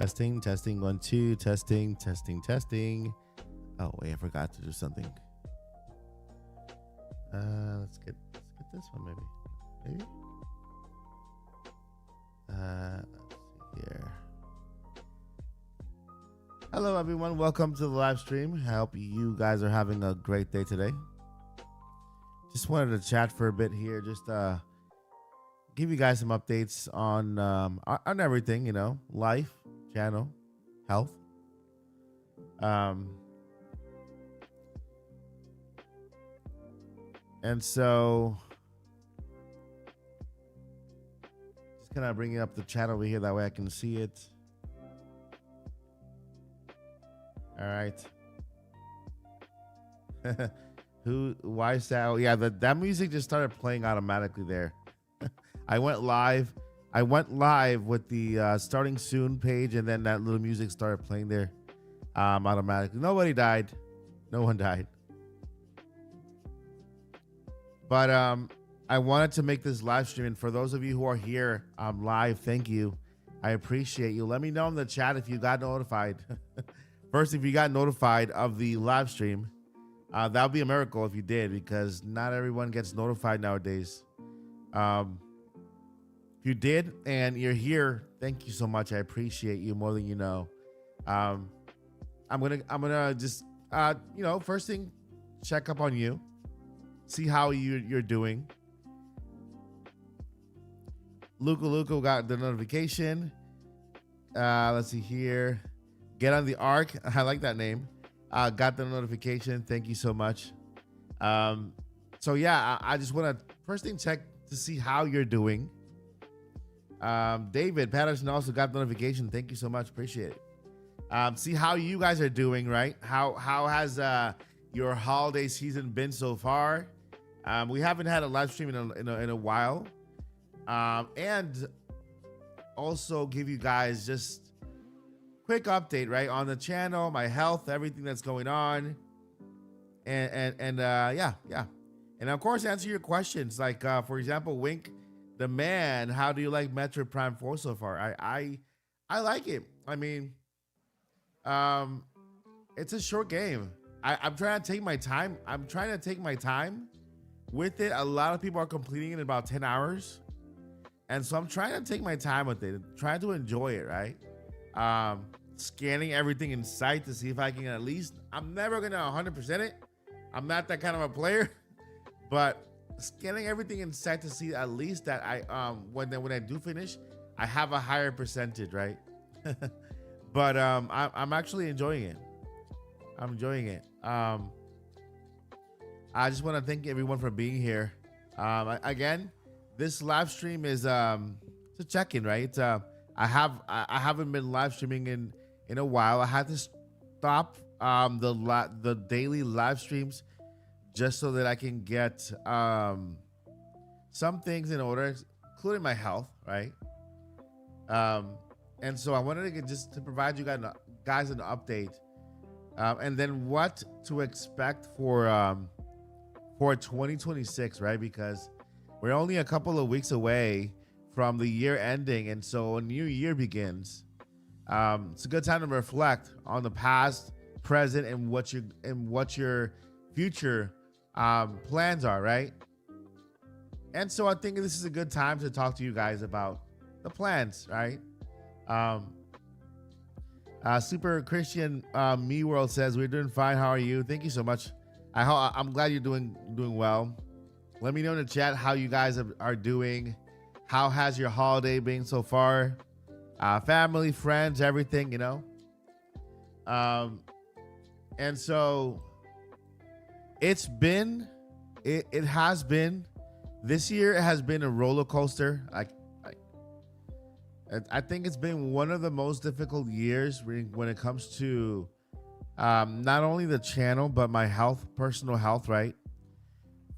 Testing, testing, 1, 2, testing, testing, testing. Oh wait, I forgot to do something. Let's get this one maybe. Let's see here. Hello everyone, welcome to the live stream. I hope you guys are having a great day today. Just wanted to chat for a bit here, just give you guys some updates on everything, life, channel, health. And so just kind of bringing up the chat over here, that way I can see it. All right. Why is that? Oh, yeah, that music just started playing automatically there. I went live with the starting soon page, and then that little music started playing there automatically. Nobody died. No one died. But I wanted to make this live stream, and for those of you who are here live, thank you. I appreciate you. Let me know in the chat if you got notified. First, if you got notified of the live stream, that would be a miracle if you did, because not everyone gets notified nowadays. If you did and you're here, thank you so much. I appreciate you more than you know. I'm gonna just first thing, check up on you, see how you're doing. Luca got the notification. Let's see here. Get on the Ark. I like that name. Got the notification. Thank you so much. So yeah, I just want to first thing check to see how you're doing. David Patterson also got the notification. Thank you so much. Appreciate it. See how you guys are doing, right? How has your holiday season been so far? We haven't had a live stream in a while. And also give you guys just quick update, right, on the channel, my health, everything that's going on, and yeah, and of course answer your questions. Like for example, Wink the Man, how do you like Metroid Prime 4 so far? I like it. I mean, it's a short game. I'm trying to take my time. With it. A lot of people are completing it in about 10 hours, and so I'm trying to take my time with it, trying to enjoy it, right? Scanning everything in sight to see if I can at least, I'm never gonna 100% it. I'm not that kind of a player, but scanning everything in sight to see at least that I when I do finish, I have a higher percentage, right? But I'm actually enjoying it. I'm enjoying it. I just want to thank everyone for being here. Again, this live stream is it's a check-in, right? I haven't been live streaming in a while. I had to stop the daily live streams just so that I can get some things in order, including my health, right? And so I wanted to just to provide you guys an update, and then what to expect for 2026, right? Because we're only a couple of weeks away from the year ending, and so a new year begins. It's a good time to reflect on the past, present, and what your future plans are, right? And so I think this is a good time to talk to you guys about the plans, right? Super Christian Me World says we're doing fine. How are you? Thank you so much. I'm glad you're doing well. Let me know in the chat how you guys are doing. How has your holiday been so far? Family, friends, everything, and so it has been, this year it has been a roller coaster. I think it's been one of the most difficult years when it comes to not only the channel, but my health, personal health, right?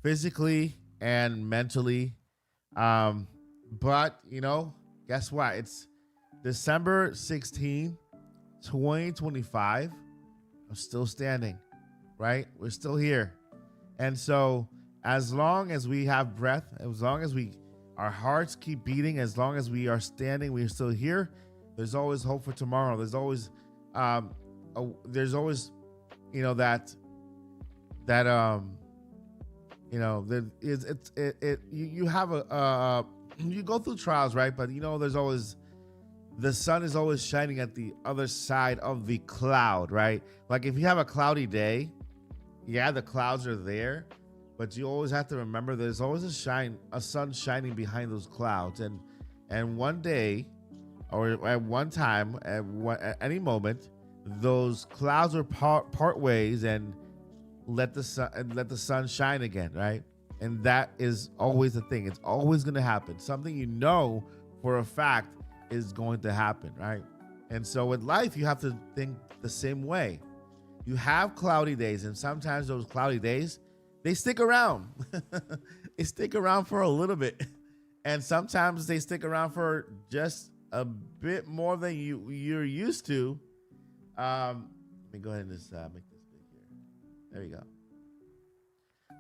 Physically and mentally. But, guess what? It's December 16, 2025. I'm still standing, right? We're still here. And so as long as we have breath, as long as our hearts keep beating, as long as we are standing, we're still here. There's always hope for tomorrow. Um, there's always, that that there is you have you go through trials, right? But there's always the sun is always shining at the other side of the cloud, right? Like if you have a cloudy day, yeah, the clouds are there, but you always have to remember there's always a sun shining behind those clouds, and one day, or at one time, at any moment, those clouds will part ways and let the sun shine again, right? And that is always the thing. It's always going to happen. Something for a fact is going to happen, right? And so with life, you have to think the same way. You have cloudy days, and sometimes those cloudy days, they stick around. They stick around for a little bit, and sometimes they stick around for just a bit more than you're used to. Let me go ahead and just make this big here. There you go.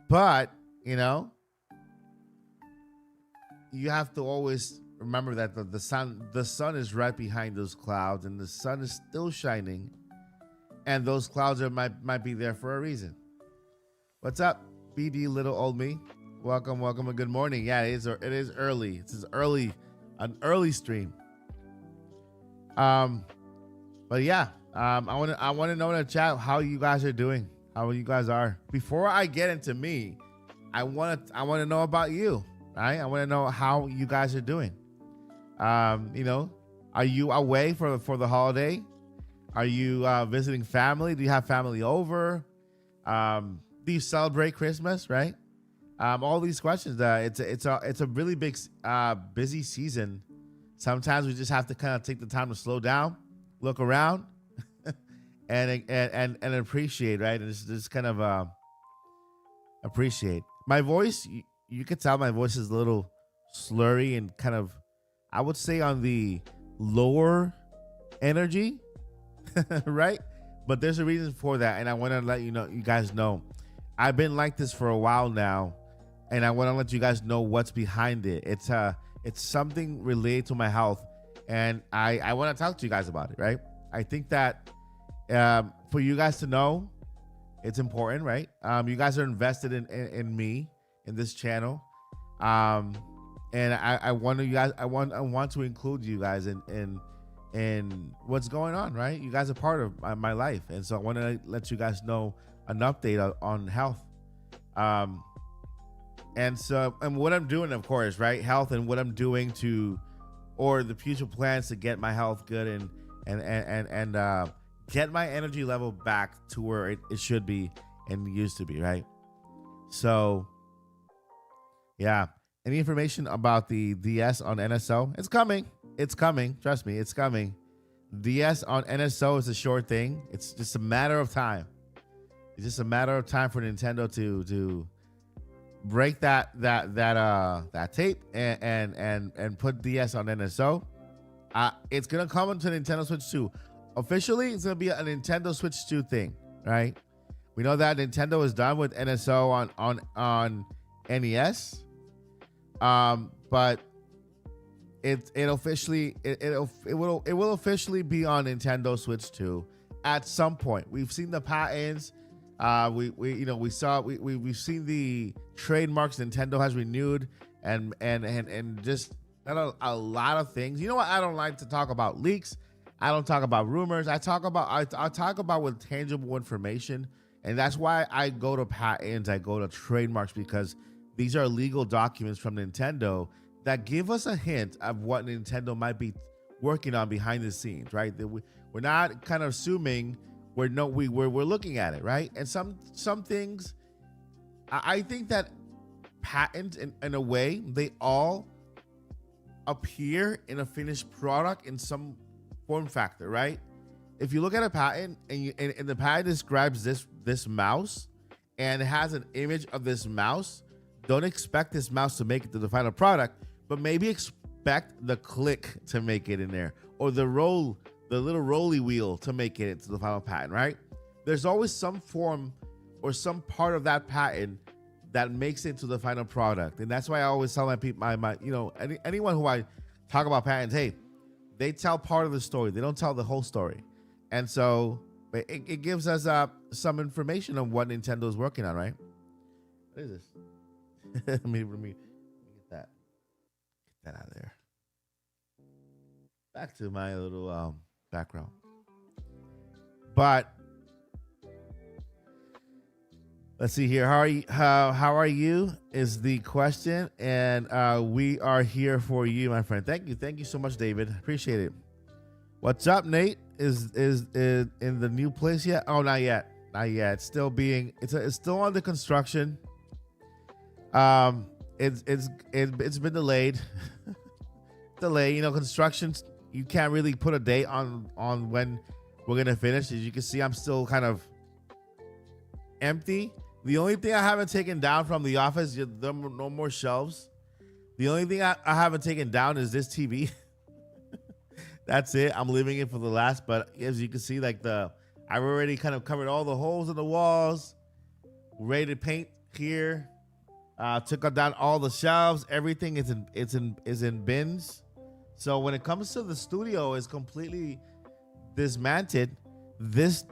But you have to always remember that the sun is right behind those clouds, and the sun is still shining, and those clouds might be there for a reason. What's up, BD little old me? Welcome and good morning. Yeah, it is early. It's an early stream. But yeah, I want to know in the chat how you guys are doing, how you guys are. Before I get into me, I want to know about you, right? I want to know how you guys are doing. Are you away for the holiday? Are you visiting family? Do you have family over? Do you celebrate Christmas? Right? All these questions. It's a really big busy season. Sometimes we just have to kind of take the time to slow down, look around, and appreciate, right? And just kind of appreciate. My voice, you can tell my voice is a little slurry and kind of, I would say, on the lower energy, right? But there's a reason for that, and I want to let you guys know. I've been like this for a while now, and I want to let you guys know what's behind it. It's something related to my health, and I want to talk to you guys about it, right? I think that for you guys to know, it's important, right? You guys are invested in me, in this channel, and I want to include you guys in what's going on, right? You guys are part of my life, and so I want to let you guys know an update on health. And what I'm doing, of course, right? Health, and what I'm doing or the future plans to get my health good and get my energy level back to where it should be and used to be, right? So, yeah. Any information about the DS on NSO? It's coming. It's coming. Trust me, it's coming. DS on NSO is a short thing. It's just a matter of time. It's just a matter of time for Nintendo to break that tape and put DS on NSO. It's gonna come into Nintendo Switch 2. Officially, it's gonna be a Nintendo Switch 2 thing, right? We know that Nintendo is done with NSO on NES, but it will officially be on Nintendo Switch 2 at some point. We've seen the patents. We've seen the trademarks Nintendo has renewed and just a lot of things. You know what? I don't like to talk about leaks. I don't talk about rumors. I talk about with tangible information, and that's why I go to patents. I go to trademarks, because these are legal documents from Nintendo that give us a hint of what Nintendo might be working on behind the scenes, right? That we're not kind of assuming. We're looking at it, right? And some things, I think that patents, in a way, they all appear in a finished product in some form factor, right? If you look at a patent and the patent describes this mouse and it has an image of this mouse, don't expect this mouse to make it to the final product, but maybe expect the click to make it in there, or the little rolly wheel to make it into the final patent, right? There's always some form or some part of that patent that makes it to the final product. And that's why I always tell my people, anyone who I talk about patents, hey, they tell part of the story. They don't tell the whole story, and so it gives us some information on what Nintendo is working on. Right? What is this? let me get that out of there. Back to my little background. But let's see here. How are you? Is the question, and we are here for you, my friend. Thank you so much, David. Appreciate it. What's up, Nate? Is in the new place yet? Oh, not yet. Not yet. It's still being. It's still under construction. It's been delayed. Delay. You know, construction. You can't really put a date on when we're gonna finish. As you can see, I'm still kind of empty. The only thing I haven't taken down from the office, there are no more shelves. The only thing I haven't taken down is this TV. That's it. I'm leaving it for the last. But as you can see, like I've already kind of covered all the holes in the walls. Ready to paint here. Took down all the shelves. Everything is in bins. So when it comes to the studio, it's completely dismantled. This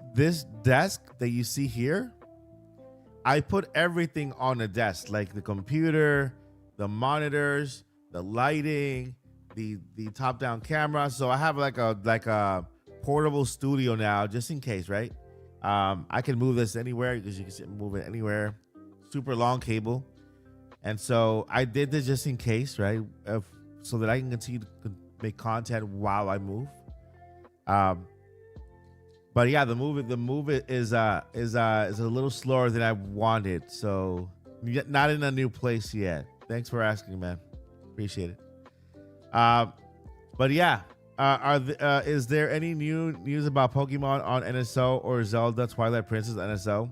desk that you see here, I put everything on the desk, like the computer, the monitors, the lighting, the top-down camera. So I have like a portable studio now, just in case, right? I can move this anywhere because you can move it anywhere. Super long cable, and so I did this just in case, right? So that I can continue to make content while I move. But yeah, the move is a little slower than I wanted. So not in a new place yet. Thanks for asking, man. Appreciate it. But yeah, is there any new news about Pokemon on NSO or Zelda Twilight Princess NSO?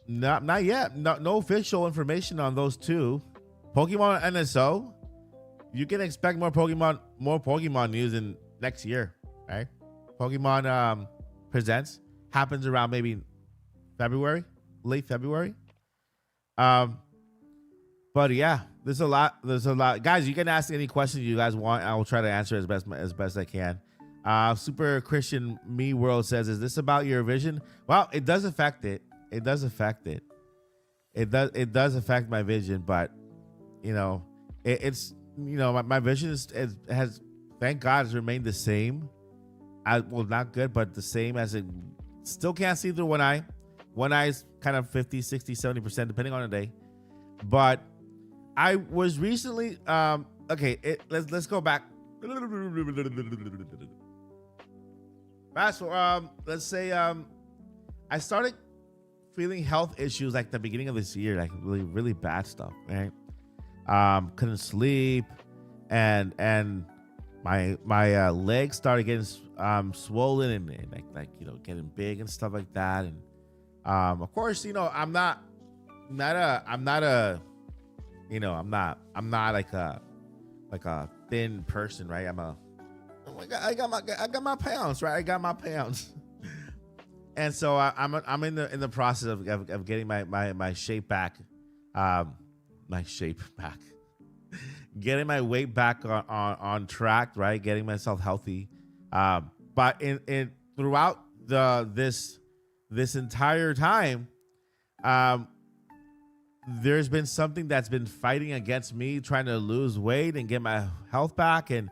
Not yet. No official information on those two. Pokemon NSO. You can expect more Pokemon news in next year, right? Pokemon Presents happens around maybe February, late February. But yeah, there's a lot. Guys, you can ask any questions you guys want. I will try to answer as best I can. Super Christian Me World says, "Is this about your vision?" Well, it does affect it. It does affect it. It does affect my vision, but you know, it's my vision has thank God has remained the same. Well, not good, but the same as it. Still can't see through one eye. One eye is kind of 50, 60, 70%, depending on the day. But I was recently okay. Let's go back. Fast forward, let's say I started feeling health issues like the beginning of this year, like really bad stuff, right? Couldn't sleep, and my legs started getting swollen and like getting big and stuff like that. And of course, I'm not like a thin person, right? I got my pounds, right? I got my pounds. And so I'm in the process of getting my shape back, getting my weight back on track, right? Getting myself healthy. But in throughout this entire time, there's been something that's been fighting against me trying to lose weight and get my health back, and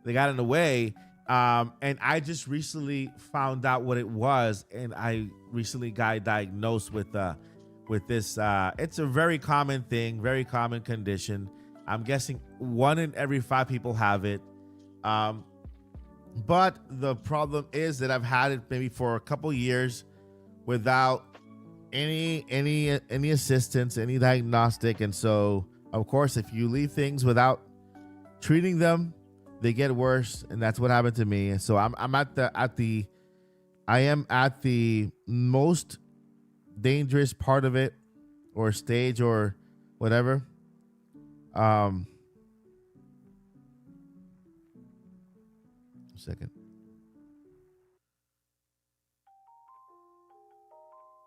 they got in the way. And I just recently found out what it was, and I recently got diagnosed with this. It's a very common thing, very common condition. I'm guessing 1 in every 5 people have it. But the problem is that I've had it maybe for a couple years without any assistance, any diagnostic. And so, of course, if you leave things without treating them, they get worse, and that's what happened to me. So I am at the most dangerous part of it, or stage, or whatever. Second.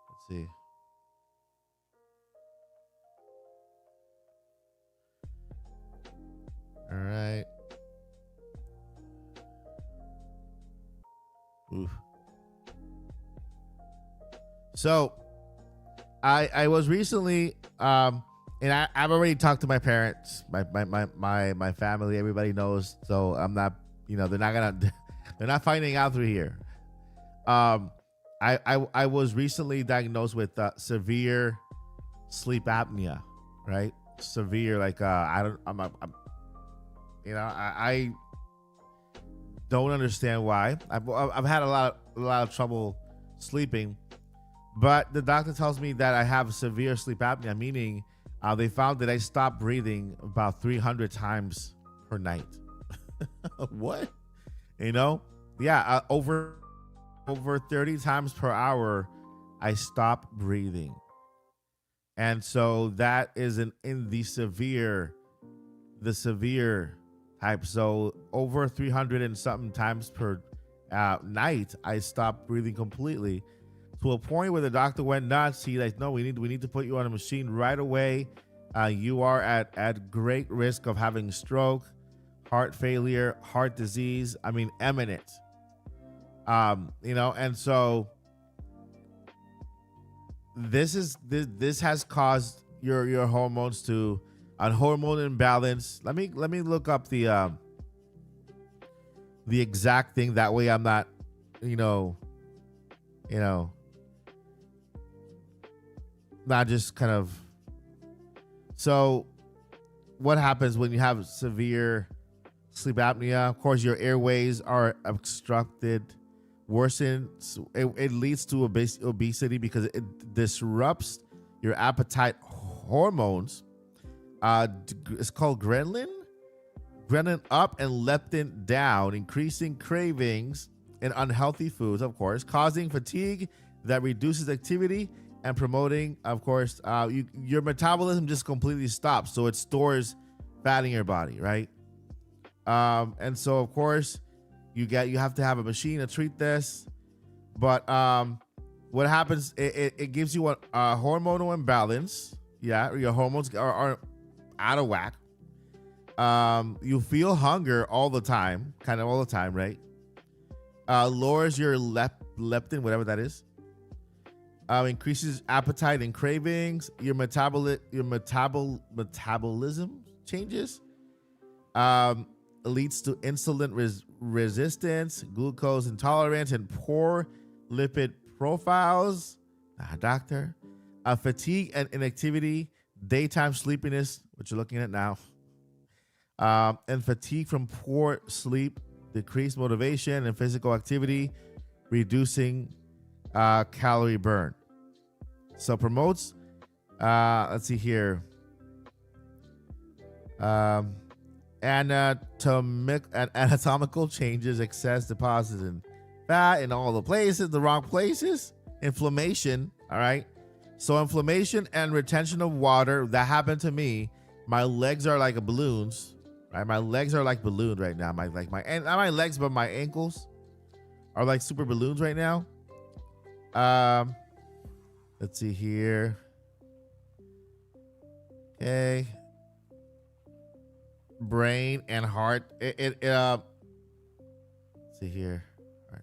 Let's see. All right. So I was recently and I've already talked to my parents, my family, everybody knows. So I'm not, they're not gonna they're not finding out through here. Um I was recently diagnosed with severe sleep apnea, right? Severe, like I don't I don't understand why. I've had a lot of trouble sleeping, but the doctor tells me that I have severe sleep apnea, meaning they found that I stop breathing about 300 times per night. What? Yeah, over 30 times per hour, I stop breathing, and so that is in the severe type. So over 300 and something times per night, I stopped breathing completely, to a point where the doctor went nuts. He like, no, we need to put you on a machine right away. You are at great risk of having stroke, heart failure, heart disease. I mean, imminent. And so this has caused your hormones to on hormone imbalance. Let me look up the exact thing. That way I'm not, not just kind of. So what happens when you have severe sleep apnea? Of course, your airways are obstructed, worsens. It leads to obesity because it disrupts your appetite hormones. It's called ghrelin up and leptin down, increasing cravings and unhealthy foods, of course, causing fatigue that reduces activity and promoting, of course, your metabolism just completely stops. So it stores fat in your body, right? And so, of course, you have to have a machine to treat this. But what happens, it gives you a hormonal imbalance. Yeah, your hormones are out of whack. You feel hunger all the time, right? Lowers your leptin, whatever that is. Increases appetite and cravings. Your metabolism changes. Leads to insulin resistance, glucose intolerance, and poor lipid profiles. Doctor. Fatigue and inactivity, daytime sleepiness, which you're looking at now, and fatigue from poor sleep, decreased motivation and physical activity, reducing calorie burn. So promotes, let's see here, anatomical changes, excess deposits in fat in all the wrong places, inflammation. All right. So inflammation and retention of water, that happened to me. My legs are like balloons, right? My legs are like balloons right now. Not my legs, but my ankles are like super balloons right now. Let's see here. Okay. Brain and heart. Let's see here. All right.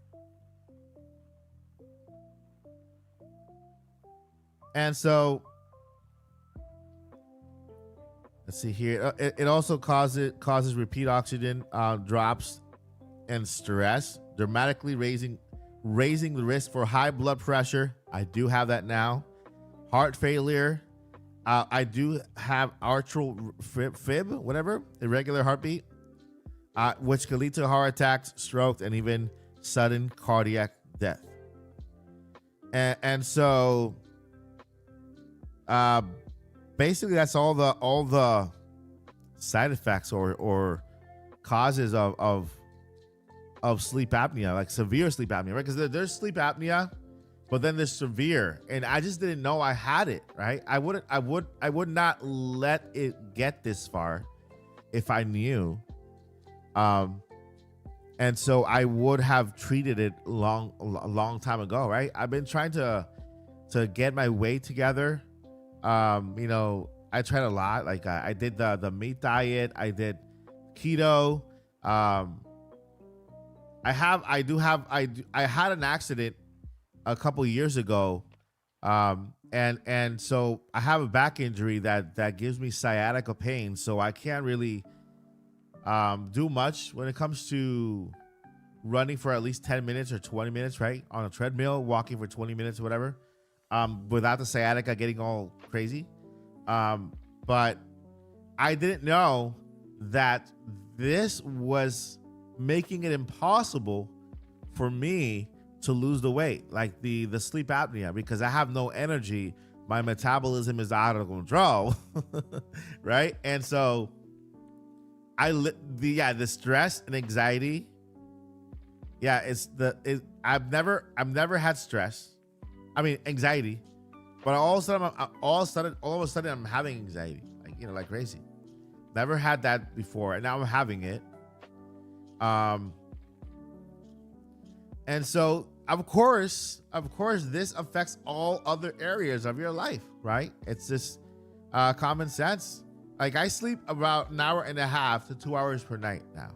And so let's see here. It also causes repeat oxygen drops and stress, dramatically raising the risk for high blood pressure. I do have that now. Heart failure. I do have atrial fib, whatever, irregular heartbeat, which can lead to heart attacks, stroke, and even sudden cardiac death. And so, basically, that's all the side effects or causes of sleep apnea, like severe sleep apnea, right? Because there's sleep apnea, but then there's severe, and I just didn't know I had it, right? I would not let it get this far if I knew. And so I would have treated it a long time ago, right? I've been trying to get my weight together. I tried a lot. Like I did the meat diet, I did keto. I had an accident a couple years ago And so I have a back injury that gives me sciatica pain, so I can't really do much when it comes to running for at least 10 minutes or 20 minutes, right? On a treadmill, walking for 20 minutes or whatever, without the sciatica getting all crazy. But I didn't know that this was making it impossible for me to lose the weight, like the sleep apnea, because I have no energy. My metabolism is out of control, right? And so the stress and anxiety. Yeah, I've never had stress. I mean anxiety, but all of a sudden I'm having anxiety, like crazy. Never had that before, and now I'm having it. And so of course, this affects all other areas of your life, right? It's just common sense. Like I sleep about an hour and a half to 2 hours per night now.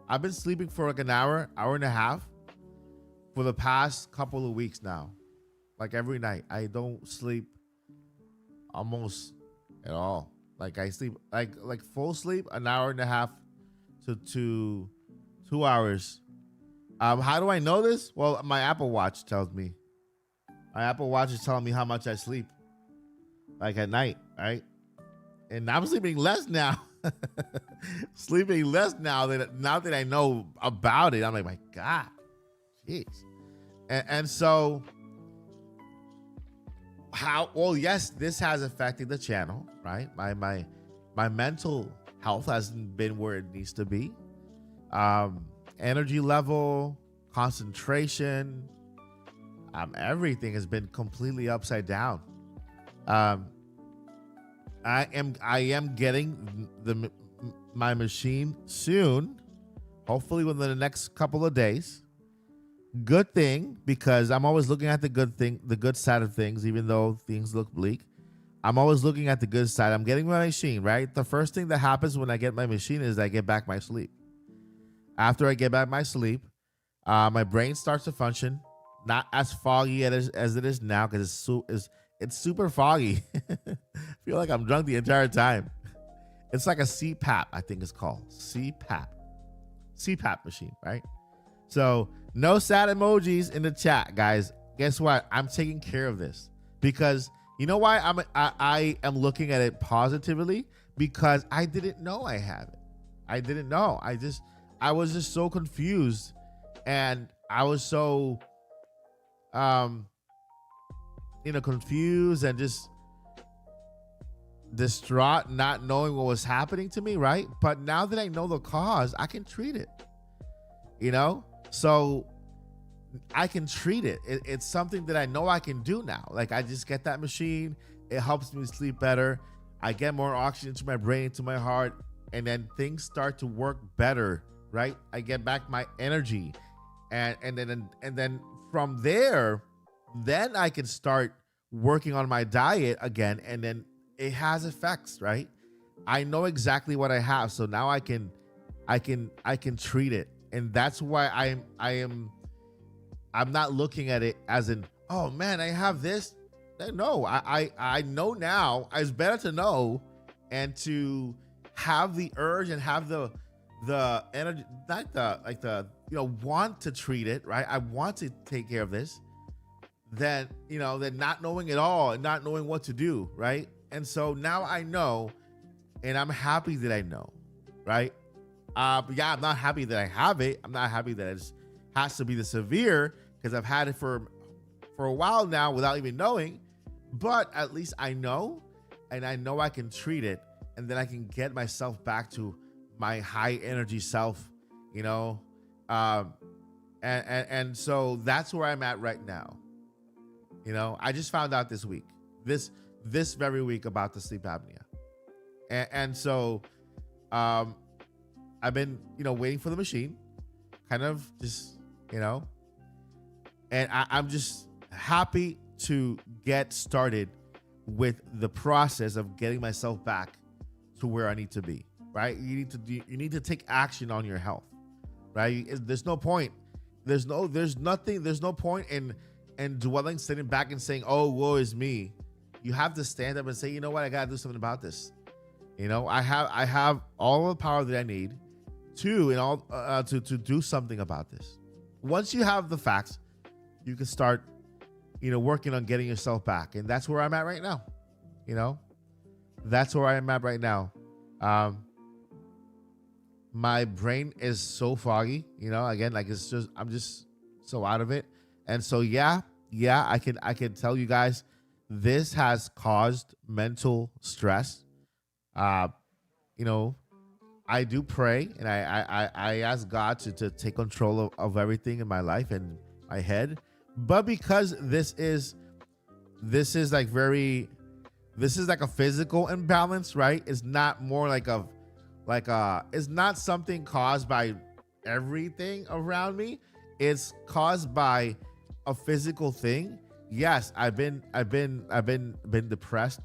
I've been sleeping for like an hour and a half for the past couple of weeks now. Like every night, I don't sleep almost at all. Like I sleep like full sleep an hour and a half to 2 hours. How do I know this? Well, my Apple Watch tells me. My Apple Watch is telling me how much I sleep, like at night, right? And I'm sleeping less now. Sleeping less now that I know about it. I'm like, my God, jeez. And so, well, yes, this has affected the channel, right? My mental health hasn't been where it needs to be. Energy level, concentration, everything has been completely upside down. I am getting my machine soon, hopefully within the next couple of days. Good thing, because I'm always looking at the good side of things, even though things look bleak. I'm always looking at the good side. I'm getting my machine, right? The first thing that happens when I get my machine is I get back my sleep. After I get back my sleep, my brain starts to function, not as foggy as it is now, because it's super foggy. I feel like I'm drunk the entire time. It's like a CPAP, I think it's called. CPAP machine, right? So no sad emojis in the chat, guys. Guess what? I'm taking care of this, because you know why I am looking at it positively, because I didn't know I have it. I didn't know. I was just so confused, and I was so confused and just distraught, not knowing what was happening to me, right? But now that I know the cause, I can treat it, so I can treat it. It's something that I know I can do now. Like I just get that machine, it helps me sleep better, I get more oxygen to my brain, to my heart, and then things start to work better, right? I get back my energy, and then from there, then I can start working on my diet again, and then it has effects, right? I know exactly what I have, so now I can treat it, and that's why I'm not looking at it as in, oh man, I have this. No, I know now. It's better to know and to have the urge and have the energy, not the want to treat it, right? I want to take care of this, than not knowing it all and not knowing what to do, right? And so now I know, and I'm happy that I know, right? But yeah, I'm not happy that I have it. I'm not happy that it has to be the severe, because I've had it for a while now without even knowing. But at least I know, and I know I can treat it, and then I can get myself back to my high energy self, and so that's where I'm at right now. I just found out this week, this very week, about the sleep apnea, and so I've been waiting for the machine, kind of just and I'm just happy to get started with the process of getting myself back to where I need to be, right? You need to take action on your health, right? There's no point. There's no point and dwelling, sitting back and saying, "Oh, woe is me." You have to stand up and say, "You know what? I gotta do something about this." I have all the power that I need to do something about this. Once you have the facts, you can start, working on getting yourself back, and that's where I'm at right now. That's where I am at right now. My brain is so foggy, again, like I'm just so out of it. And so, yeah, I can tell you guys, this has caused mental stress. I do pray, and I ask God to take control of everything in my life and my head. But because this is like a physical imbalance, right? It's not more it's not something caused by everything around me. It's caused by a physical thing. Yes, I've been depressed.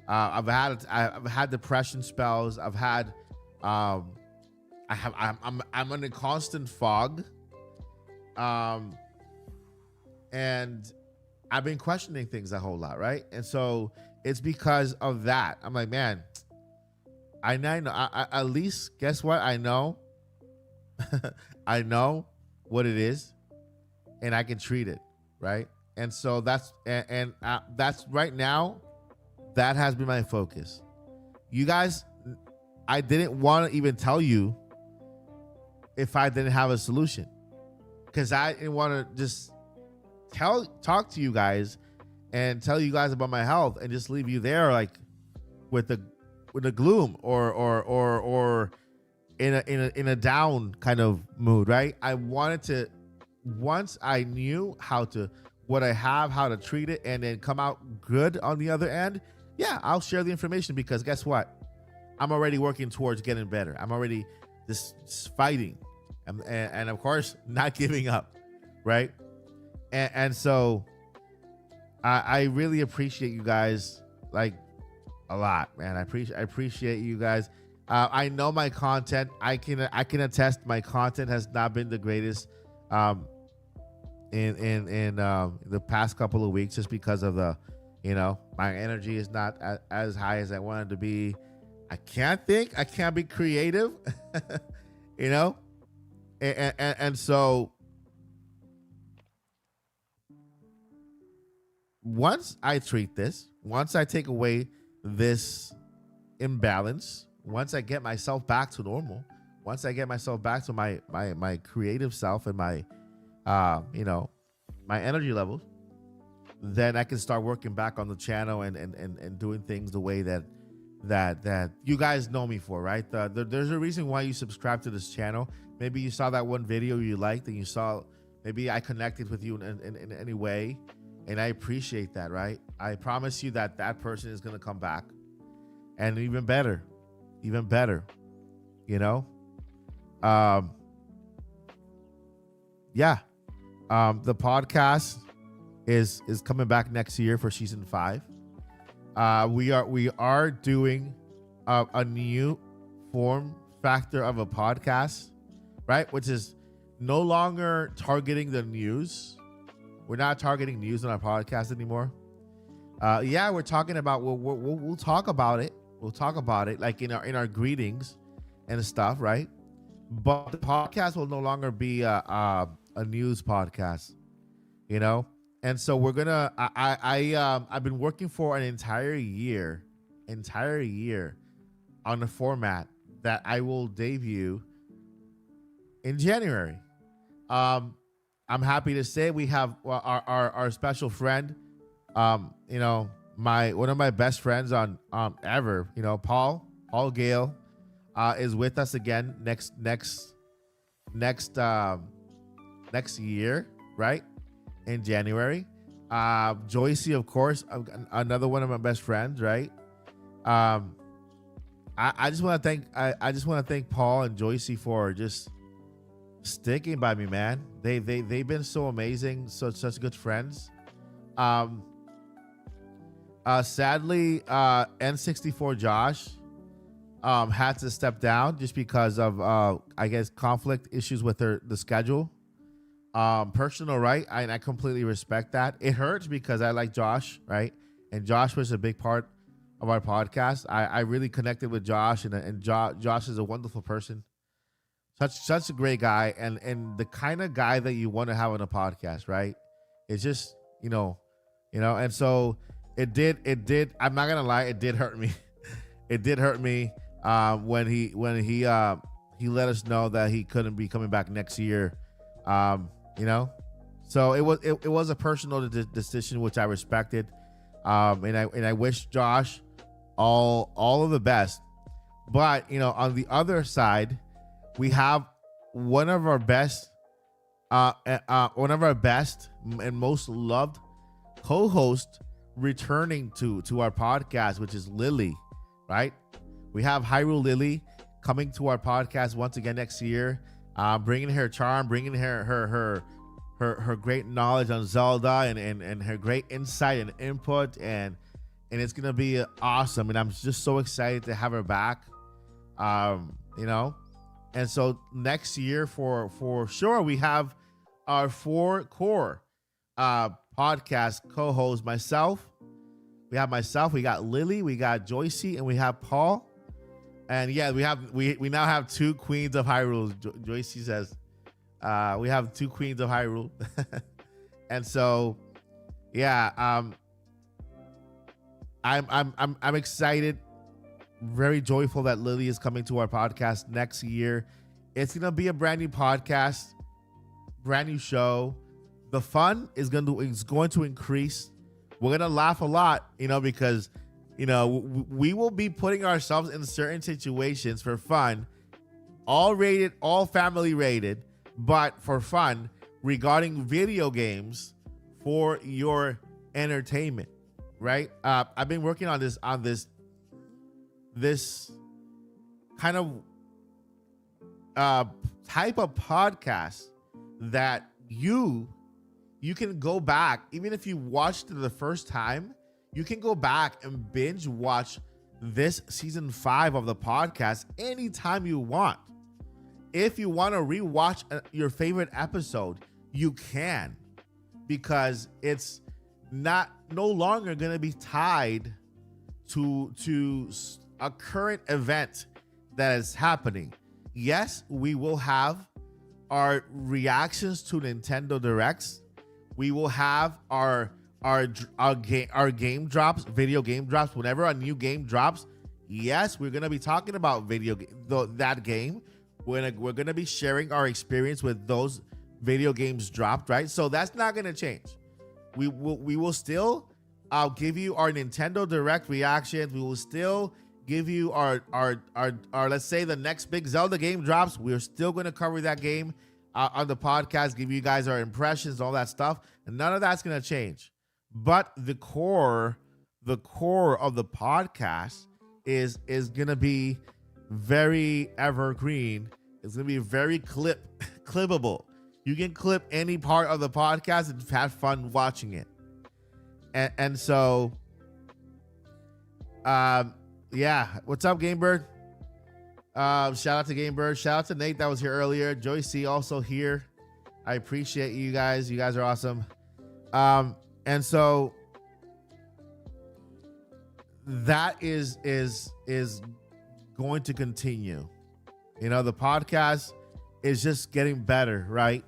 I've had depression spells. I'm in a constant fog. And I've been questioning things a whole lot, right? And so it's because of that. I'm like, man, I know. I at least, guess what? I know. I know what it is, and I can treat it, right? And so that's right now. That has been my focus. You guys, I didn't want to even tell you if I didn't have a solution, because I didn't want to just talk to you guys and tell you guys about my health and just leave you there like with the gloom or in a down kind of mood, right? I wanted to, once I knew how to treat it and then come out good on the other end, yeah, I'll share the information, because guess what? I'm already working towards getting better. I'm already just fighting and of course not giving up, right? And so I really appreciate you guys, like, a lot, man. I appreciate you guys. I know my content, I can attest, my content has not been the greatest in the past couple of weeks, just because of my energy is not as high as I wanted to be. I can't be creative, and so once I take away this imbalance, once I get myself back to normal, once I get myself back to my creative self and my my energy levels, then I can start working back on the channel and doing things the way that you guys know me for, right? There's a reason why you subscribe to this channel. Maybe you saw that one video you liked, and you saw maybe I connected with you in any way, and I appreciate that, right? I promise you that person is going to come back, and even better, the podcast is coming back next year for season 5. We are doing a new form factor of a podcast, right? Which is no longer targeting the news. We're not targeting news on our podcast anymore. We're talking about we'll talk about it. We'll talk about it like in our greetings and stuff, right? But the podcast will no longer be a news podcast, And so we're gonna. I've been working for an entire year on a format that I will debut in January. I'm happy to say we have our special friend, one of my best friends on ever, Paul Gale, is with us again next year, right? In January. Joycey, of course, another one of my best friends, right? I just want to thank Paul and Joycey for just sticking by me, man. They've been so amazing, such good friends. Sadly, N64 Josh had to step down just because of I guess conflict issues with the schedule. personal, right? And I completely respect that. It hurts because I like Josh, right? And Josh was a big part of our podcast. I really connected with Josh, and Josh is a wonderful person, such a great guy, and the kind of guy that you want to have on a podcast, right? It's just and so it did. I'm not gonna lie, it did hurt me. It did hurt me when he let us know that he couldn't be coming back next year. So it was a personal decision, which I respected. And I wish Josh all of the best. But on the other side, we have one of our best and most loved co-host returning to our podcast, which is Lily, right? We have Hyrule Lily coming to our podcast once again next year, bringing her charm, bringing her great knowledge on Zelda and her great insight and input, and it's gonna be awesome. And I'm just so excited to have her back. And so next year for sure we have our 4 core podcast co-hosts. We got Lily, we got Joycey, and we have Paul. And yeah, we now have 2 queens of Hyrule. Joycey says we have 2 queens of Hyrule. And so yeah, I'm excited, very joyful that Lily is coming to our podcast next year. It's gonna be a brand new podcast, brand new show. The fun is going to increase. We're gonna laugh a lot, because we will be putting ourselves in certain situations for fun, all rated, all family rated, but for fun regarding video games for your entertainment, right? I've been working on this kind of type of podcast that you can go back, even if you watched it the first time, you can go back and binge watch this season 5 of the podcast anytime you want. If you want to rewatch your favorite episode, you can, because it's no longer going to be tied to a current event that is happening. Yes, we will have our reactions to Nintendo Directs. We will have our game drops, video game drops. Whenever a new game drops, yes, we're gonna be talking about that game. We're gonna be sharing our experience with those video games dropped, right? So that's not gonna change. We will still give you our Nintendo Direct reactions. We will still give you our let's say the next big Zelda game drops. We're still gonna cover that game on the podcast, give you guys our impressions, all that stuff, and none of that's gonna change. But the core of the podcast is gonna be very evergreen. It's gonna be very clippable. You can clip any part of the podcast and have fun watching it. And so, yeah. What's up, Gamebird? Shout out to Gamebird. Shout out to Nate that was here earlier. Joycey also here. I appreciate you guys. You guys are awesome. And so that is going to continue. The podcast is just getting better, right?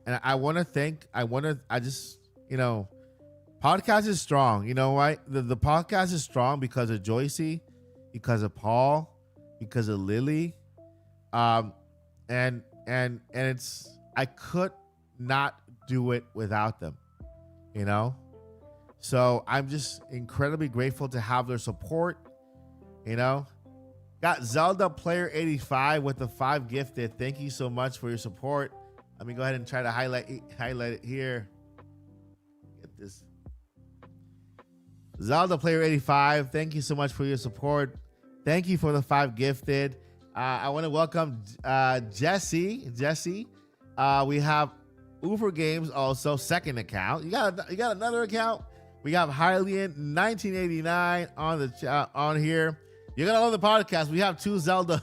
And podcast is strong. You know why? The podcast is strong because of Joycey, because of Paul, because of Lily. And it's, I could not do it without them, So I'm just incredibly grateful to have their support, Got Zelda Player 85 with the 5 gifted. Thank you so much for your support. Let me go ahead and try to highlight it here. Get this. Zelda Player 85, thank you so much for your support. Thank you for the 5 gifted. I want to welcome Jesse. We have Uber Games also, second account. You got another account? We got Hylian 1989 on here. You got all the podcasts. We have two Zelda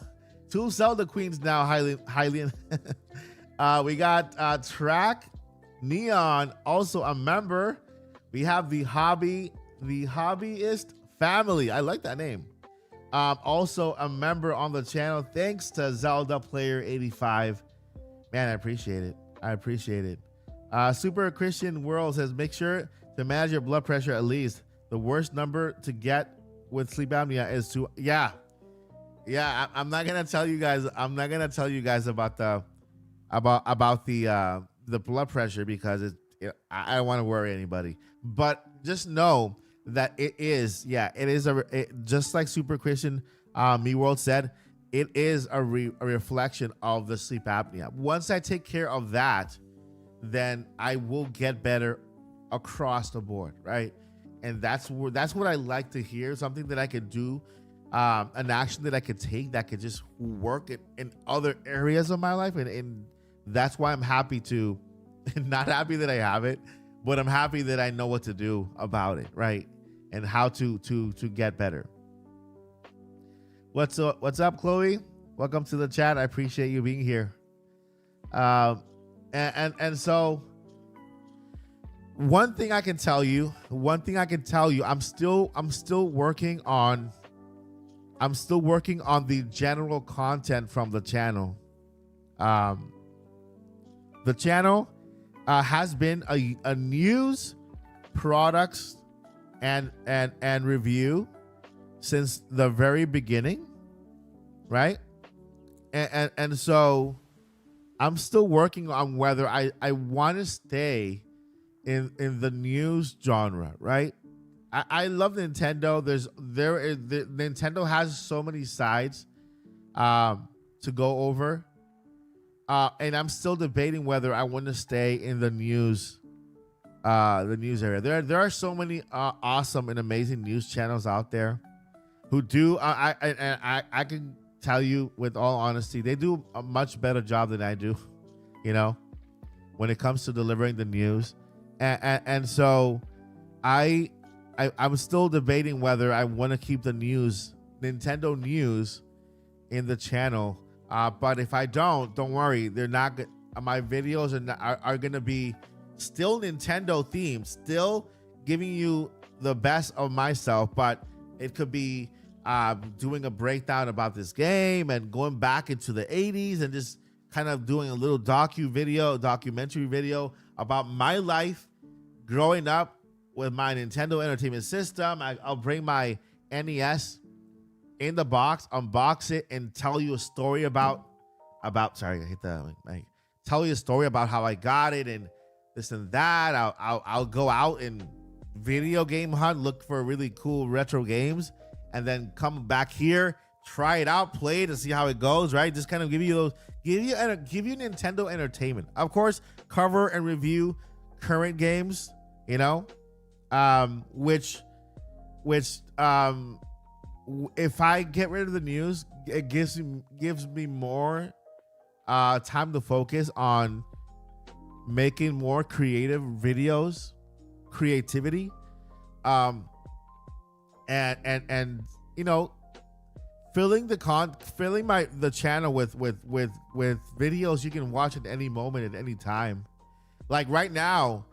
queens now. Hylian. We got Track Neon, also a member. We have the hobbyist family. I like that name. Also a member on the channel. Thanks to Zelda Player 85. Man, I appreciate it. I appreciate it. Super Christian World says, make sure to manage your blood pressure at least. The worst number to get with sleep apnea is to, yeah. I'm not gonna tell you guys. I'm not gonna tell you guys about the blood pressure because I don't want to worry anybody. But just know that it is just like Super Christian Me World said, it is a reflection of the sleep apnea. Once I take care of that, then I will get better across the board, right? And that's what I like to hear. Something that I could do, an action that I could take that could just work in other areas of my life, and that's why I'm happy to, not happy that I have it, but I'm happy that I know what to do about it, right? And how to get better. What's up, Chloe? Welcome to the chat. I appreciate you being here. And so one thing I can tell you, I'm still working on the general content from the channel. The channel has been a news, products, and review since the very beginning, right? And so I'm still working on whether I want to stay in the news genre, right? I love Nintendo. Nintendo has so many sides to go over, and I'm still debating whether I want to stay in the news area. There are so many awesome and amazing news channels out there who do. I can tell you with all honesty, they do a much better job than I do, when it comes to delivering the news. And so I'm still debating whether I want to keep the Nintendo news in the channel. But if I don't worry, they're not. My videos are going to be still Nintendo themed, still giving you the best of myself. But it could be doing a breakdown about this game and going back into the 80s and just kind of doing a little documentary video about my life growing up with my Nintendo Entertainment System. I'll bring my NES in the box, unbox it, and tell you a story about sorry, I hit the mic. Tell you a story about how I got it and this and that. I'll go out and video game hunt, look for really cool retro games, and then come back here, try it out, play it, and see how it goes, right? Just kind of give you Nintendo entertainment. Of course, cover and review current games, which if I get rid of the news, it gives me more time to focus on making more creative videos, creativity, and filling the channel with videos you can watch at any moment at any time. Like right now,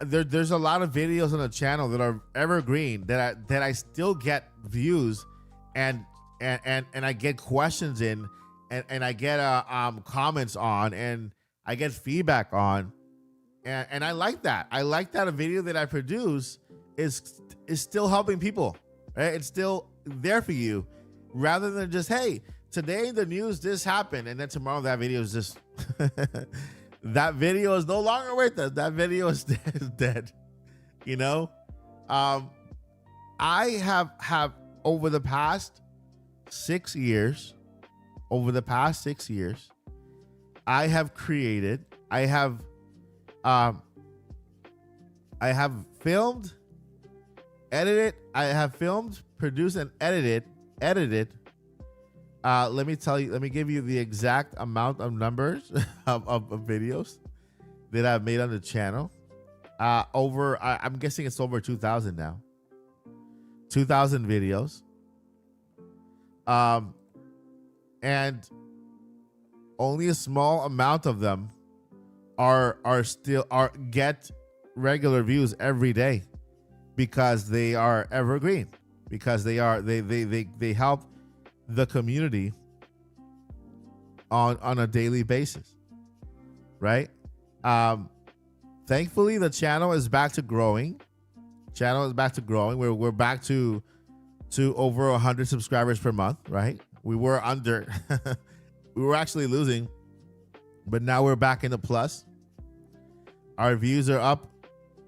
there's a lot of videos on the channel that are evergreen that I still get views and I get questions in and I get comments on and I get feedback on, and I like that. I like that a video that I produce is still helping people, right? It's still there for you, rather than just, hey, today in the news this happened, and then tomorrow that video is just that video is no longer with us. That video is dead. I have over the past 6 years, I have created, I have filmed, edited, produced, and edited. Let me give you the exact amount of numbers of videos that I've made on the channel. I'm guessing it's over 2,000 now. 2,000 videos. And only a small amount of them are get regular views every day because they are evergreen, because they help the community on a daily basis, right? Thankfully the channel is back to growing. We're back to over 100 subscribers per month, right? We were under we were actually losing, but now we're back in the plus. Our views are up.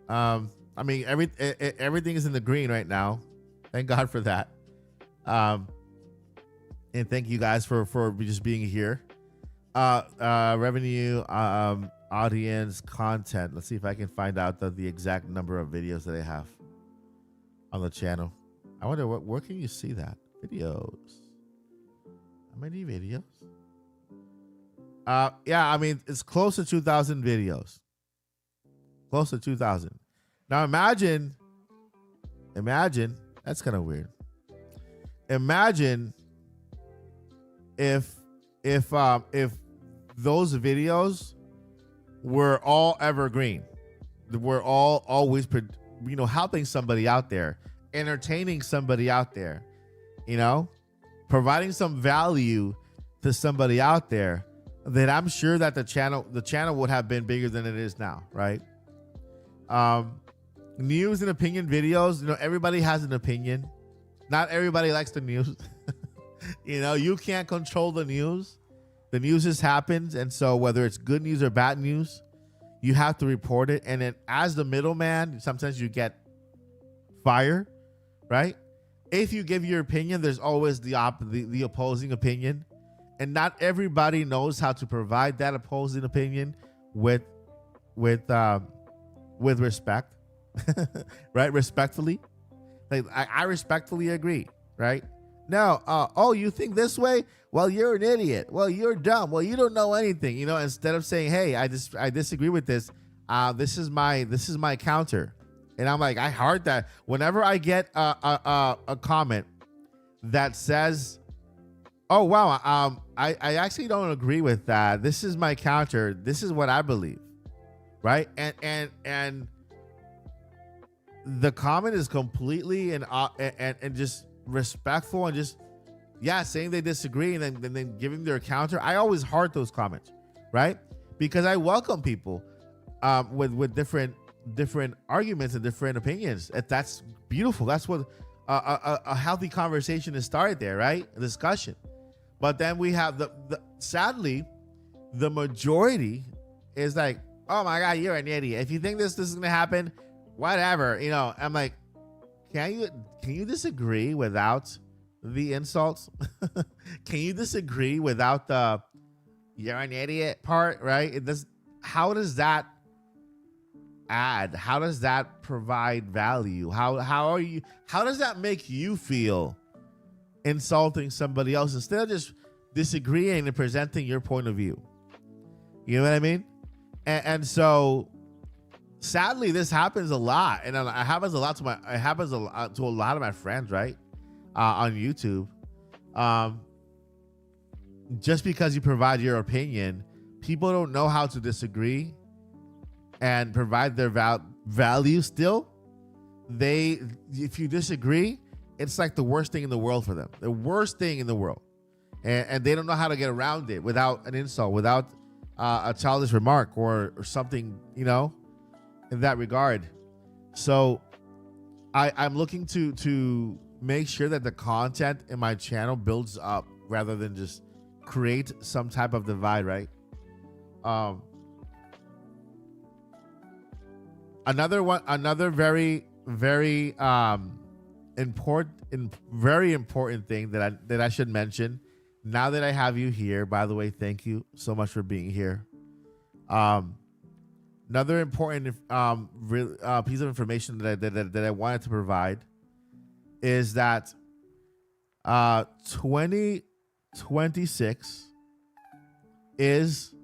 I mean, everything is in the green right now. Thank God for that. And thank you guys for just being here. Revenue, audience, content. Let's see if I can find out the exact number of videos that I have on the channel. I wonder where can you see that? Videos. How many videos? Yeah, I mean, it's close to 2,000 videos. Close to 2,000. Now imagine, that's kind of weird. Imagine if those videos were all evergreen. We're all always, helping somebody out there, entertaining somebody out there, providing some value to somebody out there. Then I'm sure that the channel would have been bigger than it is now, right? News and opinion videos, everybody has an opinion. Not everybody likes the news. You can't control the news. The news just happens, and so whether it's good news or bad news, you have to report it. And then as the middleman, sometimes you get fired, right? If you give your opinion, there's always the opposing opinion. And not everybody knows how to provide that opposing opinion with respect, right? Respectfully. Like I respectfully agree, right? No, oh, you think this way? Well, you're an idiot. Well, you're dumb. Well, you don't know anything. Instead of saying, hey, I disagree with this. This is my counter. And I'm like, I heard that. Whenever I get a comment that says, oh wow, I actually don't agree with that. This is my counter. This is what I believe, right? And the comment is completely and just respectful and just saying they disagree and then giving their counter. I always heart those comments, right? Because I welcome people with different arguments and different opinions. That's beautiful. That's what a healthy conversation is started there, right? A discussion. But then we have the sadly, the majority is like, oh my God, you're an idiot. If you think this is gonna happen, whatever. I'm like, can you disagree without the insults? Can you disagree without the you're an idiot part, right? How does that add? How does that provide value? How does that make you feel insulting somebody else instead of just disagreeing and presenting your point of view? You know what I mean? And so sadly this happens a lot, and it happens a lot to a lot of my friends, right? On YouTube. Just because you provide your opinion, people don't know how to disagree and provide their value still. If you disagree, it's like the worst thing in the world for them. The worst thing in the world. And they don't know how to get around it without an insult, without a childish remark or something, in that regard. So I'm looking to make sure that the content in my channel builds up rather than just create some type of divide, right? Another very, very important thing that I should mention now that I have you here. By the way, thank you so much for being here. Another important piece of information that I wanted to provide is that 2026 is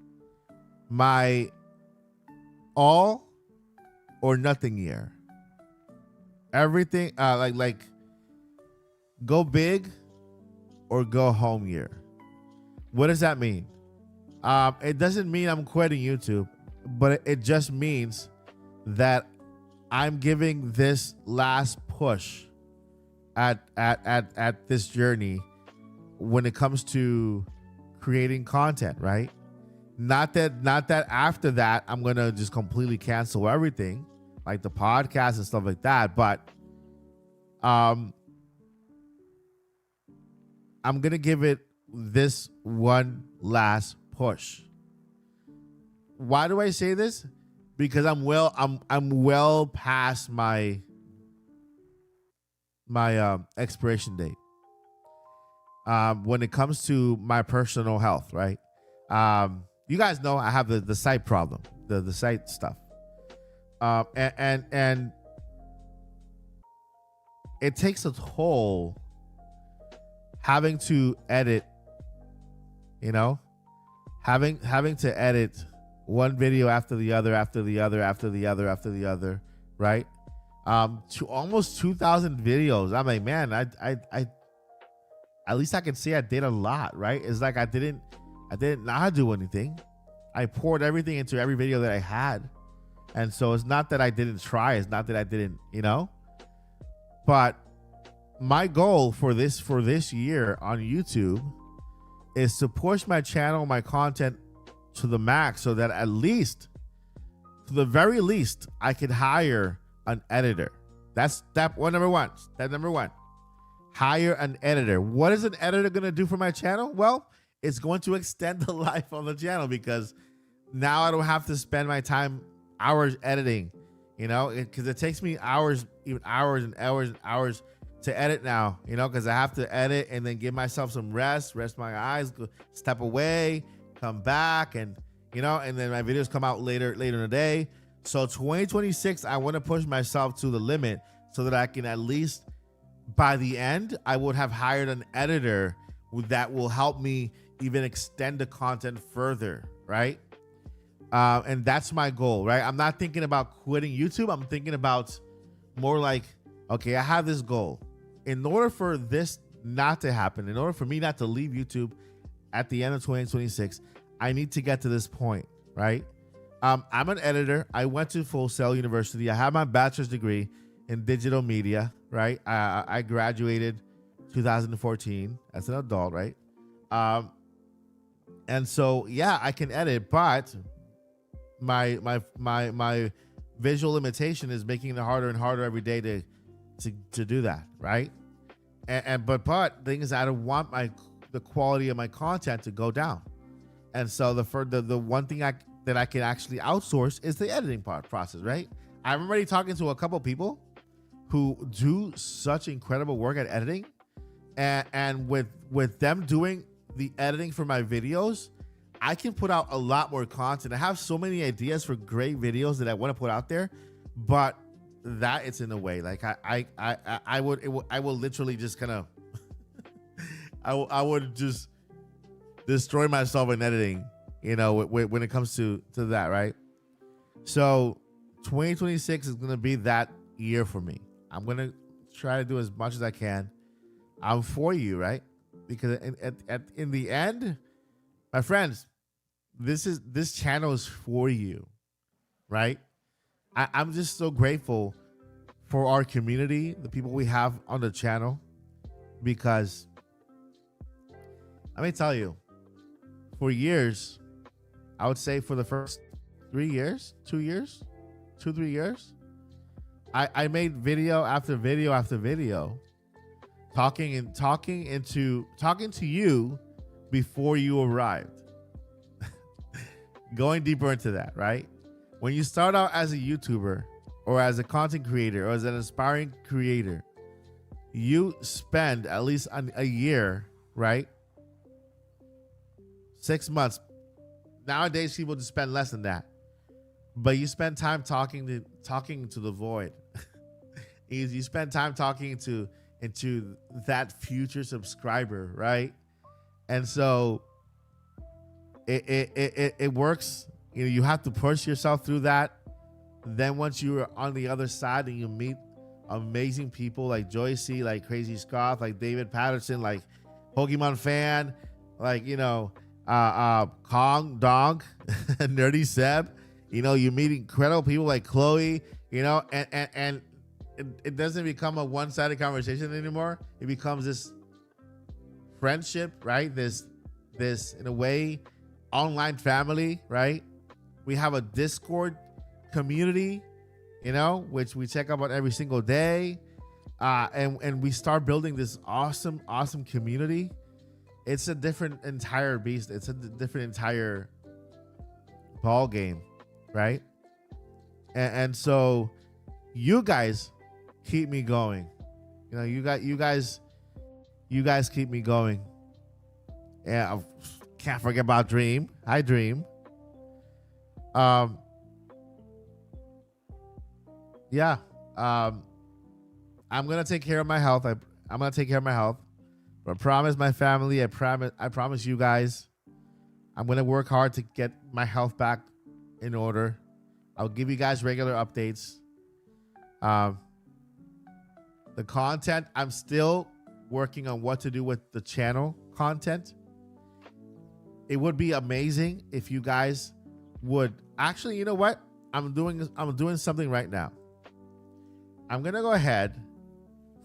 my all or nothing year. Everything like go big or go home year. What does that mean? It doesn't mean I'm quitting YouTube. but it just means that I'm giving this last push at this journey when it comes to creating content, right? Not that after that I'm gonna just completely cancel everything, like the podcast and stuff like that, but I'm gonna give it this one last push. Why do I say this? Because I'm well past my expiration date when it comes to my personal health, right? You guys know I have the sight problem, the sight stuff, and it takes a toll having to edit, having to edit one video after the other, right? To almost 2,000 videos. I'm like, man, I at least I can say I did a lot, right? It's like I didn't not do anything. I poured everything into every video that I had. And so it's not that I didn't try, it's not that I didn't, but my goal for this year on YouTube is to push my channel, my content to the max, so that at least, to the very least, I could hire an editor. That's step number one. Hire an editor. What is an editor going to do for my channel? Well, it's going to extend the life of the channel, because now I don't have to spend my time hours editing, because it takes me hours, even hours and hours and hours to edit now, because I have to edit and then give myself some rest my eyes, step away, come back, and and then my videos come out later in the day. So 2026, I want to push myself to the limit so that I can, at least by the end, I would have hired an editor that will help me even extend the content further, right? And that's my goal, right? I'm not thinking about quitting YouTube. I'm thinking about more like, okay, I have this goal. In order for this not to happen, in order for me not to leave YouTube at the end of 2026, I need to get to this point, right? I'm an editor. I went to Full Sail University. I have my bachelor's degree in digital media, right? I graduated 2014 as an adult, right? And so, yeah, I can edit, but my visual limitation is making it harder and harder every day to do that, right? But thing is, I don't want the quality of my content to go down, and so the one thing that I can actually outsource is the editing process, right? I'm already talking to a couple people who do such incredible work at editing, and with them doing the editing for my videos, I can put out a lot more content. I have so many ideas for great videos that I want to put out there, but that it's in the way. Like I will literally just kind of I would just destroy myself in editing, when it comes to that, right? So 2026 is gonna be that year for me. I'm gonna try to do as much as I can. I'm for you, right? Because in the end, my friends, this channel is for you, right? I'm just so grateful for our community, the people we have on the channel, because let me tell you, for years, I would say for the first 3 years, 2 years, 3 years, I made video after video after video talking to you before you arrived. Going deeper into that, right? When you start out as a YouTuber or as a content creator or as an aspiring creator, you spend at least a year, right? 6 months. Nowadays, people just spend less than that. But you spend time talking to the void. You spend time talking into that future subscriber, right? And so it works. You have to push yourself through that. Then once you're on the other side and you meet amazing people like Joycey, like Crazy Scoff, like David Patterson, like Pokemon Fan, like Kong Dong, Nerdy Seb, You meet incredible people like Chloe, and it doesn't become a one-sided conversation anymore. It becomes this friendship, right? This in a way online family, right? We have a Discord community, which we check out every single day, and we start building this awesome community. It's a different entire beast. It's a different entire ball game, right? And so you guys keep me going. You guys keep me going. Yeah, I can't forget about Dream. Hi, Dream. Yeah. I'm gonna take care of my health. I'm gonna take care of my health. I promise my family. I promise you guys. I'm gonna work hard to get my health back in order. I'll give you guys regular updates. The content, I'm still working on what to do with the channel content. It would be amazing if you guys would actually, you know what? I'm doing something right now. I'm gonna go ahead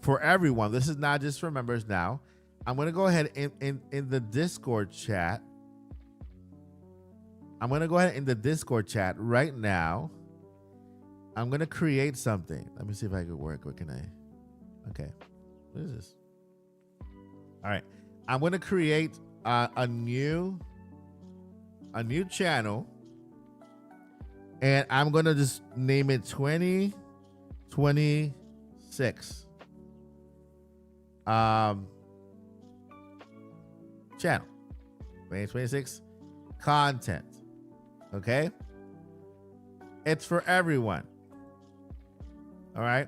for everyone. This is not just for members now. I'm gonna go ahead in the Discord chat. I'm gonna go ahead in the Discord chat right now. I'm gonna create something. Let me see if I can work. What can I? Okay. What is this? All right. I'm gonna create a new channel, and I'm gonna just name it 2026 channel. 2026 content. Okay, it's for everyone. All right,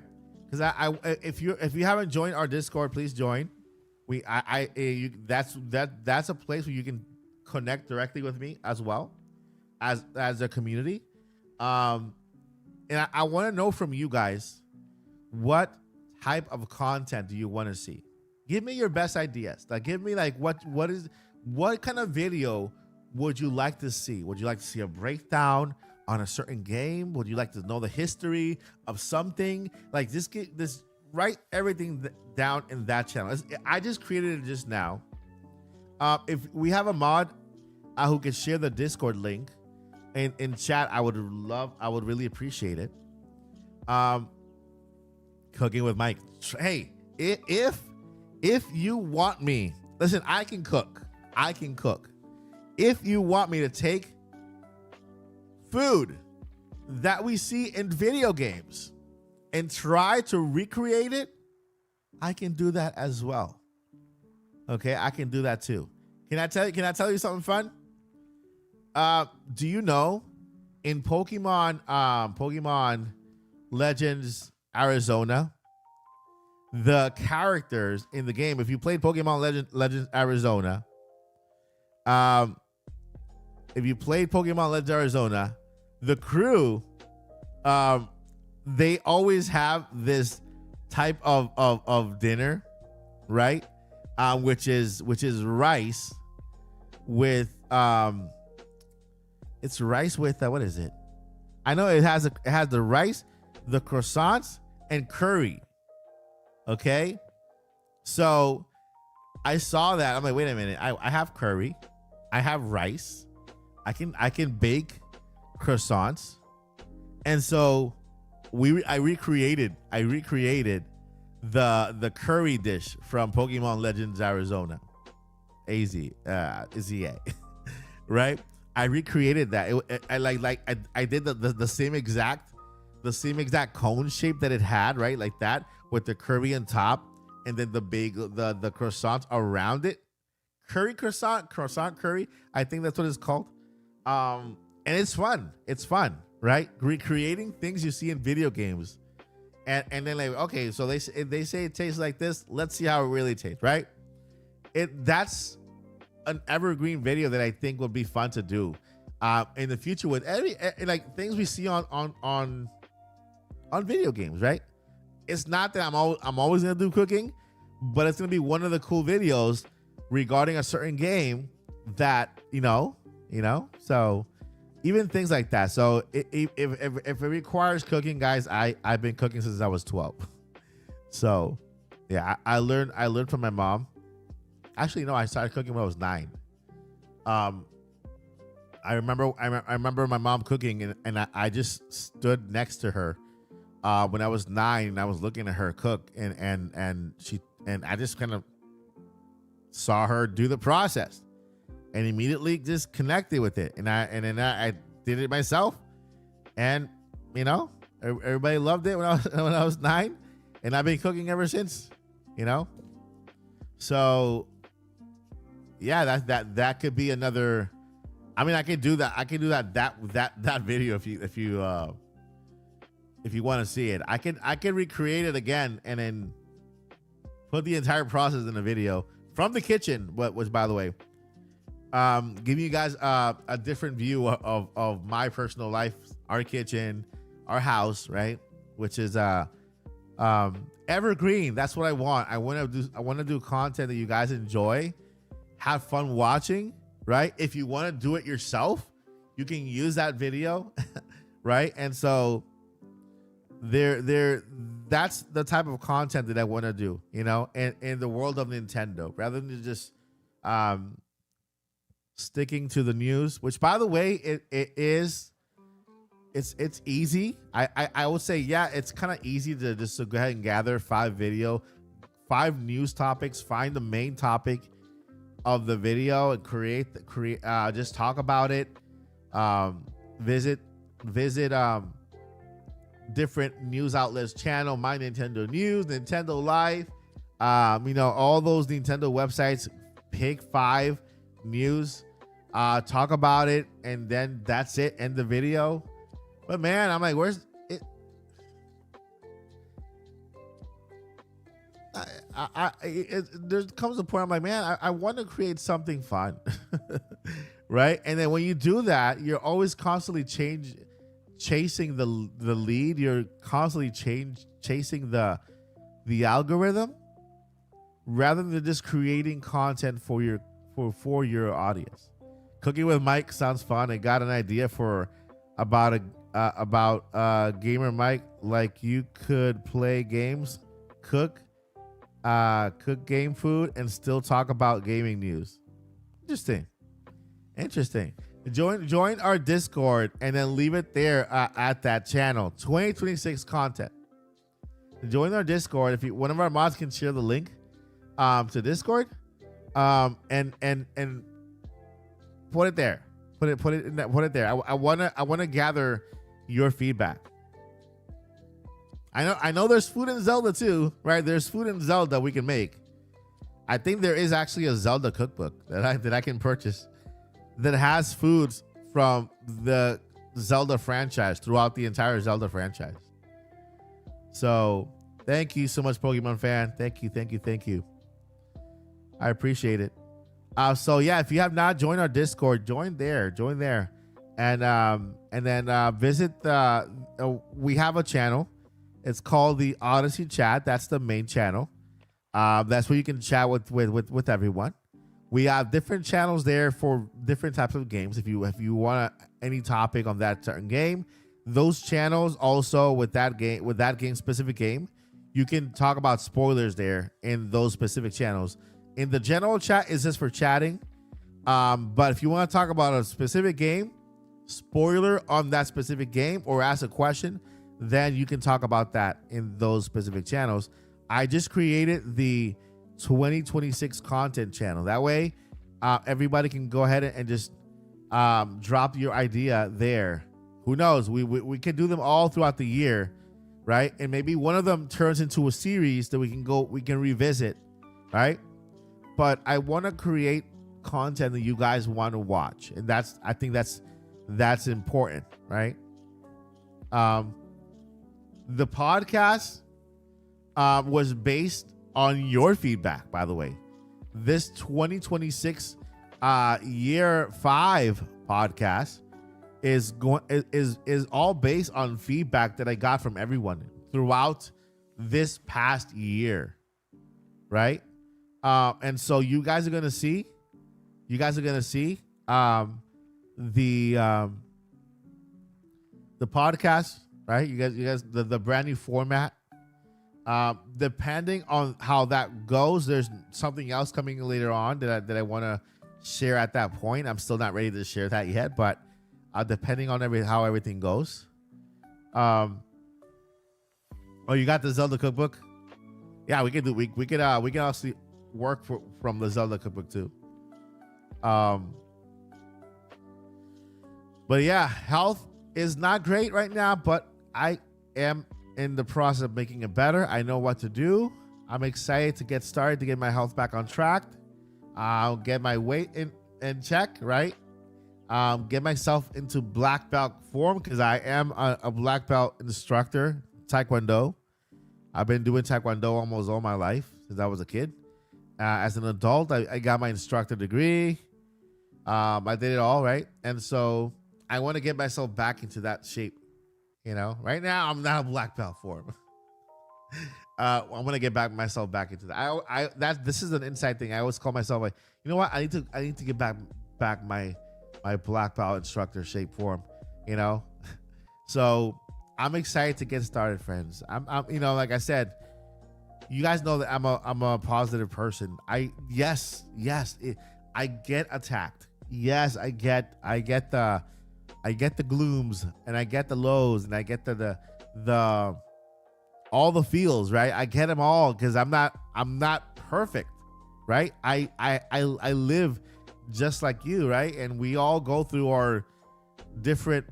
because if you haven't joined our Discord, please join. That's a place where you can connect directly with me as well as a community. And I want to know from you guys, what type of content do you want to see? Give me your best ideas. Like, give me like what kind of video would you like to see? Would you like to see a breakdown on a certain game? Would you like to know the history of something? Like, just write everything down in that channel. I just created it just now. If we have a mod who can share the Discord link in chat, I would really appreciate it. Cooking with Mike. Hey, if you want me, listen, I can cook. If you want me to take food that we see in video games and try to recreate it, I can do that as well. Okay, I can do that too. Can I tell you something fun? Do you know in Pokemon Legends Arizona, the characters in the game, if you played Pokemon Legends Arizona, the crew, they always have this type of dinner, right? Which is rice with it's rice with what is it? I know it has the rice, the croissants, and curry. Okay, so I saw that. I'm like, wait a minute. I have curry, I have rice, I can bake croissants, and so I recreated the curry dish from Pokemon Legends Arizona, ZA, right? I recreated that. I did the same exact cone shape that it had, right? Like that, with the curry on top, and then the croissants around it. Croissant curry. I think that's what it's called. And it's fun. It's fun, right? Recreating things you see in video games. And then like, okay, so they say it tastes like this. Let's see how it really tastes, right? That's an evergreen video that I think would be fun to do in the future with like things we see on video games, right? It's not that I'm always gonna do cooking, but it's gonna be one of the cool videos regarding a certain game that you know. So even things like that. So if it requires cooking, guys, I've been cooking since I was 12. So yeah, I learned from my mom. Actually, no, I started cooking when I was 9. Um, I remember my mom cooking, and I just stood next to her when I was 9, and I was looking at her cook, and I just kind of saw her do the process, and immediately just connected with it, and then I did it myself, and everybody loved it when I was 9, and I've been cooking ever since, So yeah, that could be another. I mean, I could do that. I can do that video if you want to see it. I can recreate it again and then put the entire process in a video from the kitchen. What was, by the way, giving you guys a different view of my personal life, our kitchen, our house, right? Which is evergreen. That's what I want. I want to do content that you guys enjoy, have fun watching. Right? If you want to do it yourself, you can use that video, right? And so that's the type of content that I want to do, and in the world of Nintendo, rather than just sticking to the news, which, by the way, it's easy. I would say, yeah, it's kind of easy to just go ahead and gather 5 news topics, find the main topic of the video and create just talk about it, visit different news outlets channel, My Nintendo News, Nintendo Live, all those Nintendo websites, pick 5 news, talk about it, and then that's it, end the video. But man, I'm like, where's it? There comes a point I'm like, man, I want to create something fun, right? And then when you do that, you're always constantly chasing the lead. You're constantly chasing the algorithm, rather than just creating content for your audience. Cooking with Mike sounds fun. I got an idea for about gamer Mike. Like, you could play games, cook game food, and still talk about gaming news. Interesting. Join our Discord and then leave it there at that channel. 2026 content. Join our Discord. If one of our mods can share the link to Discord, and put it there. Put it there. I wanna gather your feedback. I know there's food in Zelda too, right? There's food in Zelda we can make. I think there is actually a Zelda cookbook that I can purchase that has foods from the Zelda franchise, throughout the entire Zelda franchise. So thank you so much, Pokemon fan. Thank you. I appreciate it. So yeah, if you have not joined our Discord, join there, and then visit we have a channel. It's called the Odyssey Chat. That's the main channel. That's where you can chat with everyone. We have different channels there for different types of games. If you want any topic on that certain game, those channels also with that game specific game, you can talk about spoilers there in those specific channels. In the general chat is just for chatting. But if you want to talk about a specific game, spoiler on that specific game, or ask a question, then you can talk about that in those specific channels. I just created the 2026 content channel. That way, everybody can go ahead and just drop your idea there. Who knows? We can do them all throughout the year, right? And maybe one of them turns into a series that we can revisit, right? But I want to create content that you guys want to watch, and I think that's important, right? The podcast was based on your feedback, by the way. This 2026 year 5 podcast is all based on feedback that I got from everyone throughout this past year, right? And so you guys are gonna see the the podcast, right? You guys, the brand new format. Depending on how that goes, there's something else coming later on that I want to share at that point. I'm still not ready to share that yet, but depending on how everything goes. Oh, you got the Zelda cookbook? Yeah, we can also work from the Zelda cookbook too. But yeah, health is not great right now, but I am in the process of making it better. I know what to do. I'm excited to get started to get my health back on track. I'll get my weight in check, right? Get myself into black belt form because I am a black belt instructor, Taekwondo. I've been doing Taekwondo almost all my life since I was a kid. As an adult, I got my instructor degree. I did it all, right? And so I want to get myself back into that shape. You know, right now I'm not a black belt form. I'm gonna get myself back into that. This is an inside thing. I always call myself like, you know what? I need to get back my black belt instructor shape form. You know, so I'm excited to get started, friends. I'm you know, like I said, you guys know that I'm a positive person. I get attacked. Yes, I get the glooms and I get the lows and I get the all the feels, right? I get them all because I'm not perfect, right? I live just like you, right? And we all go through our different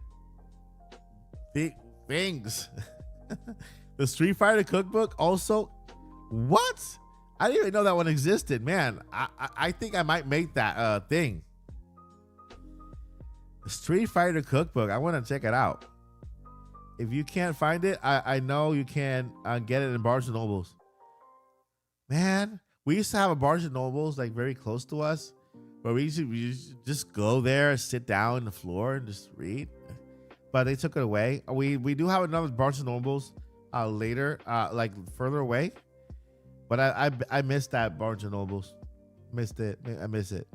things. The Street Fighter cookbook also, what? I didn't even know that one existed, man. I think I might make that thing. Street Fighter cookbook. I want to check it out. If you can't find it, I know you can get it in Barnes and Nobles. Man, we used to have a Barnes and Nobles like very close to us, but we used to just go there, sit down on the floor, and just read. But they took it away. We do have another Barnes and Nobles later, like further away. But I missed that Barnes and Nobles. Missed it. I miss it.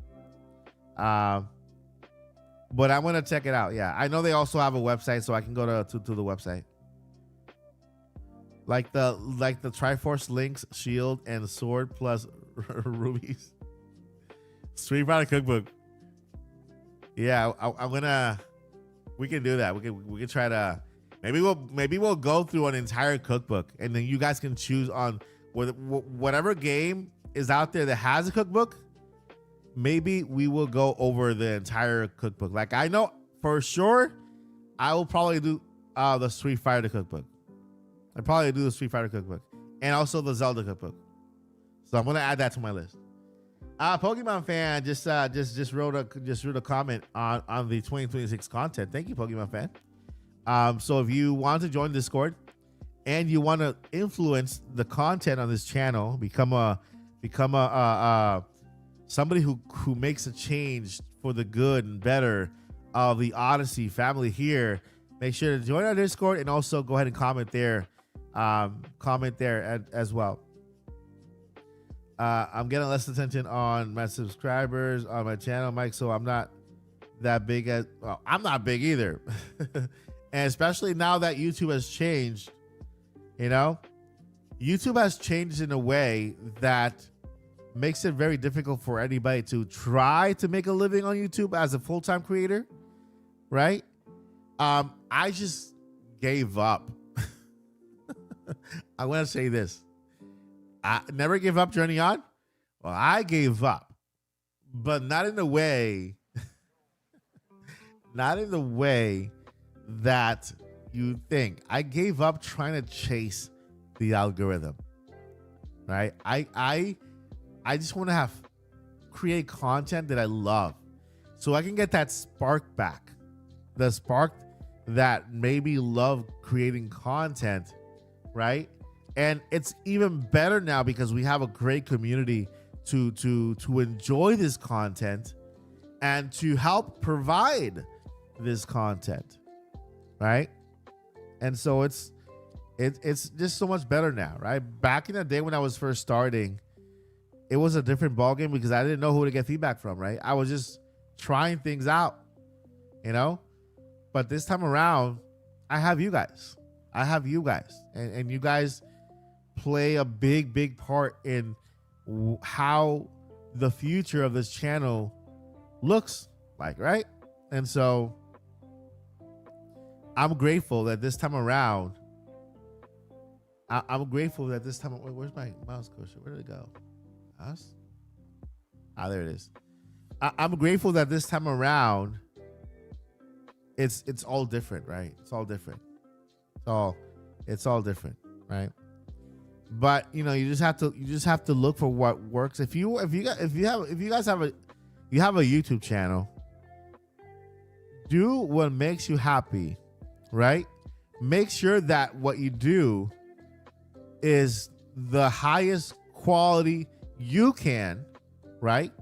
But I'm gonna check it out. Yeah, I know they also have a website, so I can go to the website. Like the Triforce Links shield and sword plus rubies. Street Fighter cookbook. Yeah, I'm gonna. We can do that. We can try to. Maybe we'll go through an entire cookbook, and then you guys can choose on whatever game is out there that has a cookbook. Maybe we will go over the entire cookbook. Like I know for sure, I will probably do the Street Fighter cookbook. I probably do the Street Fighter cookbook and also the Zelda cookbook. So I'm gonna add that to my list. Pokemon fan just wrote a comment on the 2026 content. Thank you, Pokemon fan. So if you want to join Discord and you want to influence the content on this channel, become a somebody who makes a change for the good and better of the Odyssey family here, make sure to join our Discord and also go ahead and comment there. As well. I'm getting less attention on my subscribers on my channel, Mike, so I'm not that big I'm not big either. And especially now that YouTube has changed, you know, YouTube has changed in a way that makes it very difficult for anybody to try to make a living on YouTube as a full-time creator, right? I just gave up. I want to say this. I never give up, Journey On. Well, I gave up, but not in the way, not in the way that you think. I gave up trying to chase the algorithm, right? I just want to create content that I love, so I can get that spark back, the spark that made me love creating content, right? And it's even better now because we have a great community to enjoy this content and to help provide this content, right? And so it's just so much better now, right? Back in the day when I was first starting, it was a different ballgame because I didn't know who to get feedback from, right? I was just trying things out, you know? But this time around, I have you guys. I have you guys, and you guys play a big part in how the future of this channel looks like, right? And so I'm grateful that this time around. I'm grateful that this time. Where's my mouse cursor? Where did it go? Mouse? Ah, there it is. I'm grateful that this time around, it's all different, right? It's all different. It's all different, right? But you just have to look for what works. If you guys have a YouTube channel, do what makes you happy, right? Make sure that what you do is the highest quality you can, right?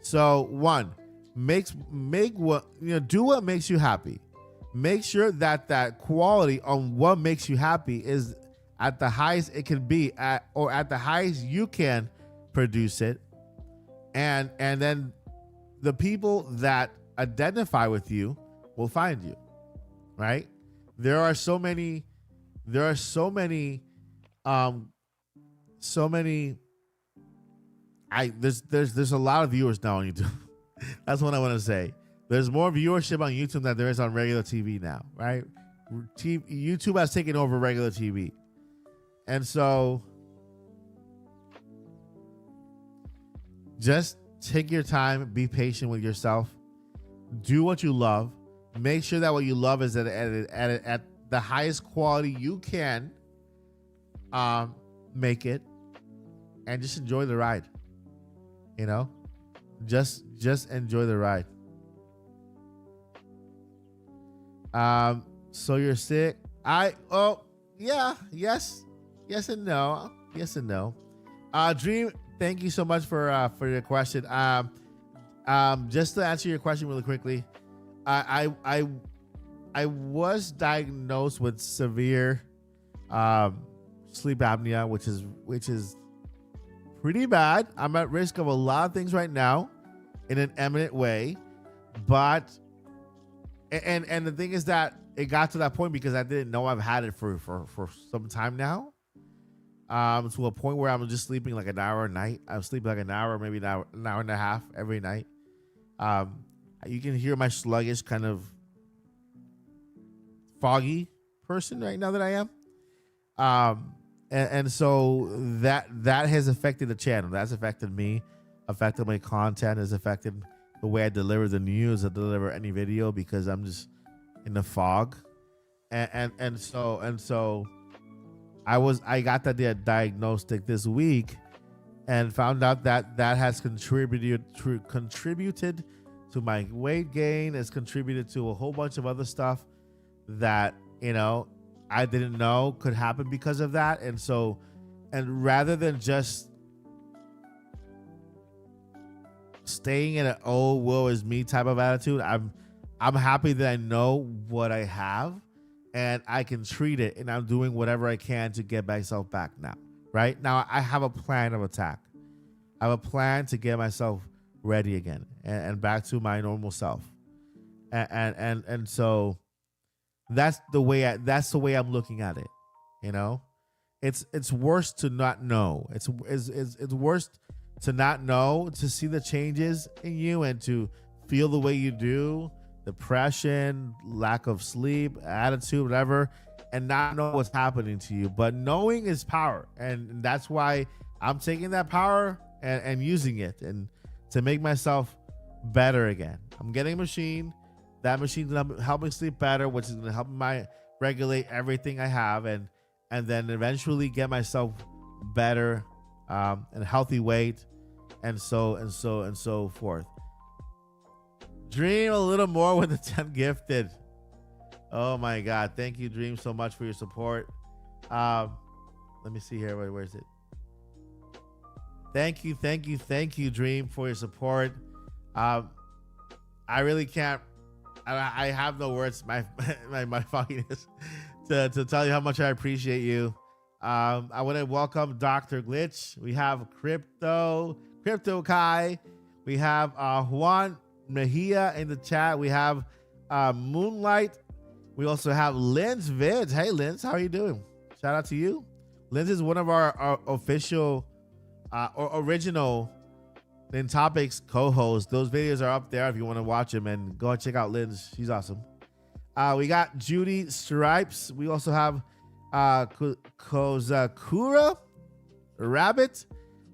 So one, make what do what makes you happy. Make sure that quality on what makes you happy is at the highest it can be or at the highest you can produce it, and then the people that identify with you will find you, right? There's a lot of viewers now on YouTube. That's what I want to say. There's more viewership on YouTube than there is on regular TV now, right? YouTube has taken over regular TV. And so just take your time, be patient with yourself, do what you love, make sure that what you love is at the highest quality you can make it, and just enjoy the ride. Just enjoy the ride. So you're sick. Yes and no. Dream, thank you so much for your question. Just to answer your question really quickly, I was diagnosed with severe sleep apnea, which is pretty bad. I'm at risk of a lot of things right now in an imminent way, but and the thing is that it got to that point because I didn't know I've had it for some time now. To a point where I'm just sleeping like an hour a night. I'm sleeping like an hour, maybe an hour and a half every night. You can hear my sluggish, kind of foggy person right now that I am. And so that has affected the channel. That's affected me, affected my content, has affected the way I deliver the news, I deliver any video, because I'm just in the fog. And so I got that diagnostic this week and found out that has contributed to my weight gain. It's contributed to a whole bunch of other stuff that I didn't know could happen because of that. And rather than just staying in an "oh, woe is me" type of attitude, I'm happy that I know what I have and I can treat it, and I'm doing whatever I can to get myself back now. Right now, I have a plan of attack. I have a plan to get myself ready again and back to my normal self. And so that's the way I'm looking at it. It's worse to not know. It's worse to not know, to see the changes in you and to feel the way you do, depression, lack of sleep, attitude, whatever, and not know what's happening to you. But knowing is power, and that's why I'm taking that power and using it and to make myself better again. I'm getting a machine. That machine's gonna help me sleep better, which is gonna help me regulate everything I have, and then eventually get myself better and healthy weight, and so forth. Dream a little more with the 10 gifted. Oh my God. Thank you, Dream, so much for your support. Let me see here. Where is it? Thank you, Dream, for your support. I really can't. I have no words. My fogginess to tell you how much I appreciate you. I want to welcome Dr. Glitch. We have Crypto Kai. We have Juan Mejia in the chat. We have Moonlight We also have Linz Vids. Hey, Linz, how are you doing? Shout out to you. Linz is one of our official or original Lynn Topics co-hosts. Those videos are up there if you want to watch them, and go and check out Linz. She's awesome. We got Judy Stripes. We also have Kozakura Rabbit.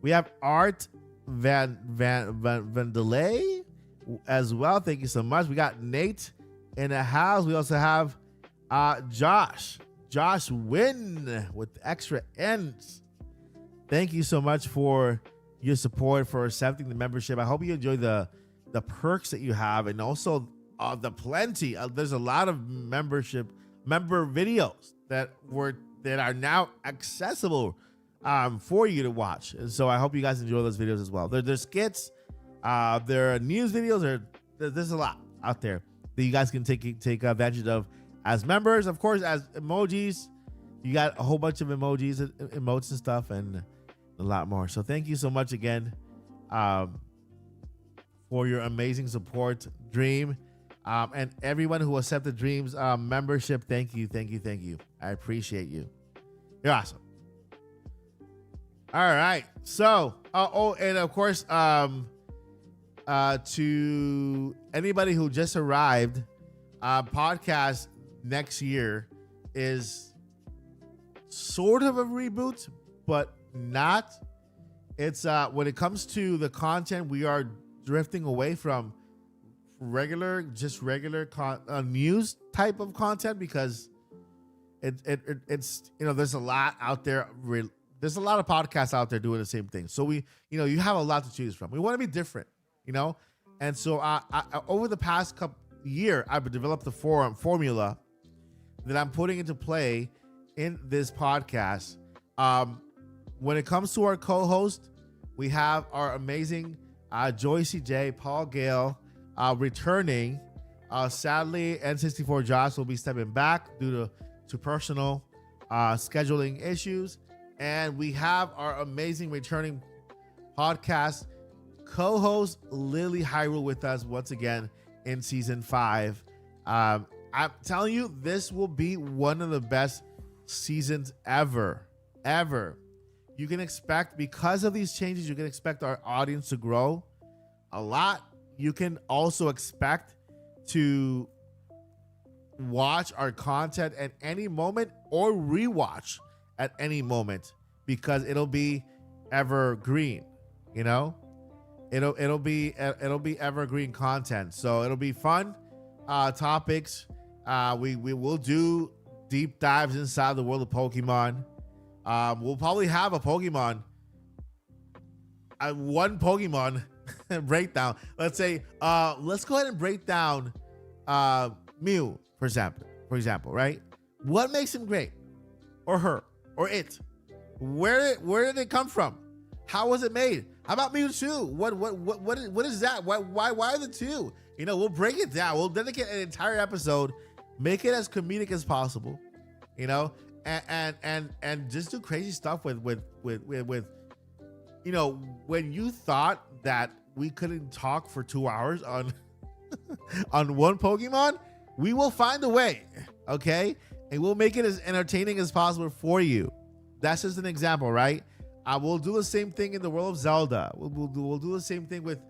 We have Art Vandelay as well. Thank you so much. We got Nate in the house. We also have Josh Wynn with extra N's. Thank you so much for your support, for accepting the membership. I hope you enjoy the perks that you have, and also the plenty. There's a lot of member videos that are now accessible for you to watch. And so I hope you guys enjoy those videos as well. There's skits, there are news videos, there's a lot out there that you guys can take advantage of as members. Of course, as emojis, you got a whole bunch of emojis, emotes and stuff, and a lot more. So thank you so much again for your amazing support, Dream, and everyone who accepted Dream's membership. Thank you. I appreciate you. You're awesome. All right. So, and of course, to anybody who just arrived, podcast next year is sort of a reboot, but not. It's when it comes to the content, we are drifting away from regular news type of content, because it's there's a lot out there. There's a lot of podcasts out there doing the same thing. So you have a lot to choose from. We want to be different, and so I over the past couple year, I've developed the formula that I'm putting into play in this podcast. When it comes to our co-host, we have our amazing Joyce J, Paul Gale returning. Sadly, N64 Josh will be stepping back due to personal scheduling issues. And we have our amazing returning podcast co-host Lily Hyrule with us once again in season 5. I'm telling you, this will be one of the best seasons ever. You can expect, because of these changes, you can expect our audience to grow a lot. You can also expect to watch our content at any moment or rewatch at any moment, because it'll be evergreen. It'll be evergreen content. So it'll be fun topics. We will do deep dives inside the world of Pokemon. We'll probably have a Pokemon, one Pokemon breakdown. Let's say, let's go ahead and break down Mew, for example, right? What makes him great, or her, or it? Where did it come from? How was it made? How about Mewtwo? What is that? Why the two? We'll break it down. We'll dedicate an entire episode, make it as comedic as possible, and just do crazy stuff with when you thought that we couldn't talk for 2 hours on on one Pokemon, we will find a way, okay? And we'll make it as entertaining as possible for you. That's just an example, right? We'll do the same thing in the world of Zelda. We'll do the same thing with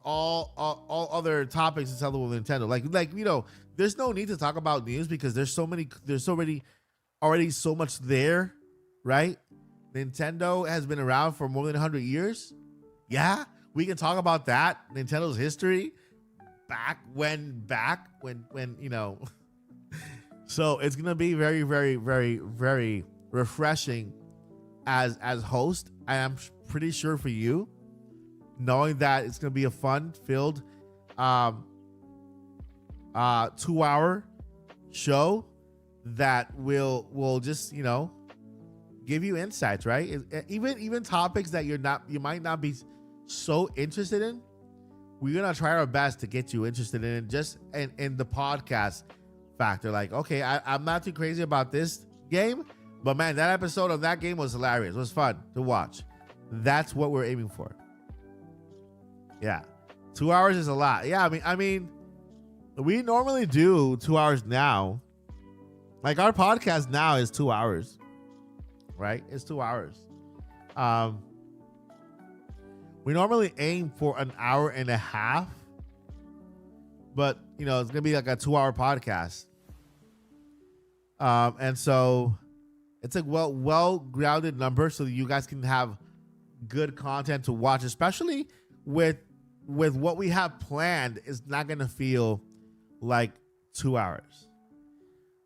all other topics in Zelda with Nintendo. There's no need to talk about news, because there's already so much there, right? Nintendo has been around for more than 100 years. Yeah, we can talk about that. Nintendo's history back when So it's gonna be very, very, very, very refreshing as host. I am pretty sure for you, knowing that it's gonna be a fun-filled 2-hour show that will just give you insights, right? Even topics that you might not be so interested in. We're gonna try our best to get you interested in it, just in the podcast factor. Like, okay, I'm not too crazy about this game, but man, that episode of that game was hilarious. It was fun to watch. That's what we're aiming for. Yeah, 2 hours is a lot. Yeah, I mean, We normally do 2 hours now. Like our podcast now is 2 hours, right? It's 2 hours. We normally aim for an hour and a half, but you know it's gonna be like a 2 hour podcast. And so it's a well grounded number so that you guys can have good content to watch, especially with what we have planned. It's not gonna feel like 2 hours.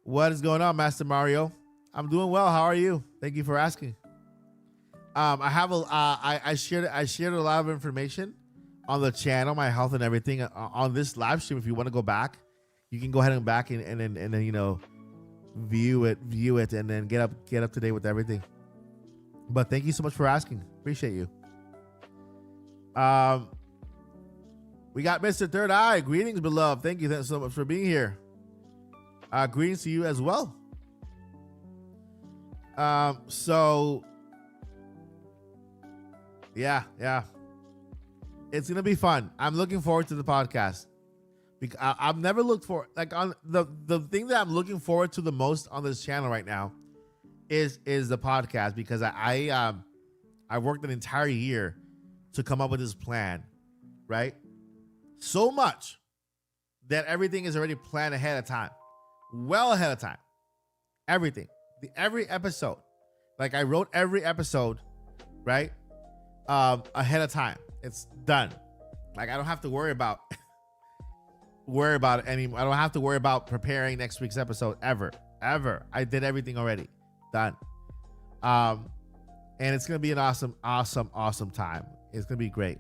What is going on, Master Mario? I'm doing well. How are you? Thank you for asking. I shared a lot of information on the channel, my health and everything on this live stream. If you want to go back, you can go ahead and back and then you know view it and then get up to date with everything. But thank you so much for asking. Appreciate you. We got Mr. Third Eye. Greetings, beloved. Thank you so much for being here. Greetings to you as well. So yeah. It's going to be fun. I'm looking forward to the podcast. Because I've never looked for, like, on the thing that I'm looking forward to the most on this channel right now is the podcast, because I worked an entire year to come up with this plan, right? So much that everything is already planned ahead of time. Well ahead of time. Everything. Every episode. Like I wrote every episode, right? Ahead of time. It's done. Like I don't have to worry about it anymore. I don't have to worry about preparing next week's episode ever. I did everything already. Done. And it's gonna be an awesome time. It's gonna be great.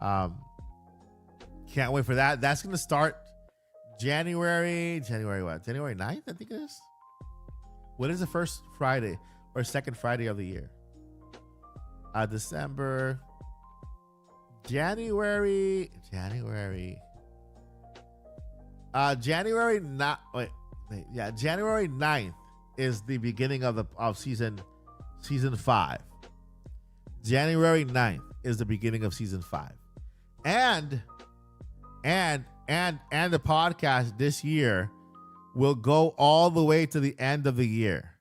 Can't wait for that. That's gonna start January what? January 9th, I think it is. What is the first Friday or second Friday of the year? December. January not wait, yeah, January 9th is the beginning of season 5. January 9th is the beginning of season 5. And the podcast this year will go all the way to the end of the year.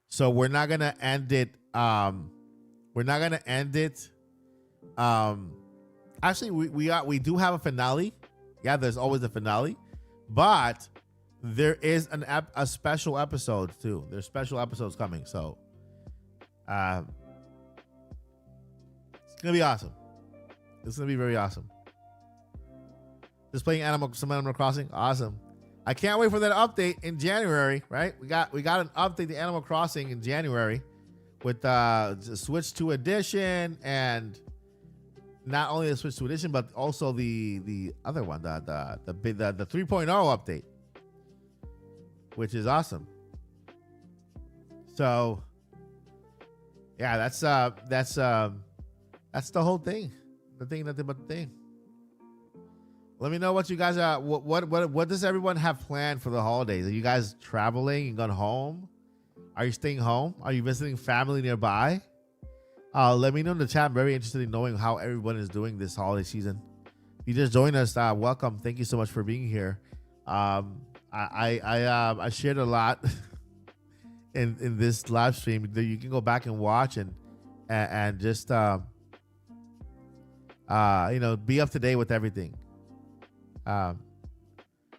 So we're not gonna end it. Actually, we do have a finale. Yeah, there's always a finale, but there is a special episode too. There's special episodes coming, so it's gonna be awesome. It's gonna be very awesome. Just playing some Animal Crossing, awesome. I can't wait for that update in January. Right? We got an update to Animal Crossing in January with Switch 2 edition, and not only the Switch 2 edition, but also the other one, the 3.0 update, which is awesome. So yeah, that's the whole thing. Nothing but the thing. Let me know what you guys what does everyone have planned for the holidays? Are you guys traveling and going home? Are you staying home? Are you visiting family nearby? Let me know in the chat. I'm very interested in knowing how everyone is doing this holiday season. If you just joined us, welcome. Thank you so much for being here. I shared a lot in this live stream that you can go back and watch and just be up to date with everything.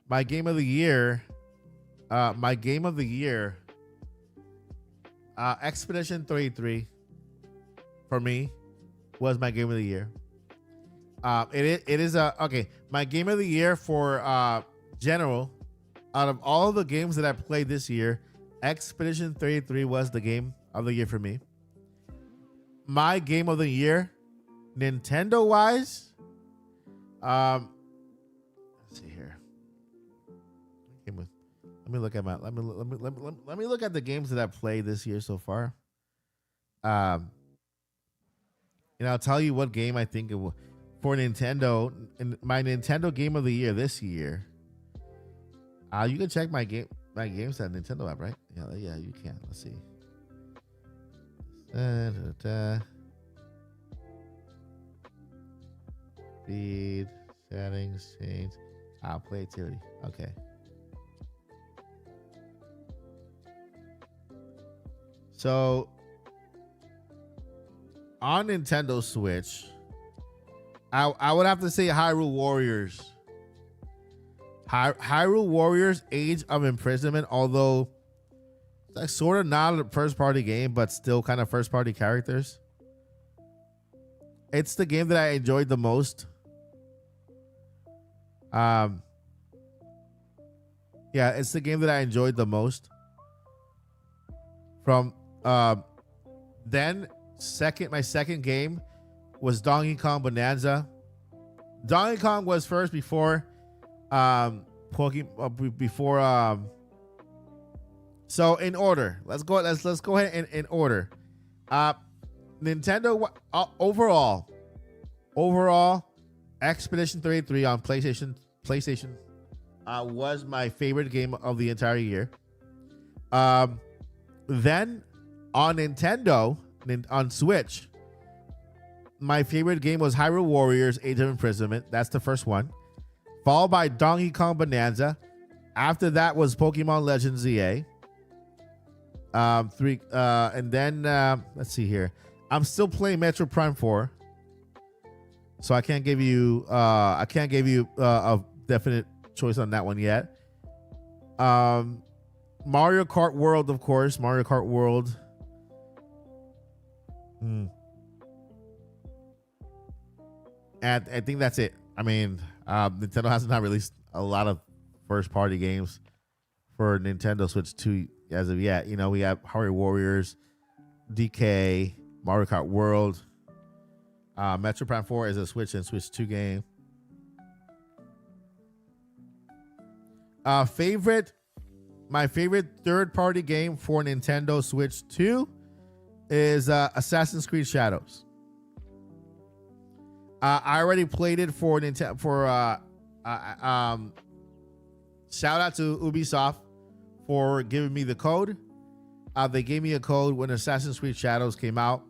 My game of the year, Expedition 33 for me was my game of the year. It is okay. My game of the year for general, out of all the games that I played this year, Expedition 33 was the game of the year for me. My game of the year, Nintendo wise, let's see here. Let me look at let me look at the games that I've played this year so far. And I'll tell you what game I think for Nintendo, and my Nintendo game of the year this year. You can check my games at Nintendo app, right? Yeah, you can. Let's see. Speed settings change. I'll play utility. Okay. So on Nintendo Switch, I would have to say Hyrule Warriors. Hyrule Warriors Age of Imprisonment, although it's like sort of not a first party game, but still kind of first party characters. It's the game that I enjoyed the most. Yeah, it's the game that I enjoyed the most. From then my second game was Donkey Kong Bonanza. Donkey Kong was first before so in order, let's go ahead in order. Nintendo overall Expedition 33 on PlayStation was my favorite game of the entire year. Then on Nintendo, on Switch, my favorite game was Hyrule Warriors Age of Imprisonment. That's the first one. Followed by Donkey Kong Bonanza. After that was Pokemon Legends ZA. And then let's see here. I'm still playing Metroid Prime 4. So I can't give you a definite choice on that one yet. Mario Kart World, of course. Mario Kart World. And I think that's it. I mean, Nintendo has not released a lot of first-party games for Nintendo Switch 2 as of yet. You know, we have Hyrule Warriors, DK, Mario Kart World. Metroid Prime 4 is a Switch and Switch 2 game. My favorite third-party game for Nintendo Switch 2 is Assassin's Creed Shadows. I already played it for Nintendo. Shout out to Ubisoft for giving me the code. They gave me a code when Assassin's Creed Shadows came out.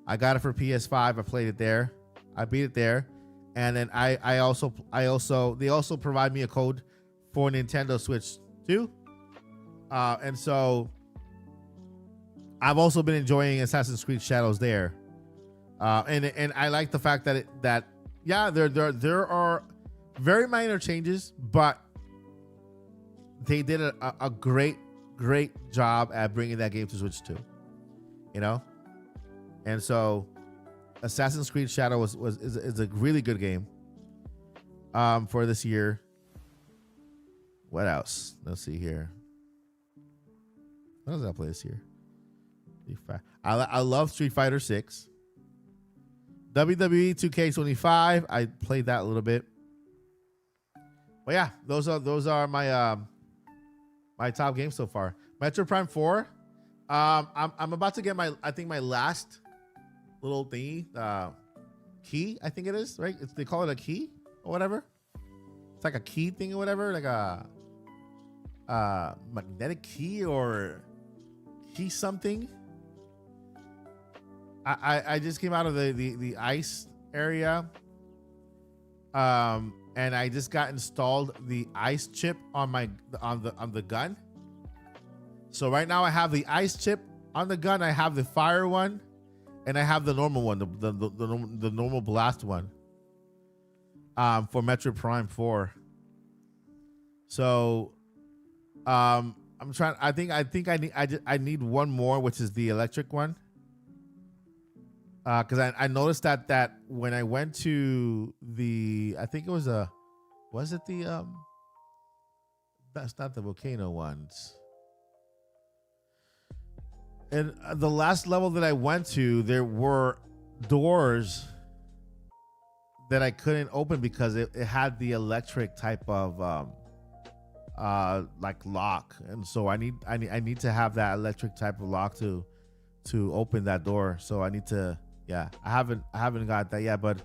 I got it for PS5. I played it there. I beat it there, and then they also provide me a code for Nintendo Switch 2. And so I've also been enjoying Assassin's Creed Shadows there. And I like the fact that there are very minor changes, but they did a great job at bringing that game to Switch 2. You know, and so Assassin's Creed Shadow is a really good game for this year. What else? Let's see here. What else did I play this year? I love Street Fighter 6. WWE 2K25. I played that a little bit. But yeah, those are my my top games so far. Metroid Prime 4. I'm about to get my last little thingy, key. I think it is, right? They call it a key or whatever. It's like a key thing or whatever, like a magnetic key or key something. I just came out of the ice area, and I just got installed the ice chip on the gun. So right now I have the ice chip on the gun. I have the fire one, and I have the normal one, the normal blast one. For Metroid Prime 4. So, I'm trying. I think I need one more, which is the electric one. Because I noticed that when I went to I think it was that's not the volcano ones. And the last level that I went to, there were doors that I couldn't open because it had the electric type of like lock, and so I need to have that electric type of lock to open that door. So I need to. Yeah, I haven't got that yet, but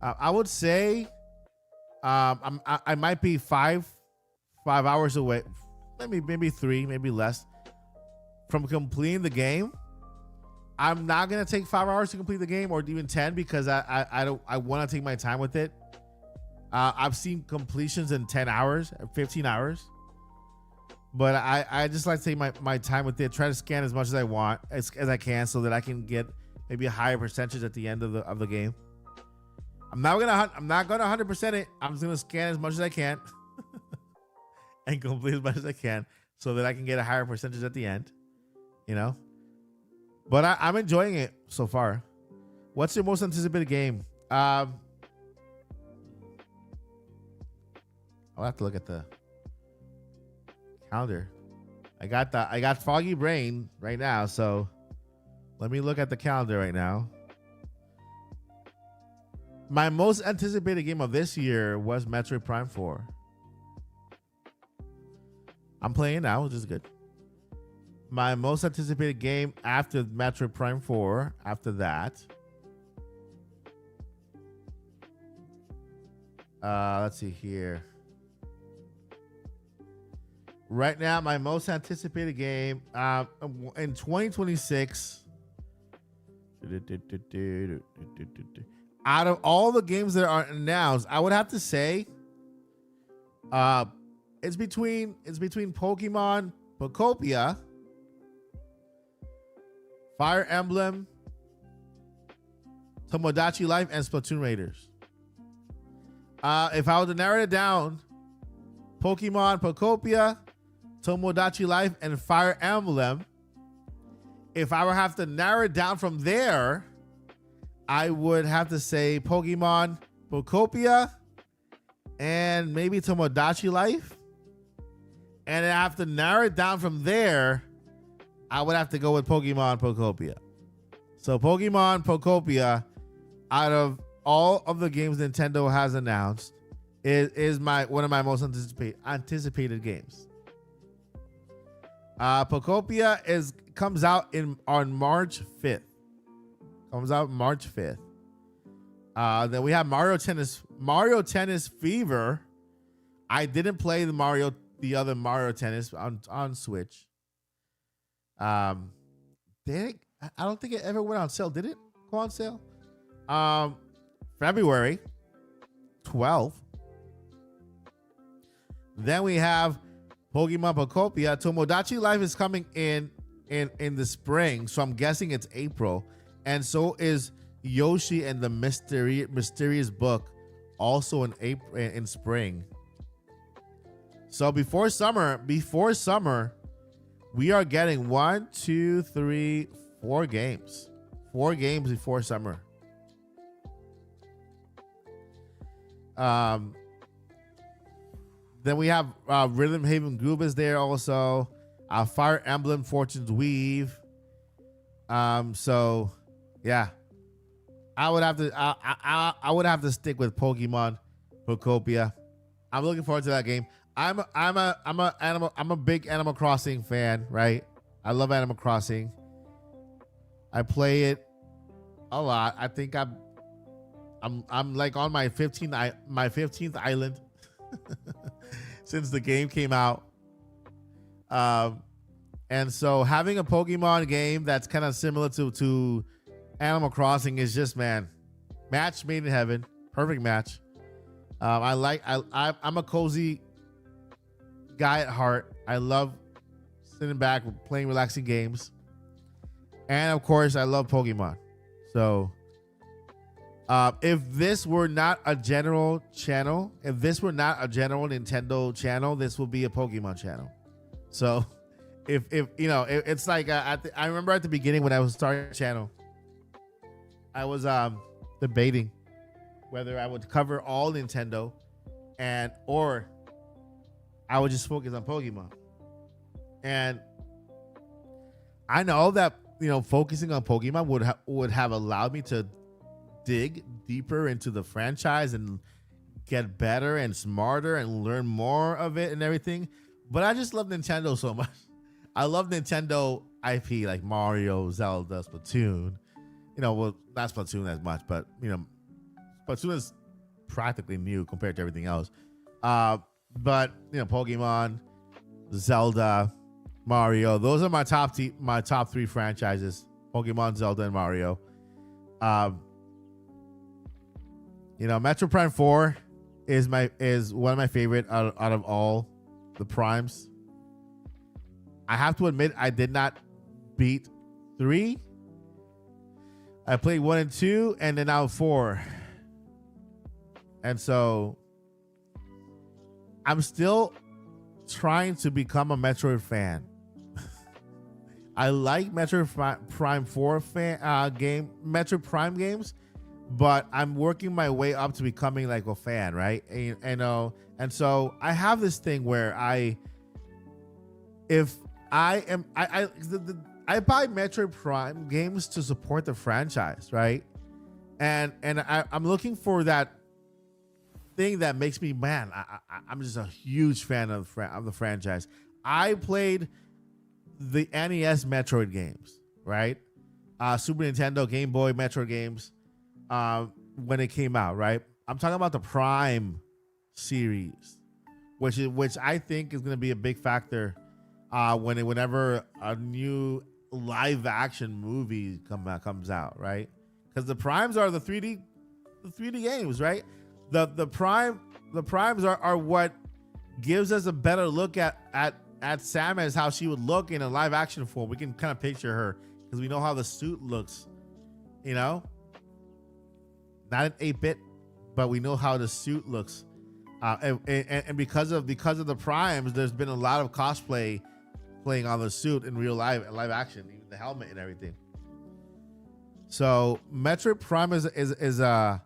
I would say I might be 5 hours away, maybe 3, maybe less from completing the game. I'm not gonna take 5 hours to complete the game, or even 10, because I want to take my time with it. I've seen completions in 10 hours, 15 hours. But I just like to take my time with it, try to scan as much as I want, as I can, so that I can get maybe a higher percentage at the end of the game. I'm not gonna 100% it. I'm just gonna scan as much as I can and complete as much as I can, so that I can get a higher percentage at the end. You know. But I'm enjoying it so far. What's your most anticipated game? I'll have to look at the calendar. I got Foggy Brain right now, so let me look at the calendar right now. My most anticipated game of this year was Metroid Prime 4. I'm playing now, which is good. My most anticipated game after Metroid Prime 4, after that. Let's see here. Right now, my most anticipated game in 2026. Out of all the games that are announced, I would have to say, it's between Pokemon Pokopia, Fire Emblem, Tomodachi Life, and Splatoon Raiders. If I were to narrow it down, Pokemon Pokopia, Tomodachi Life, and Fire Emblem. If I would have to narrow it down from there, I would have to say Pokemon Pokopia and maybe Tomodachi Life. And I have to narrow it down from there, I would have to go with Pokemon Pokopia. So Pokemon Pokopia, out of all of the games Nintendo has announced, is one of my most anticipated games. Pokopia comes out on March 5th. Comes out March 5th. Then we have Mario Tennis Fever. I didn't play the other Mario Tennis on Switch. I don't think it ever went on sale. Did it go on sale? February 12th. Then we have Pokemon Pokopia. Tomodachi Life is coming in the spring, so I'm guessing it's April. And so is Yoshi and the Mysterious Book, also in spring. So before summer, we are getting 1, 2, 3, 4 games. 4 games before summer. Then we have Rhythm Haven Groove is there also. Fire Emblem Fortune's Weave. So yeah, I would have to stick with Pokemon Pokopia. I'm looking forward to that game. I'm a big Animal Crossing fan, right? I love Animal Crossing. I play it a lot. I think I'm like on my 15th island since the game came out. And so having a Pokemon game that's kind of similar to Animal Crossing is just, man, match made in heaven. Perfect match. I'm a cozy guy at heart. I love sitting back playing relaxing games. And of course, I love Pokemon. So if this were not a general channel, if this were not a general Nintendo channel, this will be a Pokemon channel. So if you know, it's like I remember at the beginning when I was starting the channel, I was debating whether I would cover all Nintendo or I would just focus on Pokemon. And I know that, you know, focusing on Pokemon would have allowed me to dig deeper into the franchise and get better and smarter and learn more of it and everything. But I just love Nintendo so much. I love Nintendo IP like Mario, Zelda, Splatoon. You know, well, not Splatoon as much, but, you know, Splatoon is practically new compared to everything else. But, you know, Pokemon, Zelda, Mario, those are my top 3 franchises. Pokemon, Zelda, and Mario. You know, Metro Prime 4, is one of my favorite out of all the primes. I have to admit, I did not beat 3. I played 1 and 2, and then now 4. And so I'm still trying to become a Metroid fan. I like Metroid Prime 4 Metroid Prime games, but I'm working my way up to becoming like a fan, right? And so I have this thing where I buy Metroid Prime games to support the franchise, right? And I'm looking for that thing that makes me, man, I'm just a huge fan of the franchise. I played the NES Metroid games, right? Super Nintendo, Game Boy Metroid games when it came out, right? I'm talking about the Prime series, which I think is going to be a big factor whenever a new live action movie comes out, right? Because the Primes are the 3D games, right? The Primes are what gives us a better look at Samus, how she would look in a live action form. We can kind of picture her because we know how the suit looks, not an 8-bit, but we know how the suit looks. And because of the Primes, there's been a lot of cosplay playing on the suit in real live action, even the helmet and everything. So Metroid Prime is a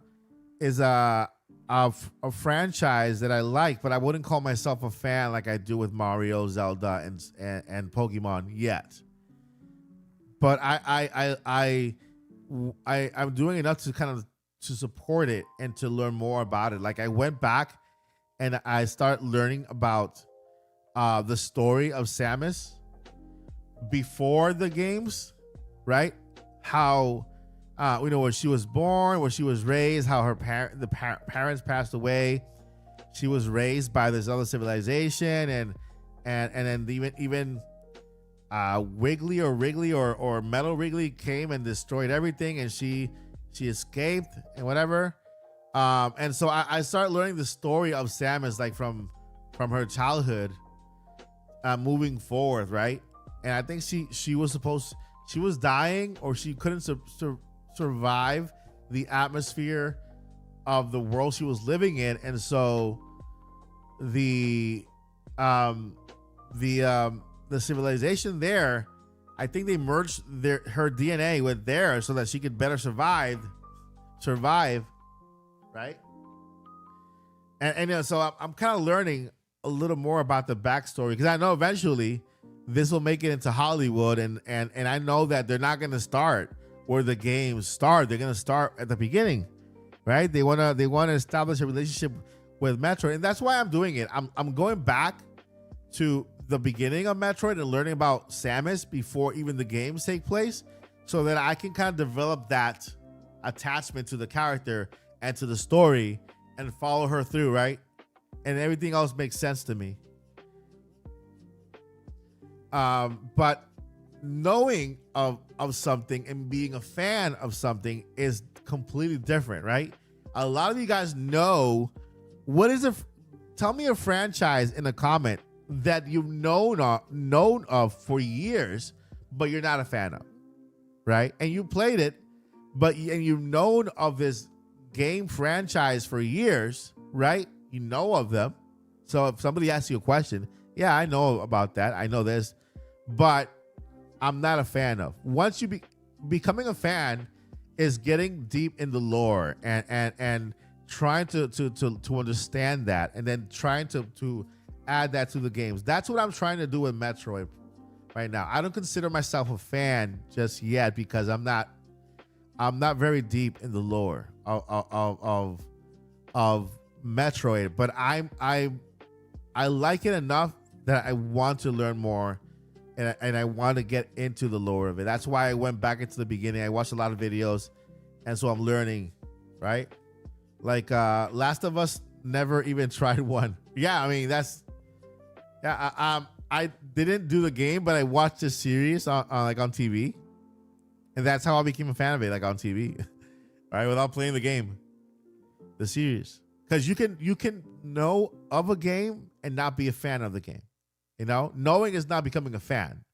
franchise that I like, but I wouldn't call myself a fan like I do with Mario, Zelda, and Pokemon yet. But I'm doing enough to kind of to support it and to learn more about it. Like I went back and I started learning about the story of Samus before the games, right? How where she was born, where she was raised, how her parents passed away. She was raised by this other civilization, and then even Wiggly or Metal Wrigley came and destroyed everything, and she escaped and whatever. And so I started learning the story of Samus, like from her childhood, moving forward, right? And I think she was dying, or she couldn't survive the atmosphere of the world she was living in, and so the civilization there, I think they merged her DNA with theirs so that she could better survive, right? And so I'm kind of learning a little more about the backstory, because I know eventually this will make it into Hollywood, and I know that they're not going to start where the games start. They're going to start at the beginning, right? They want to establish a relationship with Metroid, and that's why I'm doing it. I'm going back to the beginning of Metroid and learning about Samus before even the games take place, so that I can kind of develop that attachment to the character and to the story and follow her through, right? And everything else makes sense to me. But knowing of something and being a fan of something is completely different, right? A lot of you guys know tell me a franchise in a comment that you've known of for years, but you're not a fan of, right? And you played it, and you've known of this game franchise for years, right? You know of them. So if somebody asks you a question, yeah, I know about that. I know this, but I'm not a fan of. Once you becoming a fan is getting deep in the lore and trying to understand that, and then trying to add that to the games. That's what I'm trying to do with Metroid right now. I don't consider myself a fan just yet because I'm not very deep in the lore of Metroid, but I like it enough that I want to learn more, and I want to get into the lore of it. That's why I went back into the beginning. I watched a lot of videos, and so I'm learning, right? Like Last of Us, never even tried one. Yeah, I mean I didn't do the game, but I watched the series on TV, and that's how I became a fan of it, like on TV, right? Without playing the game, the series, because you can know of a game and not be a fan of the game. You know, knowing is not becoming a fan.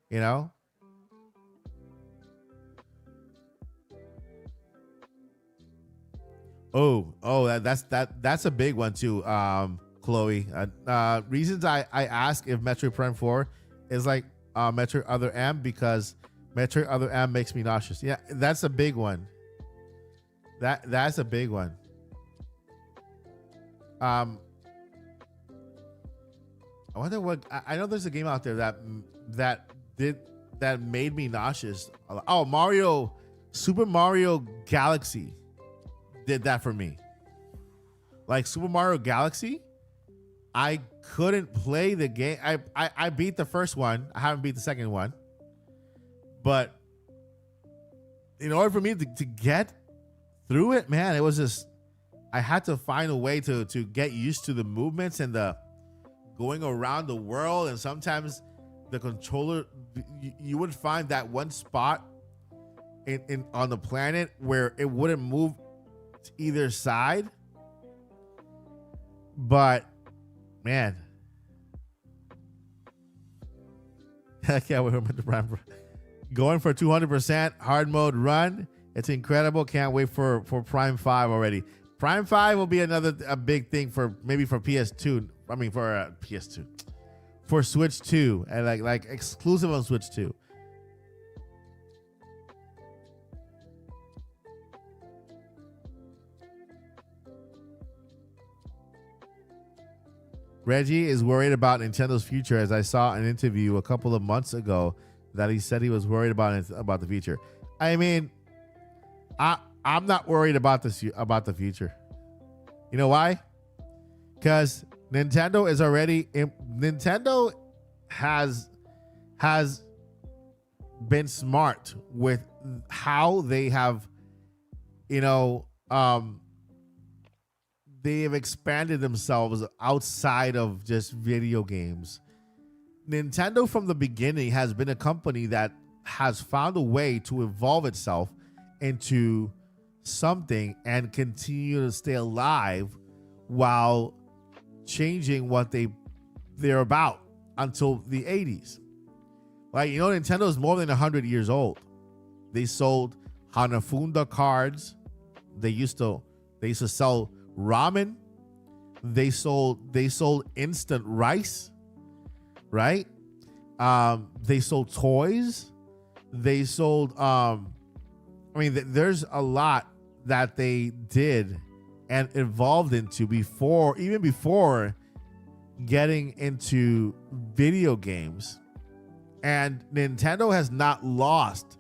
You know. That's a big one too, Chloe. Reasons I ask if Metroid Prime 4 is like Metroid Other M, because Metroid Other M makes me nauseous. Yeah, that's a big one. That's a big one. I wonder what I know. There's a game out there that made me nauseous. Oh, Super Mario Galaxy did that for me. Like Super Mario Galaxy, I couldn't play the game. I beat the first one. I haven't beat the second one. But in order for me to get through it, man, it was just, I had to find a way to get used to the movements and the going around the world. And sometimes the controller, you would find that one spot in on the planet where it wouldn't move to either side. But man, I can't wait for the Prime. Going for 200% hard mode run. It's incredible. Can't wait for Prime 5 already. Prime 5 will be a big thing for maybe for PS2. I mean for PS2. For Switch 2 and like exclusive on Switch 2. Reggie is worried about Nintendo's future, as I saw an interview a couple of months ago that he said he was worried about the future. I mean, I'm not worried about the future. You know why? Because Nintendo is already Nintendo has been smart with how they have, they have expanded themselves outside of just video games. Nintendo from the beginning has been a company that has found a way to evolve itself into something and continue to stay alive while changing what they're about until the 80s. Like, Nintendo is more than 100 years old. They sold Hanafunda cards. They used to sell ramen. They sold instant rice, right? They sold toys. They sold there's a lot that they did and evolved into before getting into video games. And Nintendo has not lost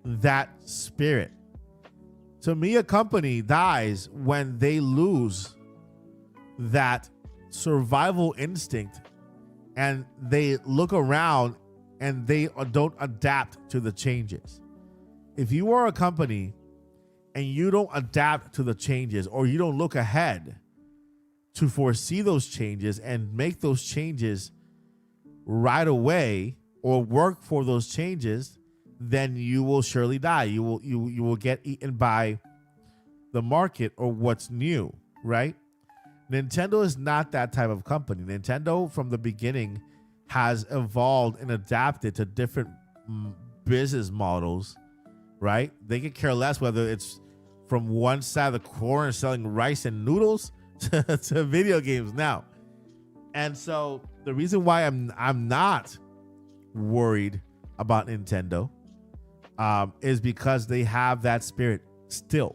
that spirit. To me, a company dies when they lose that survival instinct and they look around and they don't adapt to the changes. If you are a company and you don't adapt to the changes, or you don't look ahead to foresee those changes and make those changes right away, or work for those changes, then you will surely die. You will get eaten by the market or what's new, right? Nintendo is not that type of company. Nintendo from the beginning has evolved and adapted to different business models, right? They could care less whether it's from one side of the corner selling rice and noodles to video games now. And so the reason why I'm not worried about Nintendo is because they have that spirit still.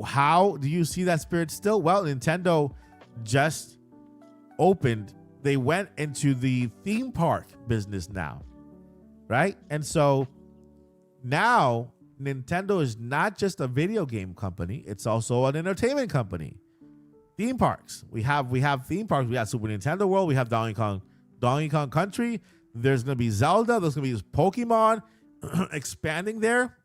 How do you see that spirit still? Well, Nintendo just opened. They went into the theme park business now, right? And so now Nintendo is not just a video game company. It's also an entertainment company. Theme parks. We have theme parks. We have Super Nintendo World. We have Donkey Kong Country. There's going to be Zelda. There's going to be Pokemon expanding there.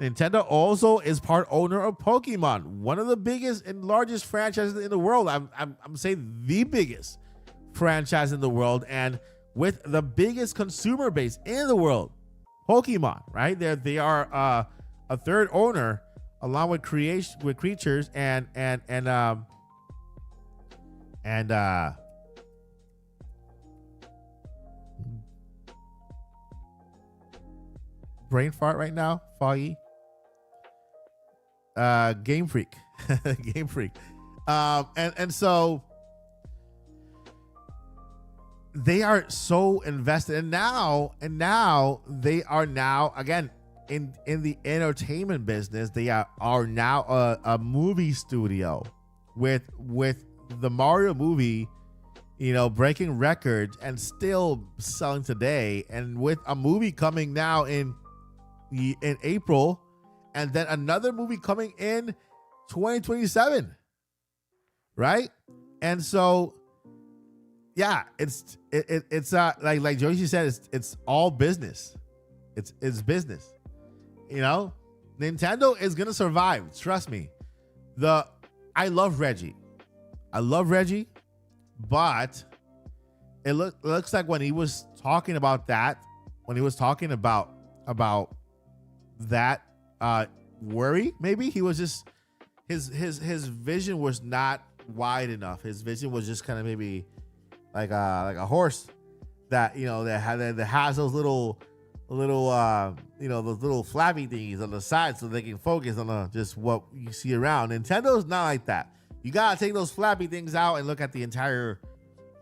Nintendo also is part owner of Pokemon, one of the biggest and largest franchises in the world. I'm saying the biggest franchise in the world, and with the biggest consumer base in the world. Pokemon, right? They are a third owner along with creatures and brain fart right now, Foggy. Game Freak. Game Freak. And so they are so invested, and now they are now again in the entertainment business. They are now a movie studio with the Mario movie, breaking records and still selling today, and with a movie coming now in April, and then another movie coming in 2027, right? And so yeah, it's like Joshi said, it's all business. It's business. Nintendo is gonna survive. Trust me. I love Reggie. But it looks like when he was talking about that, about that worry, maybe he was just his vision was not wide enough. His vision was just kind of maybe like a horse that that has those little those little flappy thingies on the side so they can focus on just what you see around. Nintendo's not like that. You gotta take those flappy things out and look at the entire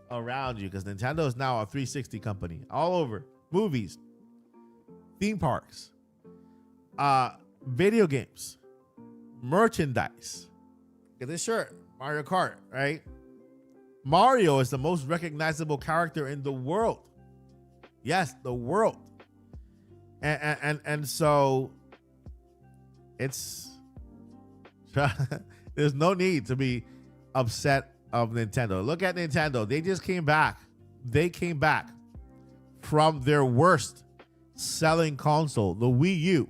around you, because Nintendo is now a 360 company all over movies, theme parks, video games, merchandise. Get this shirt, Mario Kart, right? Mario is the most recognizable character in the world. Yes, the world. And so it's there's no need to be upset of Nintendo. Look at Nintendo. They just came back. They came back from their worst selling console, the Wii U,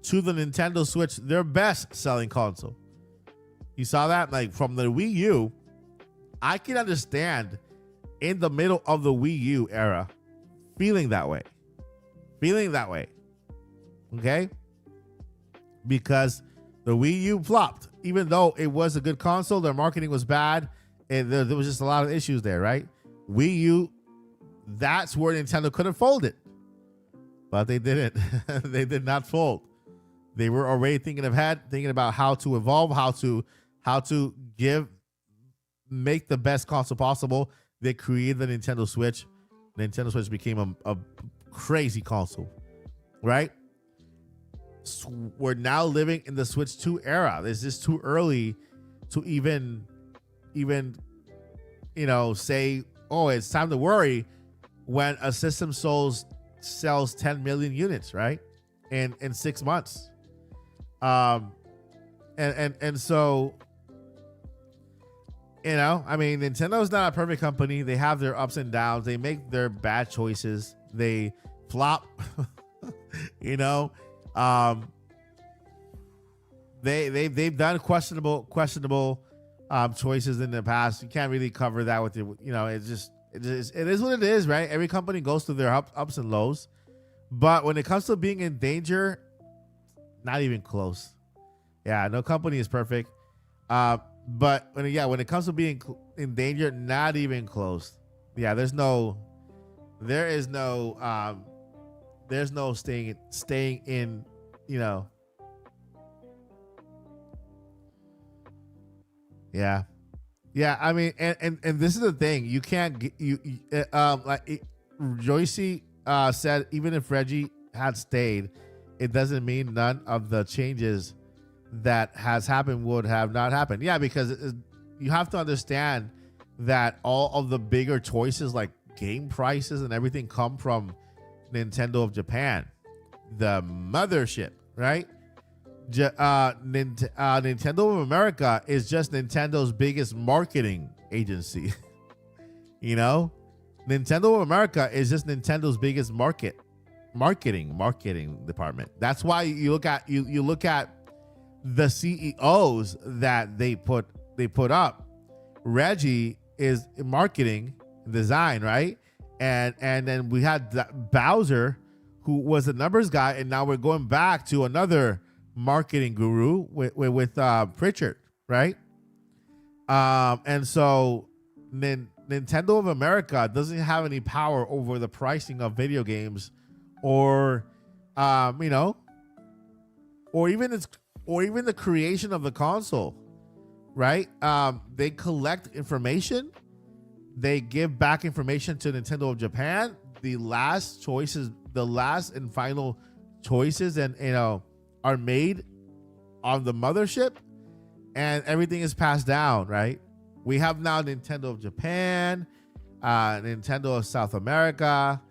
to the Nintendo Switch, their best selling console. You saw that? Like, from the Wii U, I can understand in the middle of the Wii U era feeling that way. Okay? Because the Wii U flopped. Even though it was a good console, their marketing was bad, and there was just a lot of issues there, right? Wii U, that's where Nintendo could have folded. But they didn't. They did not fold. They were already thinking about how to evolve, how to make the best console possible. They created the Nintendo Switch. Nintendo Switch became a crazy console, right? So we're now living in the Switch 2 era. It's just too early to even say, oh, it's time to worry when a system sells 10 million units, right? In 6 months. And so, Nintendo's not a perfect company. They have their ups and downs. They make their bad choices. They flop. They've done questionable choices in the past. You can't really cover that with it. It is what it is, right? Every company goes through their ups and lows, but when it comes to being in danger, not even close. Yeah, no company is perfect. But when it comes to being in danger, not even close. Yeah, there's no staying in, Yeah. And this is the thing. You can't Joycey said, even if Reggie had stayed, it doesn't mean none of the changes that has happened would have not happened. Yeah, because you have to understand that all of the bigger choices, like game prices and everything, come from Nintendo of Japan, the mothership, right? Nintendo of America is just Nintendo's biggest marketing agency. Nintendo of America is just Nintendo's biggest marketing department. That's why you look at the CEOs that they put up. Reggie is marketing design, right? And then we had Bowser, who was a numbers guy, and now we're going back to another marketing guru with Pritchard, right? And so Nintendo of America doesn't have any power over the pricing of video games, or you know, or even the creation of the console, right? They collect information, they give back information to Nintendo of Japan. The last and final choices, and are made on the mothership, and everything is passed down, right? We have now Nintendo of Japan, Nintendo of South America.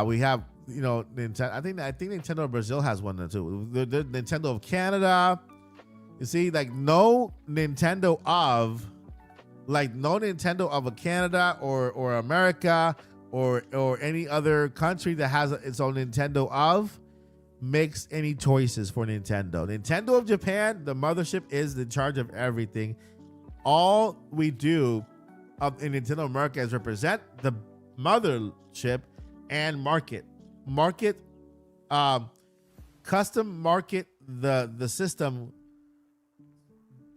We have, Nintendo. I think Nintendo of Brazil has one too. The Nintendo of Canada. You see, no Nintendo of a Canada or America or any other country that has its own Nintendo of makes any choices for Nintendo. Nintendo of Japan, the mothership, is in charge of everything. All we do in Nintendo America is represent the mothership and custom market the system,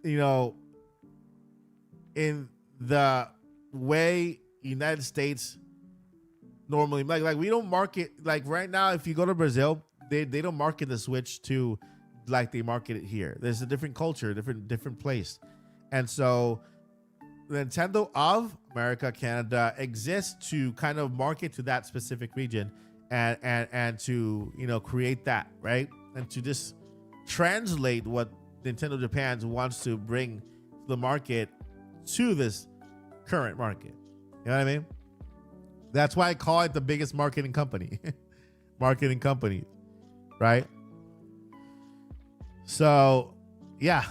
in the way United States normally, like we don't market, like right now, if you go to Brazil, they don't market the Switch to like they market it here. There's a different culture, different place. And so Nintendo of America, Canada exists to kind of market to that specific region and to, create that, right? And to just translate what Nintendo Japan wants to bring to the market to this current market. You know what I mean? That's why I call it the biggest marketing company. Right? So, yeah.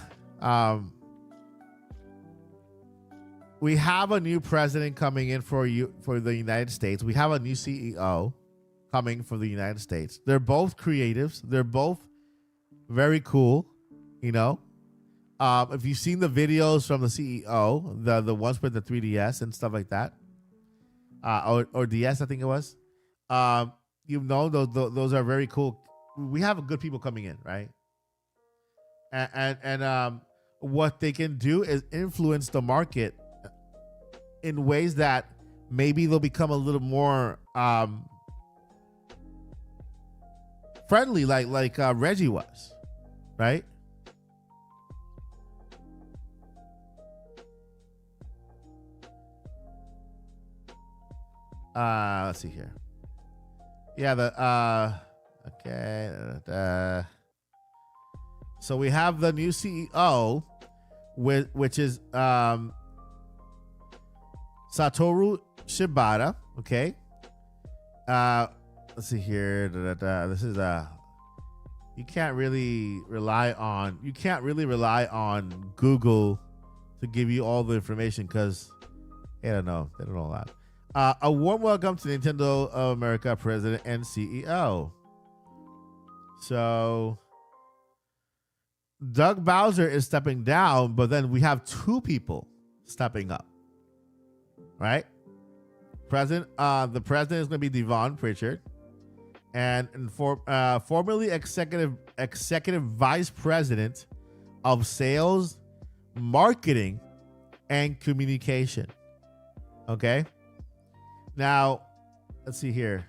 We have a new president coming in for the United States. We have a new CEO coming for the United States. They're both creatives. They're both very cool, If you've seen the videos from the CEO, the ones with the 3DS and stuff like that, or DS, I think it was, those are very cool. We have good people coming in, right? And what they can do is influence the market in ways that maybe they'll become a little more friendly, like Reggie was, right? Let's see here. Yeah, okay. So we have the new CEO, which is Satoru Shibata. Okay. Let's see here. This is you can't really rely on Google to give you all the information, because they don't know a lot. A warm welcome to Nintendo of America President and CEO. So Doug Bowser is stepping down, but then we have two people stepping up, right? The president is going to be Devon Pritchard, and formerly executive vice president of sales, marketing, and communication. Okay. Now, let's see here.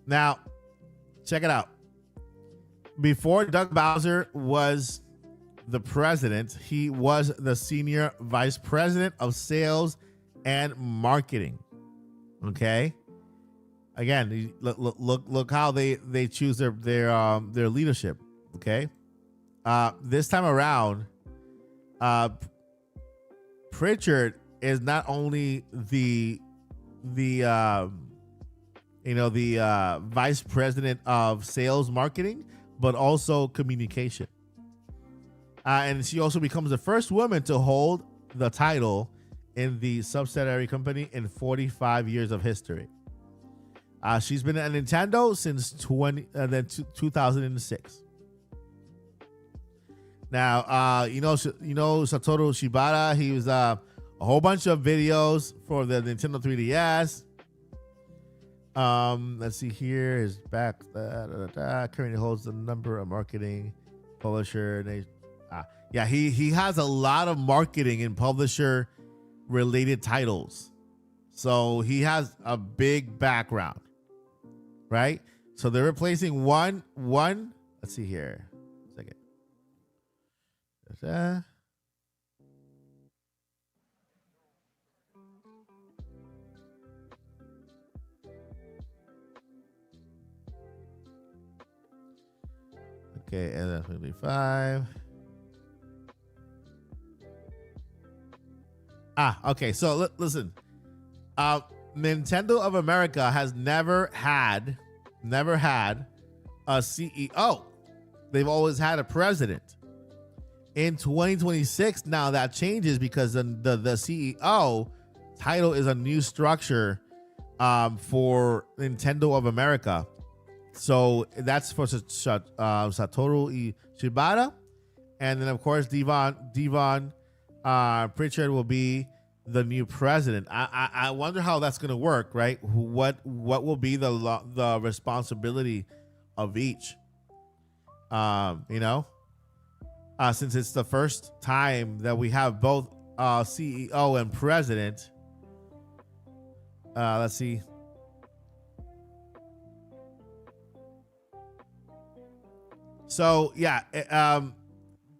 Now, check it out. Before Doug Bowser was the president, he was the senior vice president of sales and marketing. Okay. Again, look how they choose their leadership. Okay. This time around, Pritchard is not only the vice president of sales marketing, but also communication. And she also becomes the first woman to hold the title in the subsidiary company in 45 years of history. She's been at Nintendo since 2006. Now, you know Satoru Shibata. He was a whole bunch of videos for the Nintendo 3DS. Let's see here. His back currently holds the number of marketing publisher. Yeah, he has a lot of marketing and publisher related titles. So he has a big background, right? So they're replacing one. Let's see here. Second. Okay, and that's 25. Okay. So listen, Nintendo of America has never had a CEO. They've always had a president. In 2026, now that changes because the CEO title is a new structure for Nintendo of America. So that's for Satoru Shibata, and then of course Devon Pritchard will be the new president. I wonder how that's gonna work, right? What will be the responsibility of each? Since it's the first time that we have both CEO and president. Let's see. So yeah,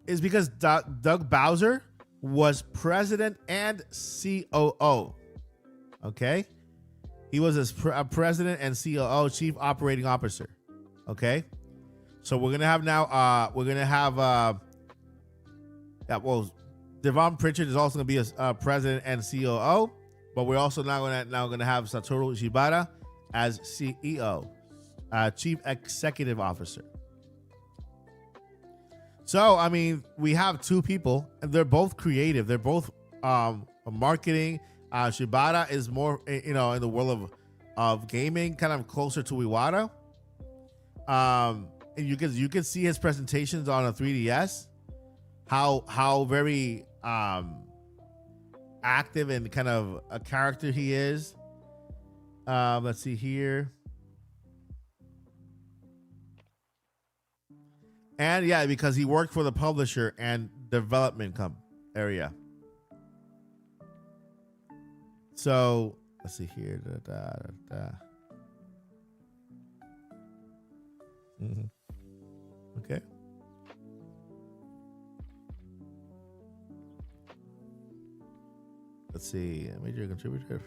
it's because Doug Bowser was president and COO. Okay, he was a president and COO, chief operating officer. Okay, so we're gonna have now. Devon Pritchard is also gonna be a president and COO, but we're also now gonna have Satoru Shibata as CEO, chief executive officer. So, I mean, we have two people, and they're both creative. They're both marketing. Shibata is more, in the world of gaming, kind of closer to Iwata. And you can see his presentations on a 3DS, how very active and kind of a character he is. Let's see here. And yeah, because he worked for the publisher and development area. So let's see here. Okay. Let's see. Major contributor.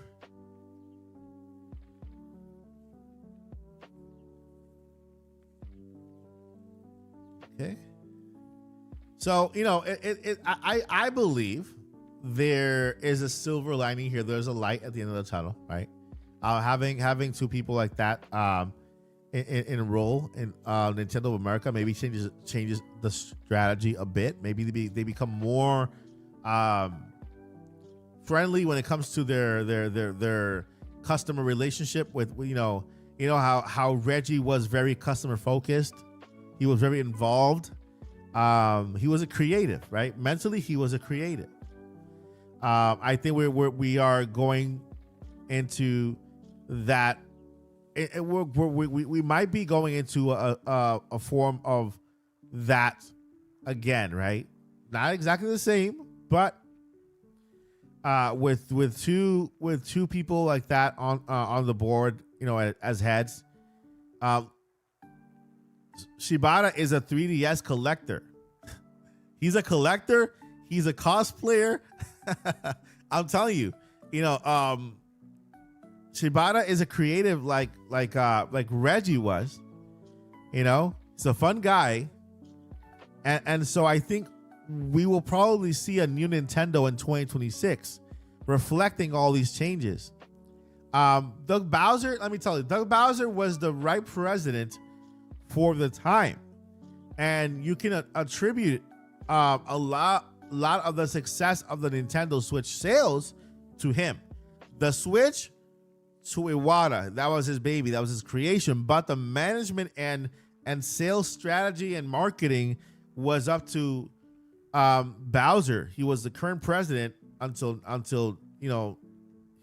Okay. So, I believe there is a silver lining here. There's a light at the end of the tunnel, right? Having two people like that enroll in Nintendo of America maybe changes the strategy a bit. Maybe they become more friendly when it comes to their customer relationship with how Reggie was very customer focused. He was very involved. He was a creative, right? Mentally, he was a creative. I think we are going into that. We might be going into a form of that again, right? Not exactly the same, but with two people like that on the board, as heads. Shibata is a 3DS collector. He's a collector. He's a cosplayer. I'm telling you, Shibata is a creative like Reggie was. He's a fun guy, and so I think we will probably see a new Nintendo in 2026, reflecting all these changes. Doug Bowser, let me tell you, Doug Bowser was the right president for the time, and you can attribute a lot of the success of the Nintendo Switch sales to him. The Switch to Iwata, that was his baby, that was his creation, but the management and sales strategy and marketing was up to Bowser, he was the current president until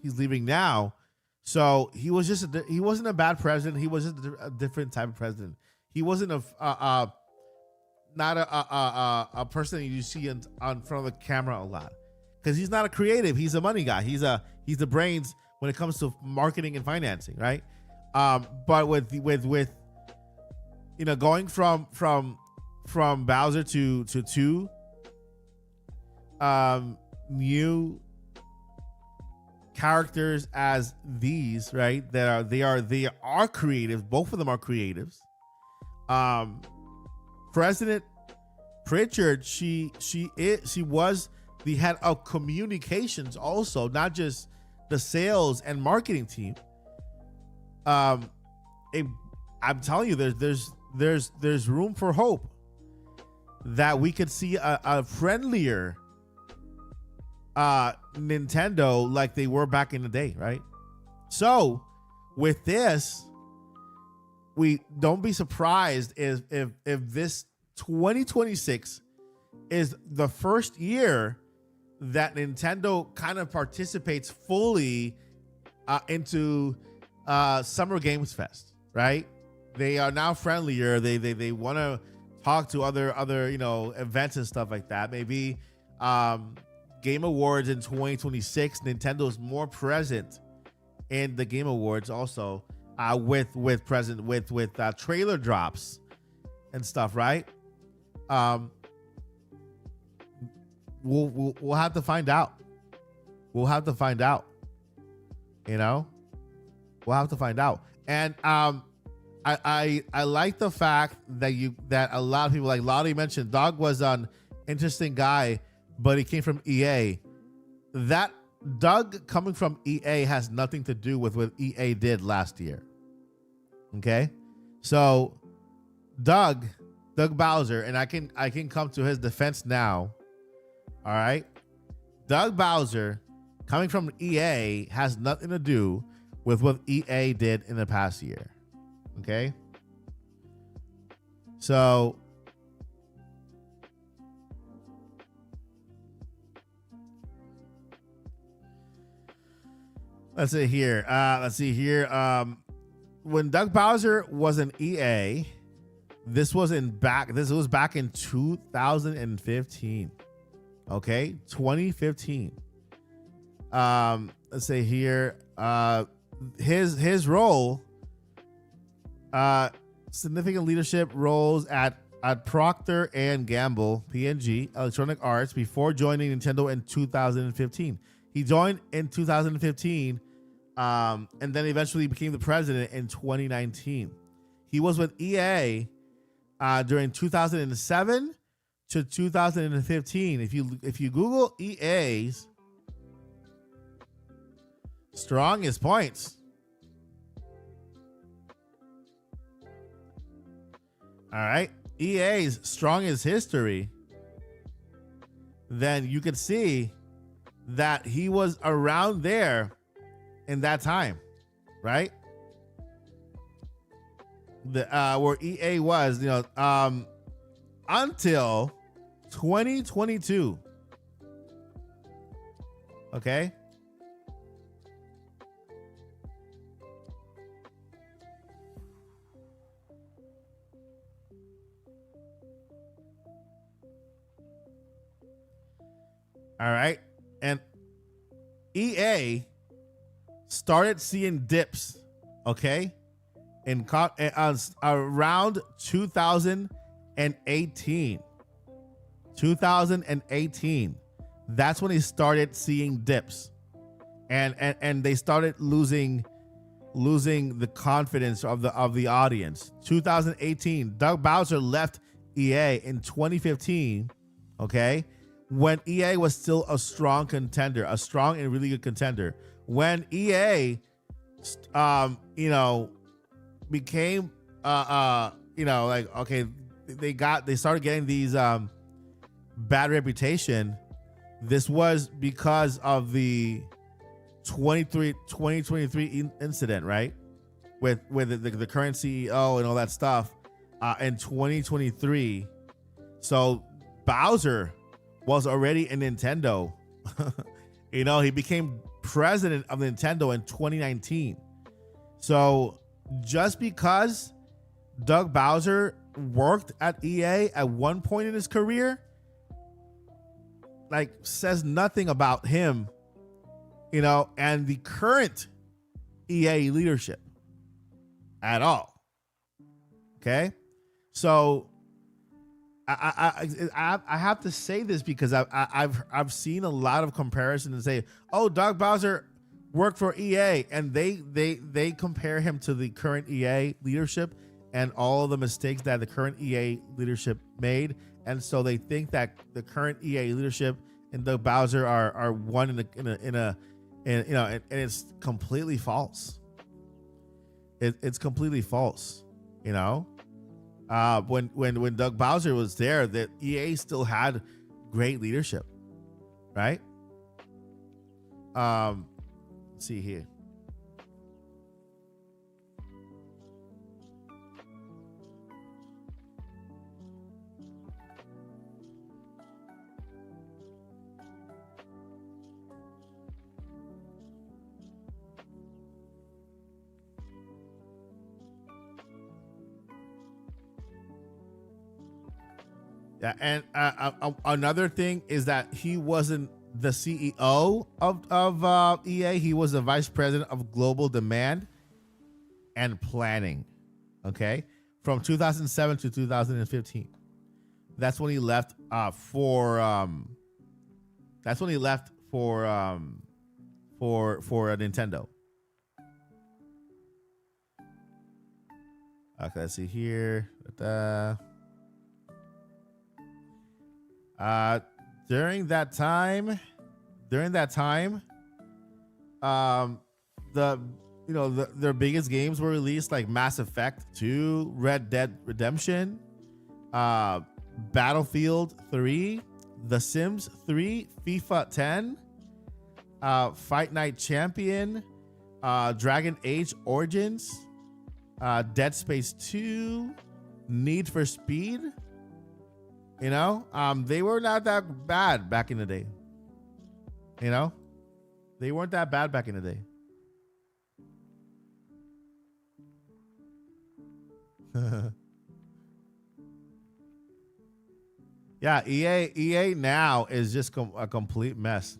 he's leaving now. So he wasn't a bad president. He was just a different type of president. He wasn't not a person that you see on front of the camera a lot, because he's not a creative. He's a money guy. He's the brains when it comes to marketing and financing, right? But with going from Bowser to two new characters as these, right? They are creative. Both of them are creatives. President Pritchard, she was the head of communications, also not just the sales and marketing team. I'm telling you, there's room for hope that we could see a friendlier Nintendo like they were back in the day, right? So with this, we don't be surprised if this 2026 is the first year that Nintendo kind of participates fully into Summer Games Fest, right? They are now friendlier. They want to talk to other events and stuff like that. Maybe Game Awards in 2026, Nintendo is more present in the Game Awards also, with trailer drops and stuff, right? We'll have to find out. We'll have to find out. We'll have to find out. And I like the fact that a lot of people, like Lottie mentioned, Dog was an interesting guy, but he came from EA. That Doug coming from EA has nothing to do with what EA did last year. Okay, so Doug Bowser, and I can come to his defense now. All right, Doug Bowser coming from EA has nothing to do with what EA did in the past year. Okay, so let's see here. When Doug Bowser was in EA, this was back in 2015. Okay, 2015. Let's say here, his role, significant leadership roles at Procter and Gamble, P&G, Electronic Arts, before joining Nintendo in 2015. He joined in 2015, and then eventually became the president in 2019. He was with EA during 2007 to 2015. If you Google EA's strongest points, all right, EA's strongest history, then you could see that he was around there in that time, right? Where EA was, until 2022. Okay. All right. And EA started seeing dips, okay, in around 2018. 2018. That's when they started seeing dips, and they started losing the confidence of the audience. 2018. Doug Bowser left EA in 2015. Okay. When EA was still a strong contender, a strong and really good contender. When EA, became, like, okay, they started getting these bad reputation. This was because of the 2023 incident, right? With the current CEO and all that stuff in 2023. So Bowser was already in Nintendo. You know, he became president of Nintendo in 2019. So just because Doug Bowser worked at EA at one point in his career, like, says nothing about him, you know, and the current EA leadership at all. Okay, so I have to say this because I've seen a lot of comparisons and say, oh, Doug Bowser worked for EA, and they compare him to the current EA leadership and all of the mistakes that the current EA leadership made, and so they think that the current EA leadership and Doug Bowser are one in a you know, and it's completely false. It's completely false. You know, when Doug Bowser was there, that EA still had great leadership, right? Let's see here. Yeah, and another thing is that he wasn't the CEO of EA. He was the vice president of global demand and planning. Okay, from 2007 to 2015. That's when he left for Nintendo. Okay, let's see here. During that time, their biggest games were released, like Mass Effect 2, Red Dead Redemption, Battlefield 3, The Sims 3, FIFA 10, Fight Night Champion, Dragon Age Origins, Dead Space 2, Need for Speed. You know, they were not that bad back in the day. You know, they weren't that bad back in the day. Yeah, EA now is just a complete mess.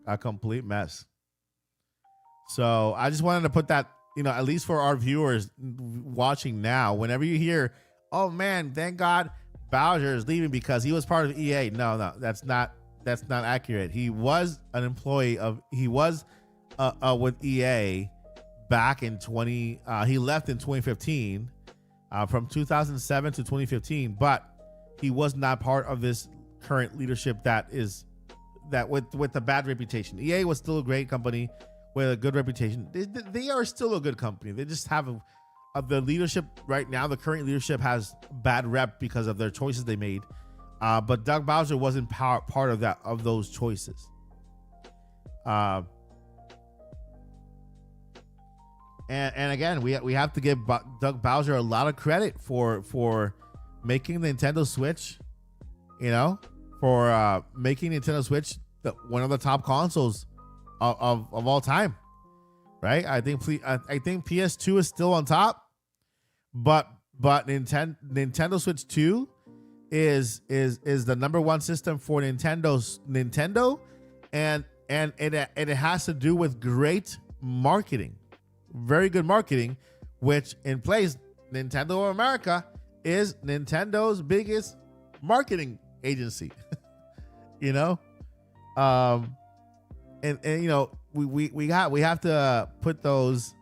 A complete mess. So I just wanted to put that, you know, at least for our viewers watching now, whenever you hear, oh man, thank God Bowser is leaving because he was part of EA. No, that's not accurate. He was an employee with EA back in he left in 2015, from 2007 to 2015, but he was not part of this current leadership with the bad reputation. EA was still a great company with a good reputation. They are still a good company. They just have the leadership right now. The current leadership has bad rep because of their choices they made. But Doug Bowser wasn't part of those choices. And again, we have to give Doug Bowser a lot of credit for making the Nintendo Switch, you know, for making Nintendo Switch one of the top consoles of all time, right? I think PS2 is still on top, but Nintendo Switch 2 is the number one system for Nintendo, and it has to do with great marketing, very good marketing, which in place Nintendo of America is Nintendo's biggest marketing agency. You know, and you know, we have to put those.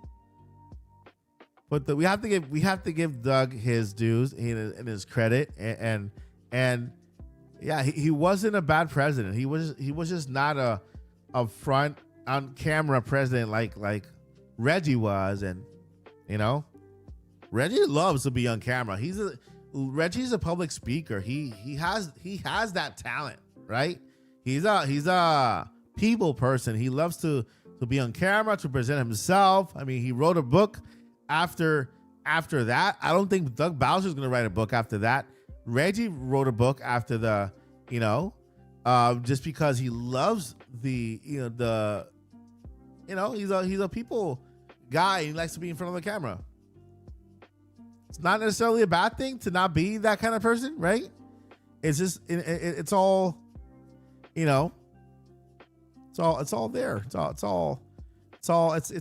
But we have to give Doug his dues and his credit, and yeah, he wasn't a bad president. He was just not a front on camera president like Reggie was, and you know, Reggie loves to be on camera. Reggie's a public speaker. He has that talent, right? He's a people person. He loves to be on camera, to present himself. I mean, he wrote a book. After that, I don't think Doug Bowser's gonna write a book after that. Reggie wrote a book after the, you know, just because he loves the he's a people guy. He likes to be in front of the camera. It's not necessarily a bad thing to not be that kind of person, right? It's just it's all, it's all there. It's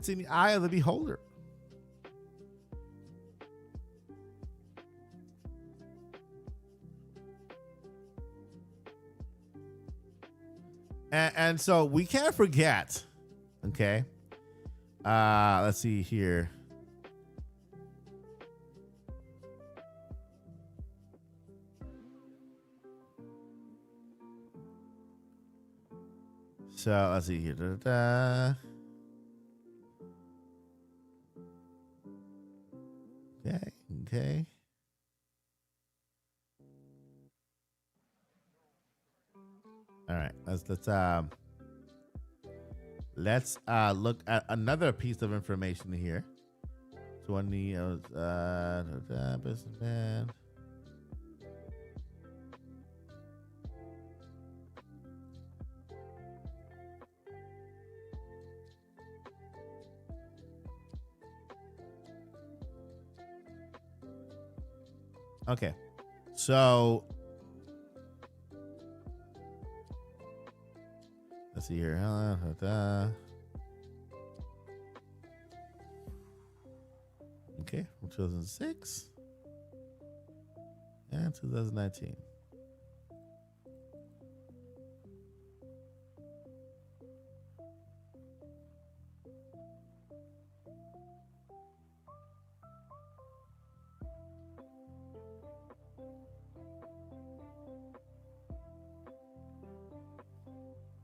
in the eye of the beholder. And so we can't forget. Okay. Let's see here. So let's see here. Okay. All right. Let's look at another piece of information here. 20 businessman. Okay, so let's see here. Okay, from 2006 and 2019.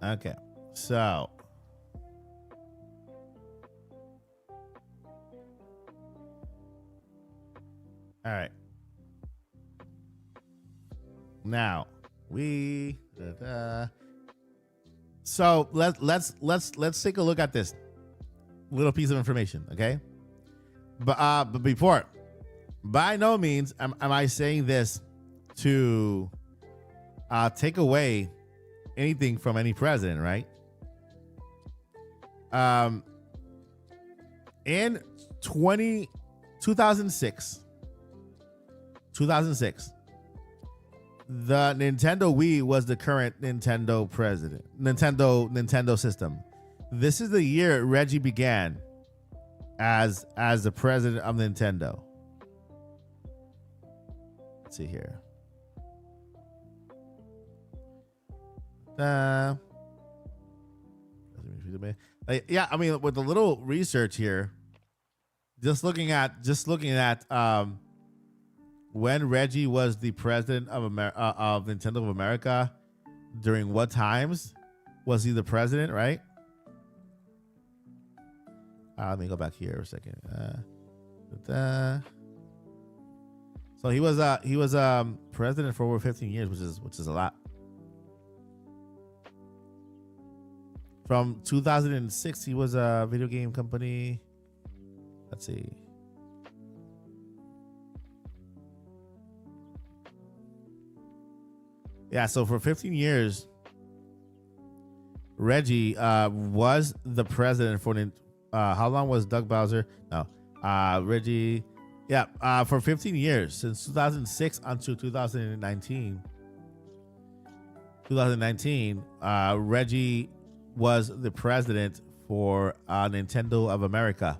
Okay, so all right. Now so let's take a look at this little piece of information, okay? But before, by no means am I saying this to take away anything from any president, right? In 2006, the Nintendo Wii was the current Nintendo president, Nintendo system. This is the year Reggie began as the president of Nintendo. Let's see here. Yeah, I mean, with a little research here, just looking at when Reggie was the president of Nintendo of America, during what times was he the president, right? Let me go back here a second. So he was president for over 15 years, which is a lot. From 2006, he was a video game company. Let's see. Yeah, so for 15 years, Reggie was the president for how long was Doug Bowser? No, Reggie. Yeah, for 15 years, since 2006 until 2019. Reggie was the president for Nintendo of America,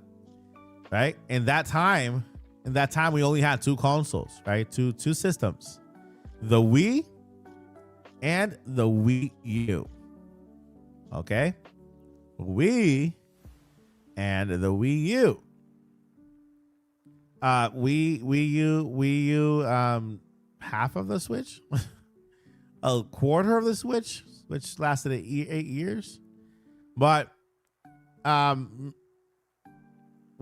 right? In that time, we only had two consoles, right? Two systems, the Wii and the Wii U. Okay, Wii and the Wii U. Wii U, half of the Switch, a quarter of the Switch, which lasted 8 years. But one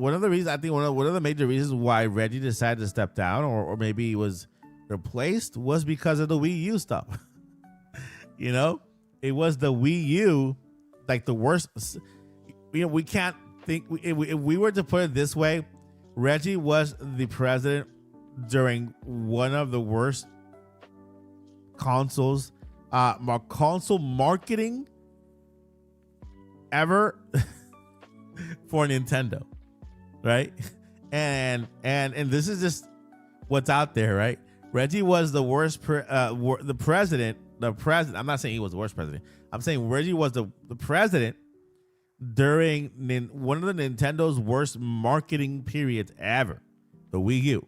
of the reasons, I think one of the major reasons why Reggie decided to step down, or maybe he was replaced, was because of the Wii U stuff. You know, it was the Wii U, like the worst. We can't think, if we were to put it this way, Reggie was the president during one of the worst consoles console marketing ever for Nintendo, right? And this is just what's out there, right? Reggie was the worst the president. I'm not saying he was the worst president. I'm saying Reggie was the president during one of the Nintendo's worst marketing periods ever, the Wii U.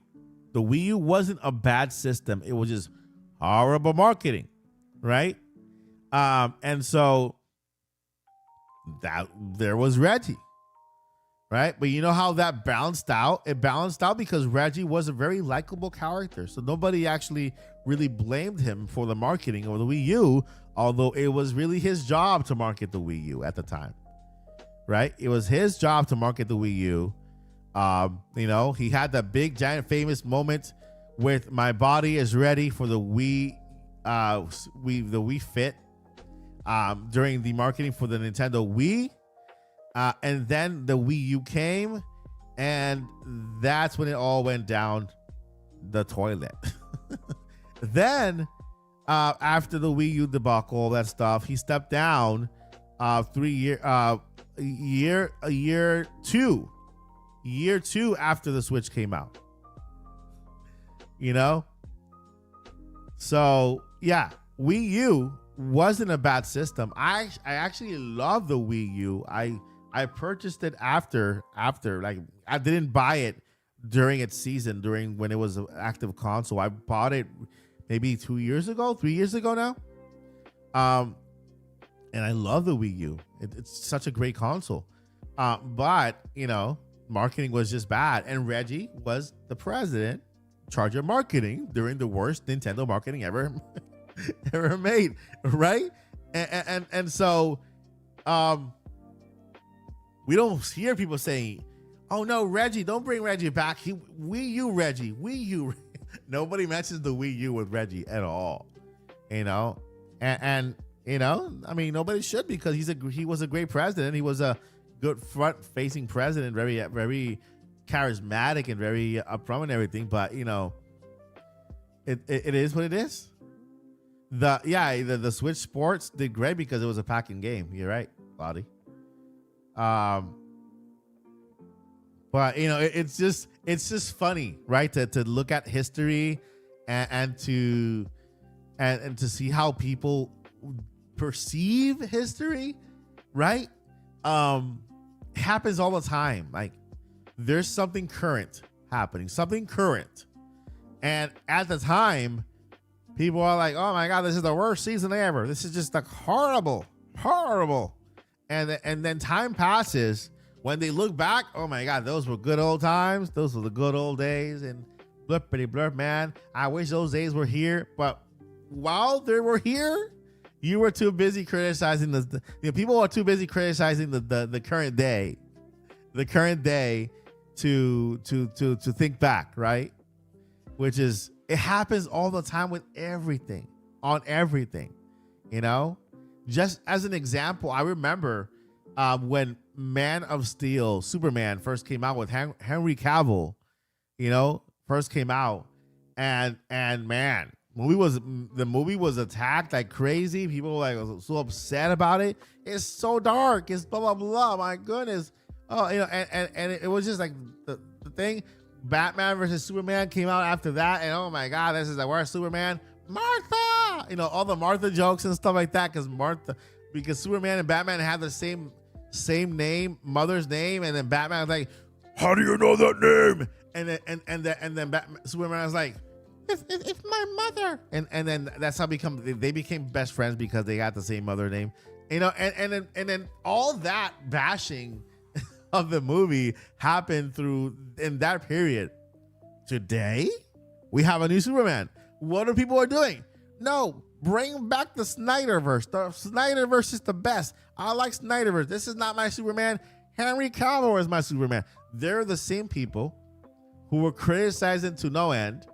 The Wii U wasn't a bad system. It was just horrible marketing, right? And so that there was Reggie, right? But you know how that balanced out? It balanced out because Reggie was a very likable character. So nobody actually really blamed him for the marketing of the Wii U, although it was really his job to market the Wii U at the time, right? It was his job to market the Wii U. He had that big, giant, famous moment with "My body is ready" for the Wii Fit, during the marketing for the Nintendo Wii. And then the Wii U came, and that's when it all went down the toilet. Then, after the Wii U debacle, all that stuff, he stepped down. Year two after the Switch came out. So yeah, Wii U wasn't a bad system. I actually love the Wii U. I purchased it after, like, I didn't buy it during its season, during when it was an active console. I bought it maybe 3 years ago now. And I love the Wii U. It's such a great console. But marketing was just bad. And Reggie was the president, in charge of marketing during the worst Nintendo marketing ever made, right? And so we don't hear people saying, "Oh no, Reggie, don't bring Reggie back. Wii U Reggie, Wii U." Nobody mentions the Wii U with Reggie at all, and I mean, nobody should, because he was a great president. He was a good front-facing president, very, very charismatic and very upfront and everything. But it is what it is. The Switch Sports did great because it was a packing game. You're right, Lottie. But it's just funny, right? To look at history and to see how people perceive history, right? It happens all the time. Like, there's something current happening, and at the time, people are like, "Oh my God, this is the worst season ever. This is just like horrible." And then time passes. When they look back, oh my God, those were good old times. Those were the good old days. And blippity blurp, man, I wish those days were here. But while they were here, you were too busy criticizing people are too busy criticizing the current day, to think back, right? Which is, it happens all the time with everything, on everything, Just as an example, I remember when Man of Steel, Superman, first came out with Henry Cavill, first came out, and man, the movie was attacked like crazy. People were like so upset about it. It's so dark. It's blah blah blah. My goodness. Oh, and it was just like the thing. Batman versus Superman came out after that, and oh my God, this is the worst Superman. Martha, all the Martha jokes and stuff like that, because Superman and Batman had the same name, mother's name, and then Batman was like, "How do you know that name?" And then Superman was like, "It's my mother." And then that's how they became best friends, because they got the same mother name, and then all that bashing of the movie happened in that period. Today, we have a new Superman. What are people doing? No, bring back the Snyderverse. The Snyderverse is the best. I like Snyderverse. This is not my Superman. Henry Cavill is my Superman. They're the same people who were criticizing to no end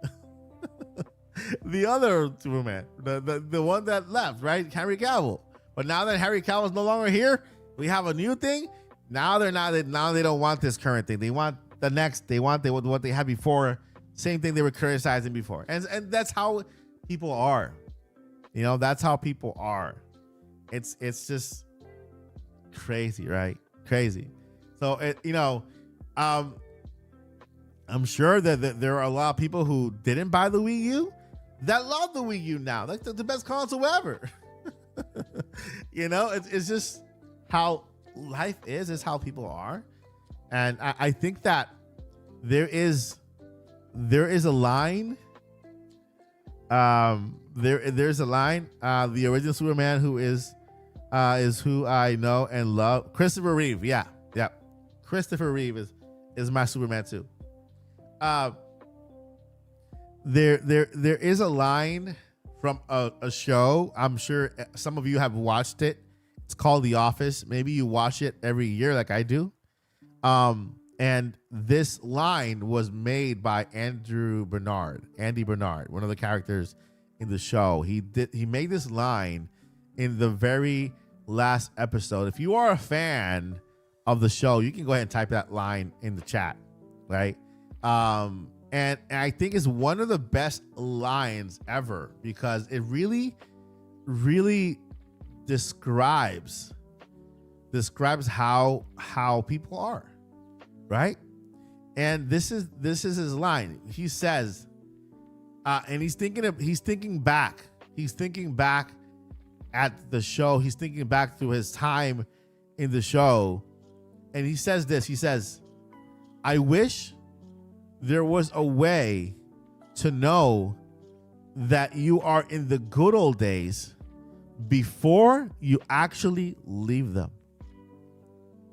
the other Superman, the one that left, right? Henry Cavill. But now that Henry Cavill is no longer here, we have a new thing. Now they don't want this current thing. They want the next. They want what they had before. Same thing they were criticizing before. And that's how people are. You know, that's how people are. It's just crazy, right? Crazy. So I'm sure that there are a lot of people who didn't buy the Wii U that love the Wii U now. Like the best console ever. You know, it's just how life is. It's how people are, and I think that there's a line. There's a line. The original Superman who is who I know and love. Christopher Reeve. Yeah. Christopher Reeve is my Superman too. There is a line from a show. I'm sure some of you have watched it. It's called The Office. Maybe you watch it every year like I do. And this line was made by Andy Bernard, one of the characters in the show. He made this line in the very last episode. If you are a fan of the show, you can go ahead and type that line in the chat, right? And I think it's one of the best lines ever because it really, really describes how people are, right? And this is his line. He says, and he's thinking back at the show. He's thinking back through his time in the show, and he says this. He says, "I wish there was a way to know that you are in the good old days before you actually leave them."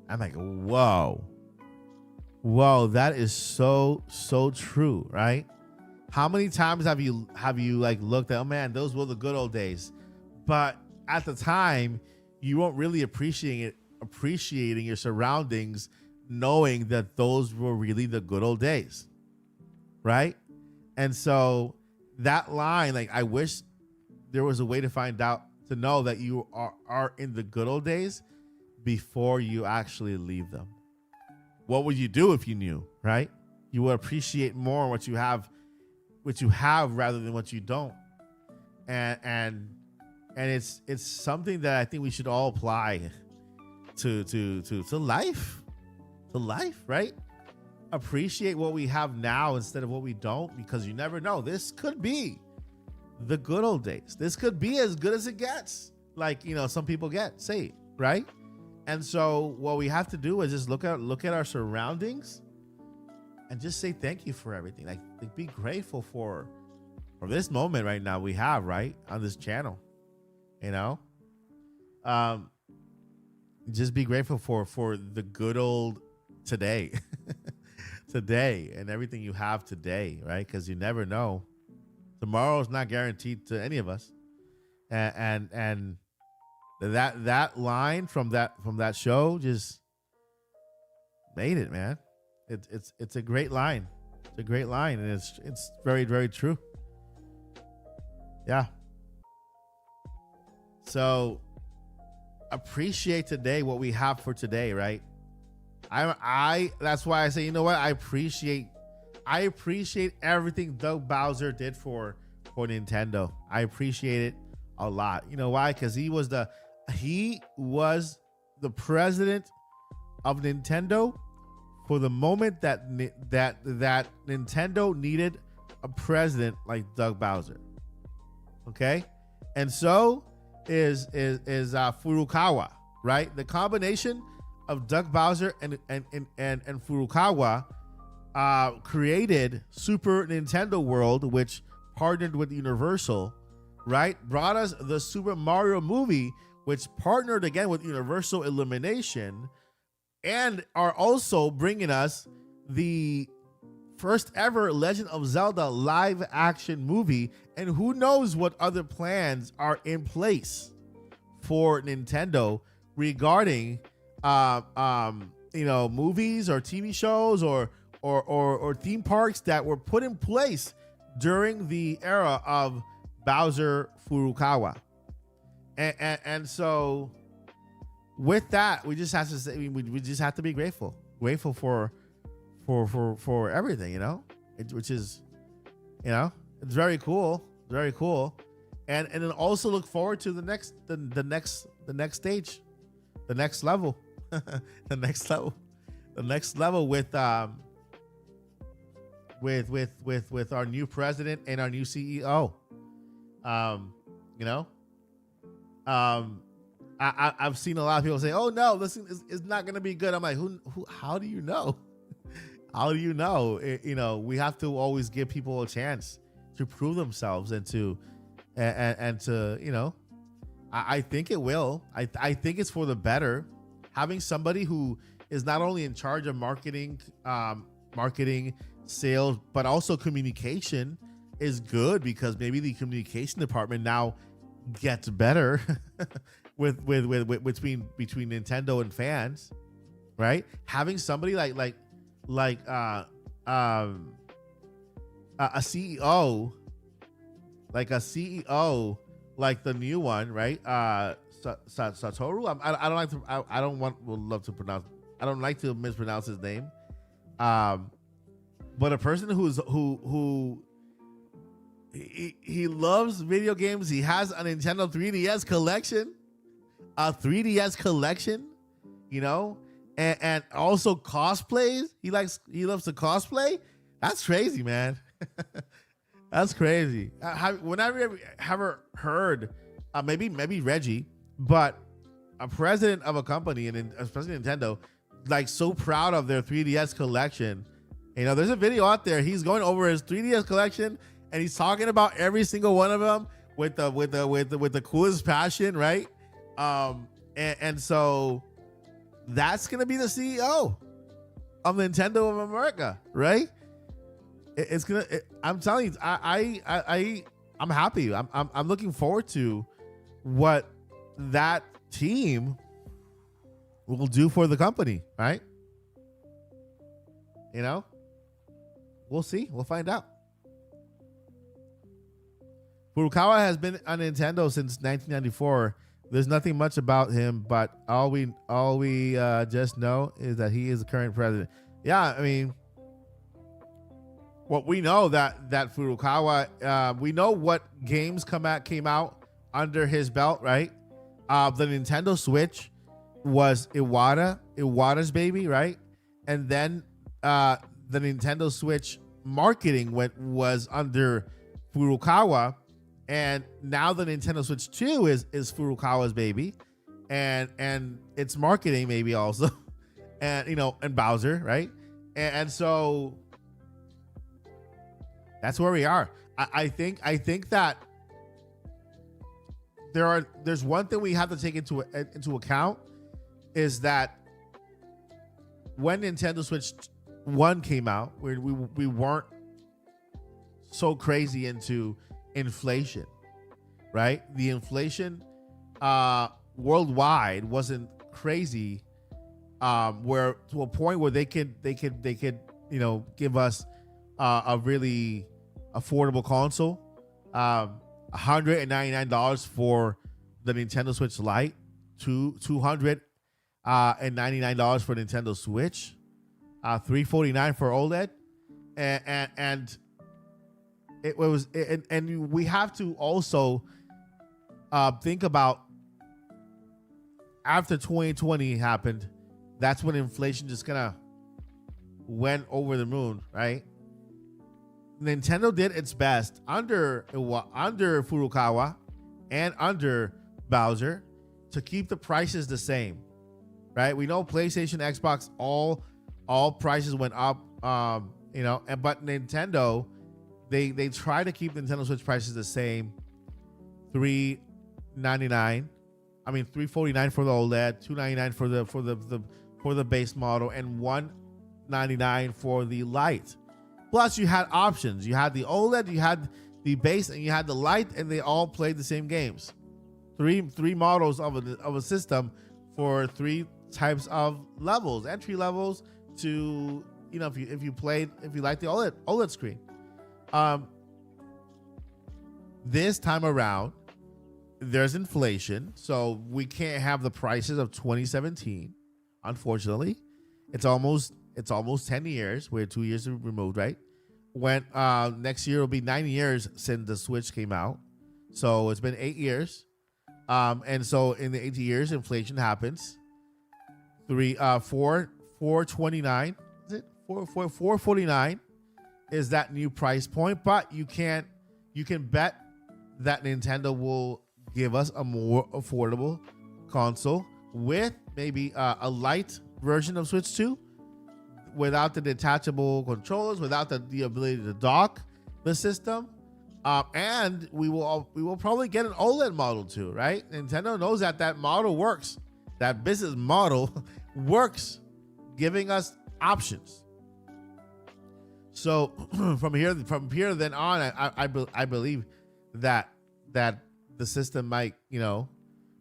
I'm like, whoa, that is so true, right? How many times have you like looked at, oh man, those were the good old days, but at the time you weren't really appreciating your surroundings, knowing that those were really the good old days, right? And so that line, like, I wish there was a way to know that you are in the good old days before you actually leave them. What would you do if you knew, right? You would appreciate more what you have rather than what you don't. And it's something that I think we should all apply to life, right? Appreciate what we have now instead of what we don't, because you never know. This could be the good old days. This could be as good as it gets. Like, some people say, right? And so what we have to do is just look at our surroundings and just say thank you for everything. Like be grateful for this moment right now we have, right, on this channel. Just be grateful for the good old today. Today and everything you have today, right? Because you never know. Tomorrow is not guaranteed to any of us. And that line from that show just made it, man. It's a great line. It's a great line, and it's very, very true. Yeah. So appreciate today, what we have for today, right? I that's why I say, you know what? I appreciate everything Doug Bowser did for Nintendo. I appreciate it a lot. You know why? Because he was the president of Nintendo for the moment that Nintendo needed a president like Doug Bowser. Okay, and so is Furukawa, right? The combination of Doug Bowser and Furukawa created Super Nintendo World, which partnered with Universal, right? Brought us the Super Mario movie, which partnered again with Universal Illumination, and are also bringing us the first ever Legend of Zelda live action movie. And who knows what other plans are in place for Nintendo regarding movies or TV shows or theme parks that were put in place during the era of Bowser Furukawa. And so with that, we just have to say, we just have to be grateful for everything, which is, it's very cool. and then also look forward to the next stage, the next level, the next level with our new president and our new CEO. You know, I've seen a lot of people say, "Oh no, listen, it's not going to be good." I'm like, who? How do you know? How do you know? You know, we have to always give people a chance to prove themselves and to you know, I think it will. I think it's for the better. Having somebody who is not only in charge of marketing, sales, but also communication is good, because maybe the communication department now gets better with between Nintendo and fans, right? Having somebody like a CEO, like the new one, right? Satoru. I don't like to. I don't love to pronounce. I don't like to mispronounce his name. But a person who he loves video games. He has a Nintendo 3DS collection, you know, and also cosplays. He loves to cosplay. That's crazy, man. That's crazy. Whenever have heard, maybe Reggie, but a president of a company, and especially Nintendo, like so proud of their 3DS collection. You know, there's a video out there. He's going over his 3DS collection, and he's talking about every single one of them with the coolest passion, right? And so that's gonna be the CEO of Nintendo of America, right? I'm telling you, I'm happy. I'm looking forward to what that team will do for the company, right? You know, we'll see. We'll find out. Furukawa has been on Nintendo since 1994. There's nothing much about him, but all we just know is that he is the current president. Yeah, I mean, what we know that Furukawa, we know what games came out under his belt, right? The Nintendo Switch was Iwata's baby, right? And then the Nintendo Switch marketing was under Furukawa, and now the Nintendo Switch 2 is Furukawa's baby, and its marketing maybe also, and you know, and Bowser, right? And so that's where we are. I think that there's one thing we have to take into account, is that when Nintendo Switch 1 came out, we weren't so crazy into inflation, right? The inflation worldwide wasn't crazy, where to a point where they could you know, give us a really affordable console. $199 for the Nintendo Switch Lite, $299 for Nintendo Switch, $349 for OLED, and it was, and we have to also think about, after 2020 happened, that's when inflation just kind of went over the moon, right? Nintendo did its best under Furukawa and under Bowser to keep the prices the same, right? We know PlayStation, Xbox, all prices went up, you know, but Nintendo, they try to keep Nintendo Switch prices the same. $349 for the OLED, $299 for the base model, and $199 for the Lite. Plus, you had options. You had the OLED, you had the base, and you had the Lite, and they all played the same games. Three models of a system for three types of levels, entry levels to, you know, if you like the OLED screen. This time around, there's inflation, so we can't have the prices of 2017. Unfortunately, it's almost 10 years. We're 2 years removed, right? When next year will be 9 years since the Switch came out. So it's been 8 years. And so in the 8 years, inflation happens. 429. Is it 449 is that new price point, but you can bet that Nintendo will give us a more affordable console with maybe a light version of Switch 2 without the detachable controllers, without the ability to dock the system. And we will probably get an OLED model too, right? Nintendo knows that model works. That business model works, giving us options. So from here then on, I believe that the system might,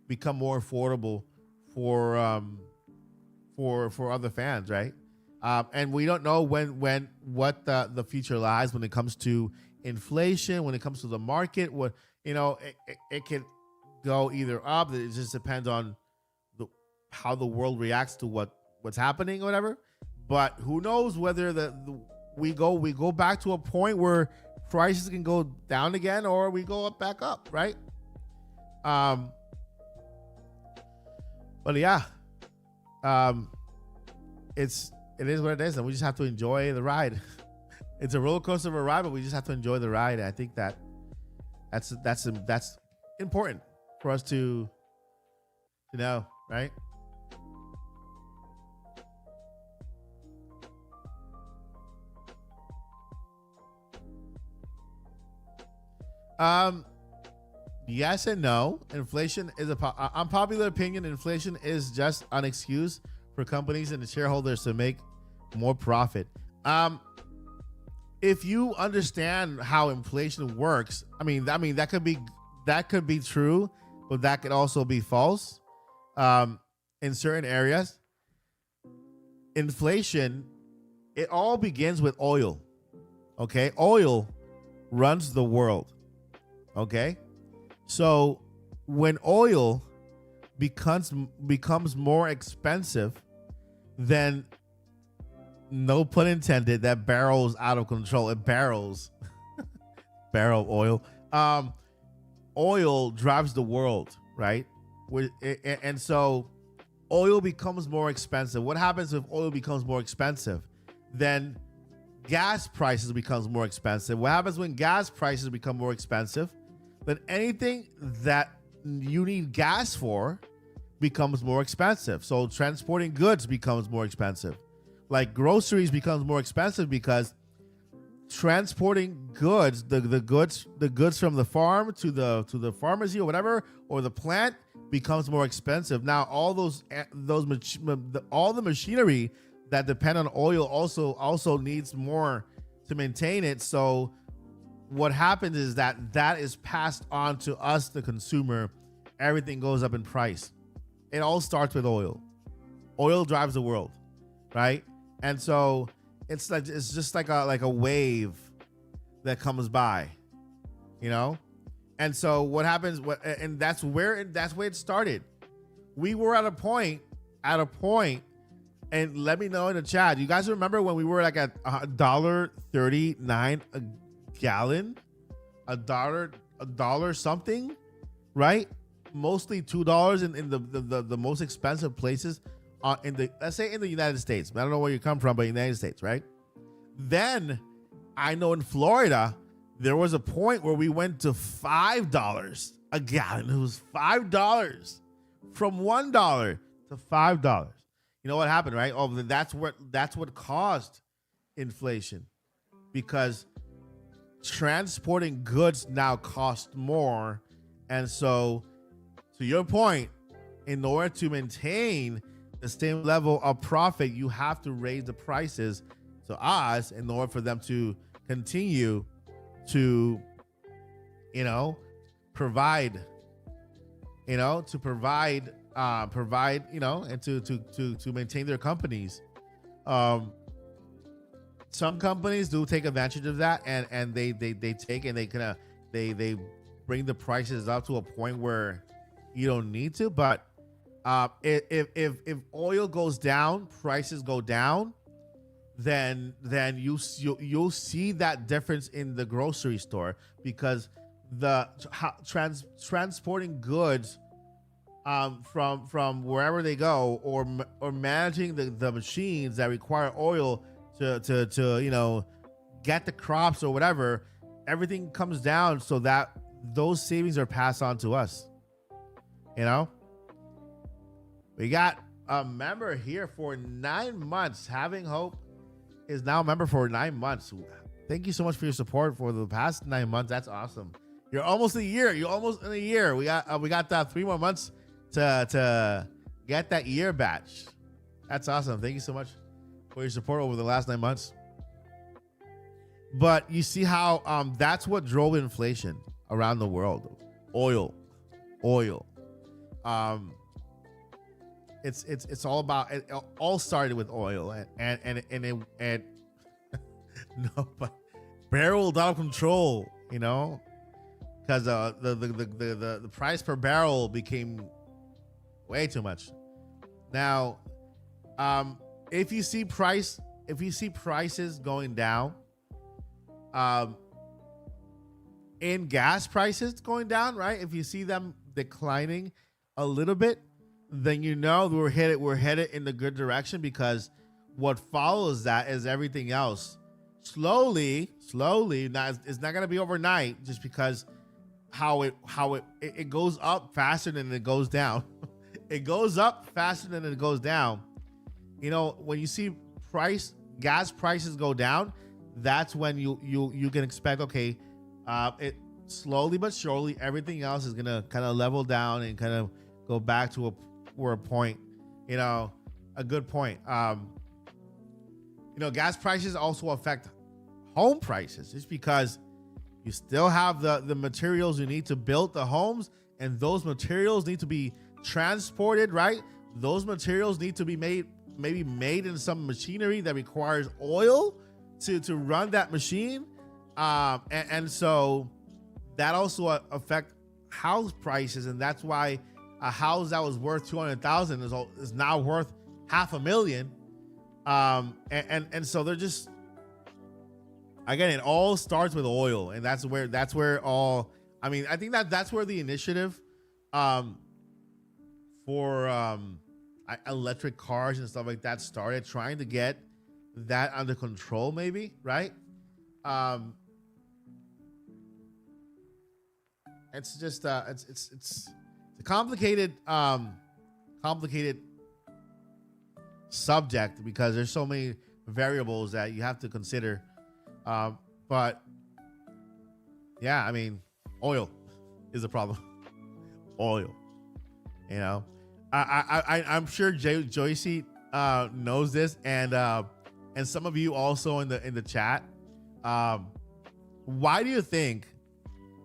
become more affordable for other fans, right? And we don't know what the future lies when it comes to inflation, when it comes to the market. What it can go either up. It just depends on how the world reacts to what's happening or whatever. But who knows whether we go back to a point where prices can go down again, or we go back up, right? But yeah, it is what it is, and we just have to enjoy the ride. It's a roller coaster of a ride, but we just have to enjoy the ride. And I think that's important for us to know, right? Yes and no. Inflation is unpopular opinion. Inflation is just an excuse for companies and shareholders to make more profit. If you understand how inflation works, I mean that could be true, but that could also be false. In certain areas, inflation, it all begins with oil. Okay, oil runs the world. Okay, so when oil becomes more expensive, then, no pun intended, that barrel's out of control. It barrels. Barrel of oil. Oil drives the world, right? And so oil becomes more expensive. What happens if oil becomes more expensive? Then gas prices becomes more expensive. What happens when gas prices become more expensive? Then anything that you need gas for becomes more expensive. So transporting goods becomes more expensive. Like groceries becomes more expensive because transporting goods, the goods from the farm to the pharmacy or whatever, or the plant, becomes more expensive. Now all all the machinery that depend on oil also needs more to maintain it. So what happens is that is passed on to us, the consumer. Everything goes up in price. It all starts with oil. Oil drives the world, right? And so it's just like a wave that comes by, And so what happens? And that's where it started. We were at a point, and let me know in the chat. You guys remember when we were like at $1.39 a gallon, $1 something, right? Mostly $2 in the most expensive places, let's say in the United States. I don't know where you come from, but in the United States, right? Then I know in Florida there was a point where we went to $5 a gallon. It was $5 from $1 to $5. You know what happened, right? Oh, that's what caused inflation, because transporting goods now cost more. And so, to your point, in order to maintain the same level of profit, you have to raise the prices to us in order for them to continue to, provide, and to maintain their companies. Some companies do take advantage of that, and they take and they bring the prices up to a point where you don't need to. But if oil goes down, prices go down, then you'll see that difference in the grocery store, because transporting goods from wherever they go, or managing the machines that require oil to get the crops or whatever. Everything comes down so that those savings are passed on to us. We got a member here for 9 months. Having Hope is now a member for 9 months. Thank you so much for your support for the past 9 months. That's awesome. You're almost a year. You're almost in a year. We got 3 more months to get that year badge. That's awesome. Thank you so much for your support over the last 9 months. But you see how that's what drove inflation around the world. Oil. It's all about it. All started with oil and no, but barreled out of control. Because the price per barrel became way too much. Now, if you see prices going down, in gas prices going down, right? If you see them declining a little bit, then we're headed in the good direction, because what follows that is everything else. Slowly. Now it's not gonna be overnight, just because how it goes up faster than it goes down. It goes up faster than it goes down. When you see gas prices go down, that's when you can expect, okay, it slowly but surely everything else is gonna kind of level down and kind of go back to a point, a good point. Gas prices also affect home prices, just because you still have the materials you need to build the homes, and those materials need to be transported, right? Those materials need to be made in some machinery that requires oil to run that machine, and so that also affect house prices, and that's why a house that was worth 200,000 is now worth $500,000, and so they're just, again, it all starts with oil, and that's where all. I mean, I think that's where the initiative for electric cars and stuff like that started, trying to get that under control, maybe, right? It's just it's a complicated subject, because there's so many variables that you have to consider. But yeah, I mean, oil is a problem. Oil, I'm sure Joycey knows this, and some of you also in the chat. Why do you think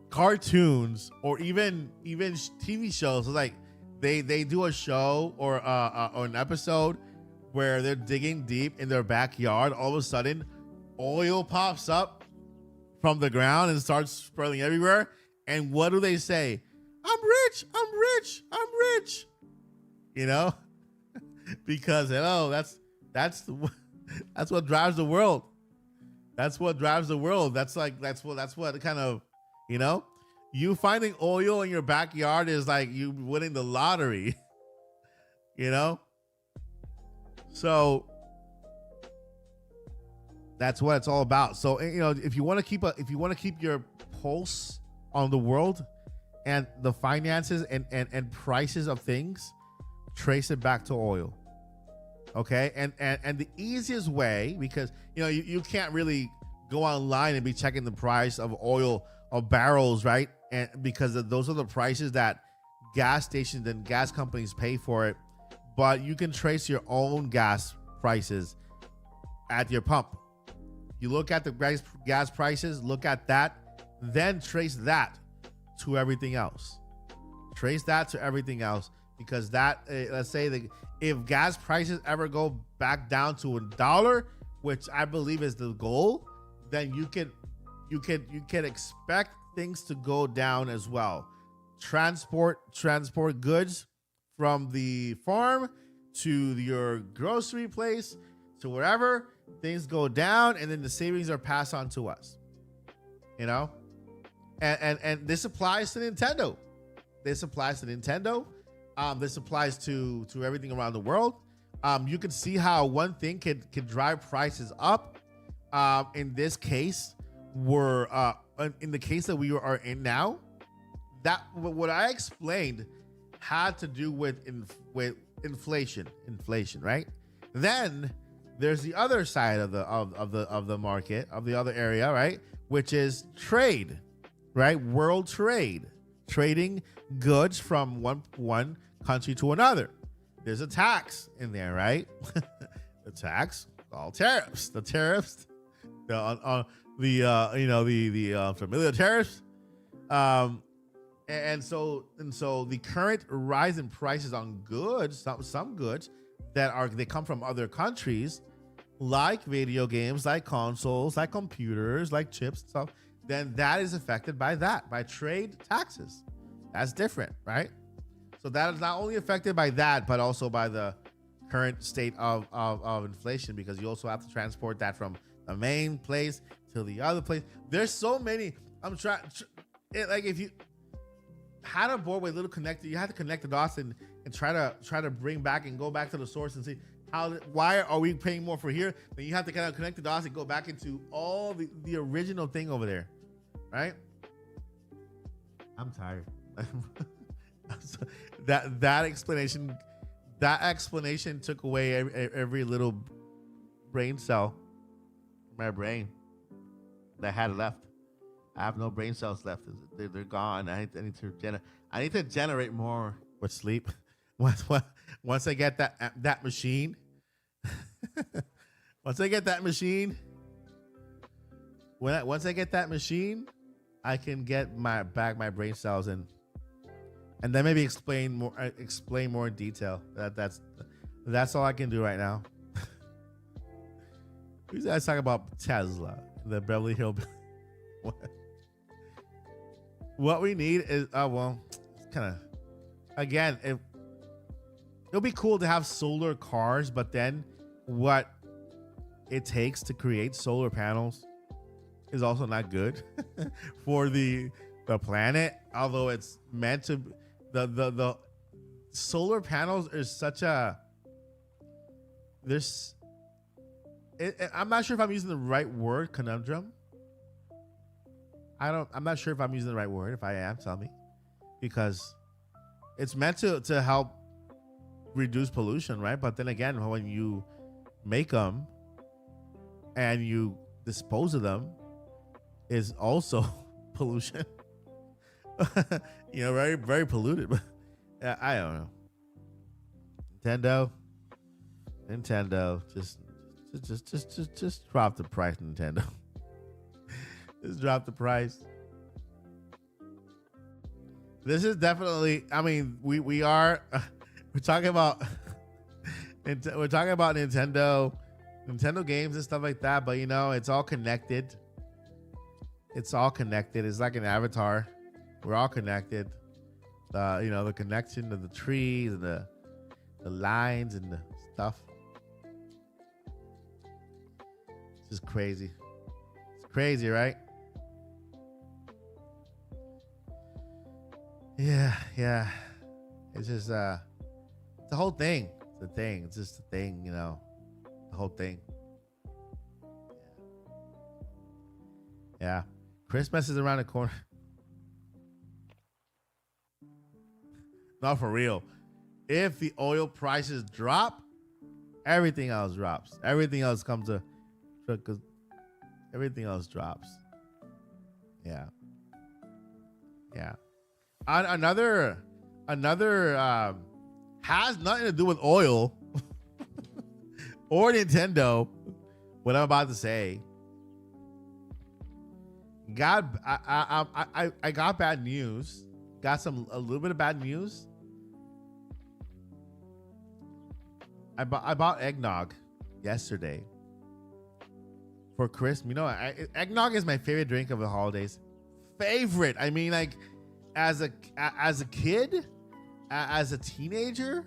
cartoons or even TV shows, like they do a show or an episode where they're digging deep in their backyard, all of a sudden oil pops up from the ground and starts spreading everywhere, and what do they say? I'm rich, because hello, that's what drives the world. That's what kind of, you finding oil in your backyard is like you winning the lottery. So that's what it's all about. So if you want to keep your pulse on the world and the finances and prices of things, trace it back to oil. Okay, and the easiest way, because you can't really go online and be checking the price of oil of barrels, right? And because those are the prices that gas stations and gas companies pay for it. But you can trace your own gas prices at your pump. You look at the gas prices, look at that, then trace that to everything else. Trace that to everything else, because that, let's say if gas prices ever go back down to $1, which I believe is the goal, then you can expect things to go down as well. Transport goods from the farm to your grocery place to wherever, things go down, and then the savings are passed on to us. And this applies to Nintendo. This applies to Nintendo. This applies to everything around the world. You can see how one thing can drive prices up. In this case, in the case that we are in now, that what I explained had to do with inflation, right? Then there's the other side of the market, of the other area, right? Which is trade, right? World trade, trading goods from one country to another. There's a tax in there, right? The tax, all tariffs. The tariffs, the familiar tariffs. And so the current rise in prices on goods, some goods they come from other countries, like video games, like consoles, like computers, like chips and stuff, then that is affected by trade taxes. That's different, right? So that is not only affected by that, but also by the current state of inflation, because you also have to transport that from the main place to the other place. There's so many. I'm trying, like, if you had a board with a little connector, you have to connect the dots and try to bring back and go back to the source and see why are we paying more for here. Then you have to kind of connect the dots and go back into all the original thing over there, right? I'm tired. that explanation took away every little brain cell in my brain that I had left. I have no brain cells left. They're gone. I need to generate more with sleep. Once I get that machine, once I get that machine, I can get my brain cells and then maybe explain more in detail. That's all I can do right now. We guys talk about Tesla, the Beverly Hills. What we need is it's kind of, again, it'll be cool to have solar cars, but then what it takes to create solar panels is also not good for the planet. Although it's meant to, the solar panels is such a I'm not sure if I'm using the right word, conundrum. I'm not sure if I'm using the right word. If I am, tell me, because it's meant to help reduce pollution, right? But then again, when you make them and you dispose of them, is also pollution. Very, very polluted. But I don't know. Nintendo, just drop the price, Nintendo. Just drop the price. This is definitely, I mean, we're talking about Nintendo games and stuff like that, but it's all connected. It's like an avatar. We're all connected. The connection to the trees and the lines and the stuff. It's just crazy. It's crazy, right? Yeah. It's just the whole thing. It's the thing. It's just the thing, the whole thing. Yeah. Christmas is around the corner. Not for real. If the oil prices drop, everything else drops. Everything else comes to, because everything else drops. Yeah. Another has nothing to do with oil or Nintendo. What I'm about to say. I got bad news. Got a little bit of bad news. I bought eggnog yesterday for Christmas. Eggnog is my favorite drink of the holidays. Favorite. I mean, like, as a kid, as a teenager,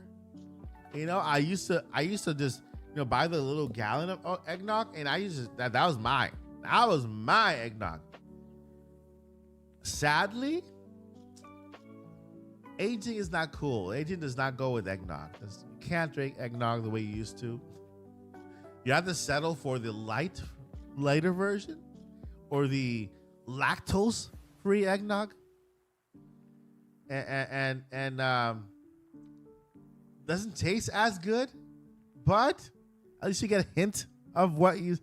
I used to just buy the little gallon of eggnog, and I used to, that was my eggnog. sadly, aging is not cool. Aging does not go with eggnog. You can't drink eggnog the way you used to. You have to settle for the lighter version, or the lactose-free eggnog, and doesn't taste as good, but at least you get a hint of what you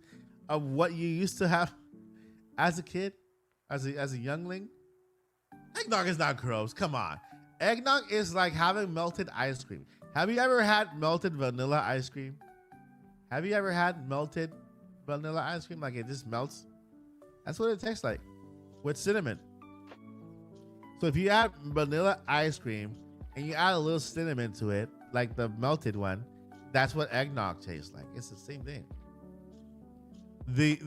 used to have as a kid, as a youngling. Eggnog is not gross. Come on, eggnog is like having melted ice cream. Have you ever had melted vanilla ice cream? Have you ever had melted vanilla ice cream? Like it just melts. That's what it tastes like with cinnamon. So if you add vanilla ice cream and you add a little cinnamon to it, like the melted one, that's what eggnog tastes like. It's the same thing. It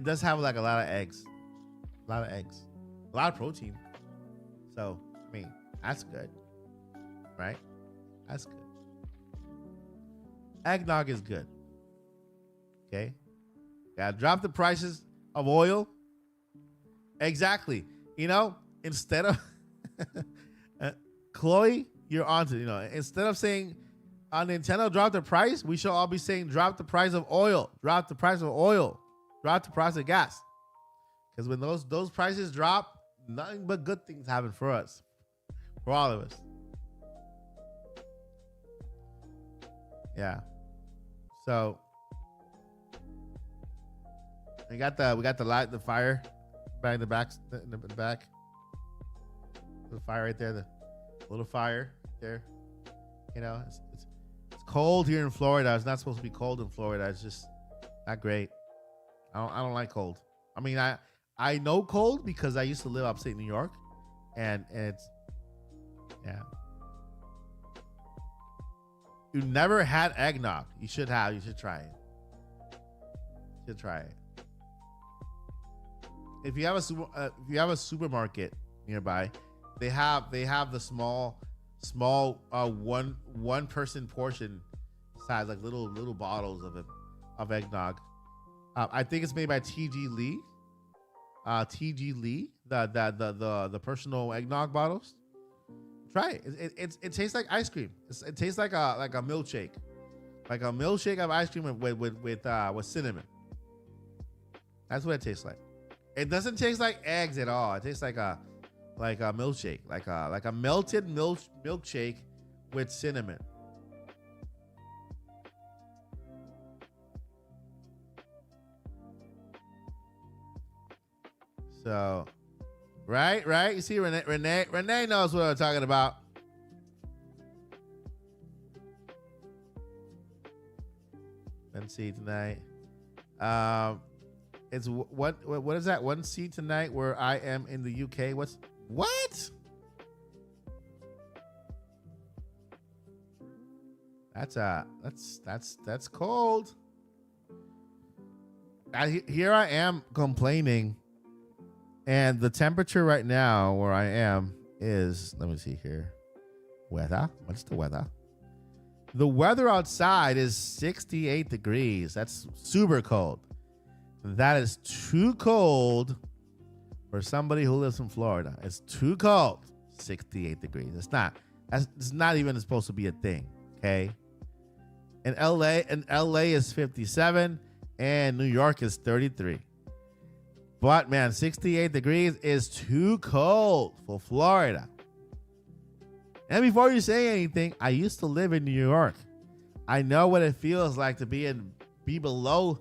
does have like a lot of eggs, a lot of protein. So I mean, that's good, right? That's good. Eggnog is good. Okay. Gotta drop the prices of oil. Exactly. You know, instead of Chloe, you're onto, instead of saying Nintendo drop the price, we should all be saying drop the price of oil. Drop the price of oil. Drop the price of gas. Because when those prices drop, nothing but good things happen for us. For all of us. Yeah. So we got the light, the fire back in the back, the fire right there, the little fire there. It's cold here in Florida. It's not supposed to be cold in Florida. It's just not great. I don't like cold. I mean, I know cold because I used to live upstate New York, and it's, yeah. You never had eggnog. You should have. You should try it. You should try it. If you have a supermarket nearby, they have the small one person portion size, like little bottles of eggnog. I think it's made by TG Lee. TG Lee, the personal eggnog bottles. Try it. It tastes like ice cream. It tastes like a milkshake, like a milkshake of ice cream with cinnamon. That's what it tastes like. It doesn't taste like eggs at all. It tastes like a milkshake, like a melted milkshake with cinnamon. So, right. You see, Renee knows what I'm talking about. Let's see tonight. It's what is that? One seat tonight where I am in the UK. What? That's cold. Here I am complaining, and the temperature right now where I am is, let me see here. Weather. What's the weather? The weather outside is 68 degrees. That's super cold. That is too cold for somebody who lives in Florida. It's too cold. 68 degrees. It's not even supposed to be a thing. Okay. In LA is 57 and New York is 33. But man, 68 degrees is too cold for Florida. And before you say anything, I used to live in New York. I know what it feels like to be below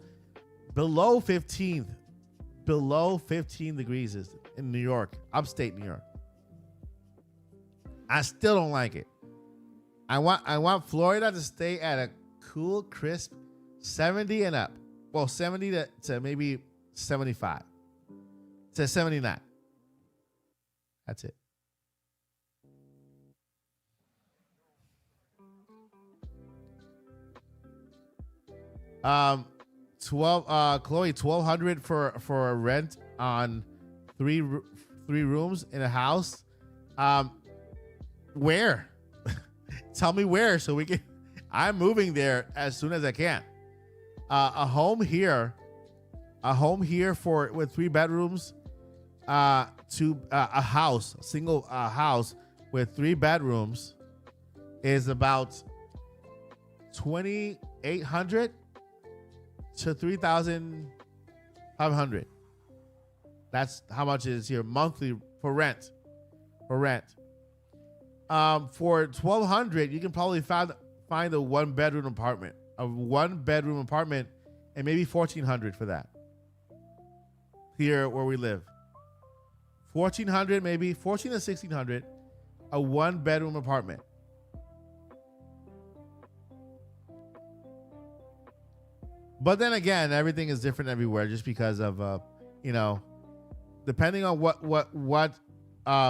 15 degrees in New York, upstate New York. I still don't like it. I want Florida to stay at a cool, crisp 70 and up. Well, 70 to maybe 75 to 79. That's it. Chloe, 1,200 for a rent on three rooms in a house. Where? Tell me where so we can. I'm moving there as soon as I can. A home here A home here for with 3 bedrooms, to a house, a single house with 3 bedrooms is about 2,800 to 3,500. That's how much it is here monthly for rent. For 1,200, you can probably find a 1 bedroom apartment, and maybe 1,400 for that. Here where we live, 1,400, maybe 1,400 to 1,600, a 1 bedroom apartment. But then again, everything is different everywhere, just because of depending on what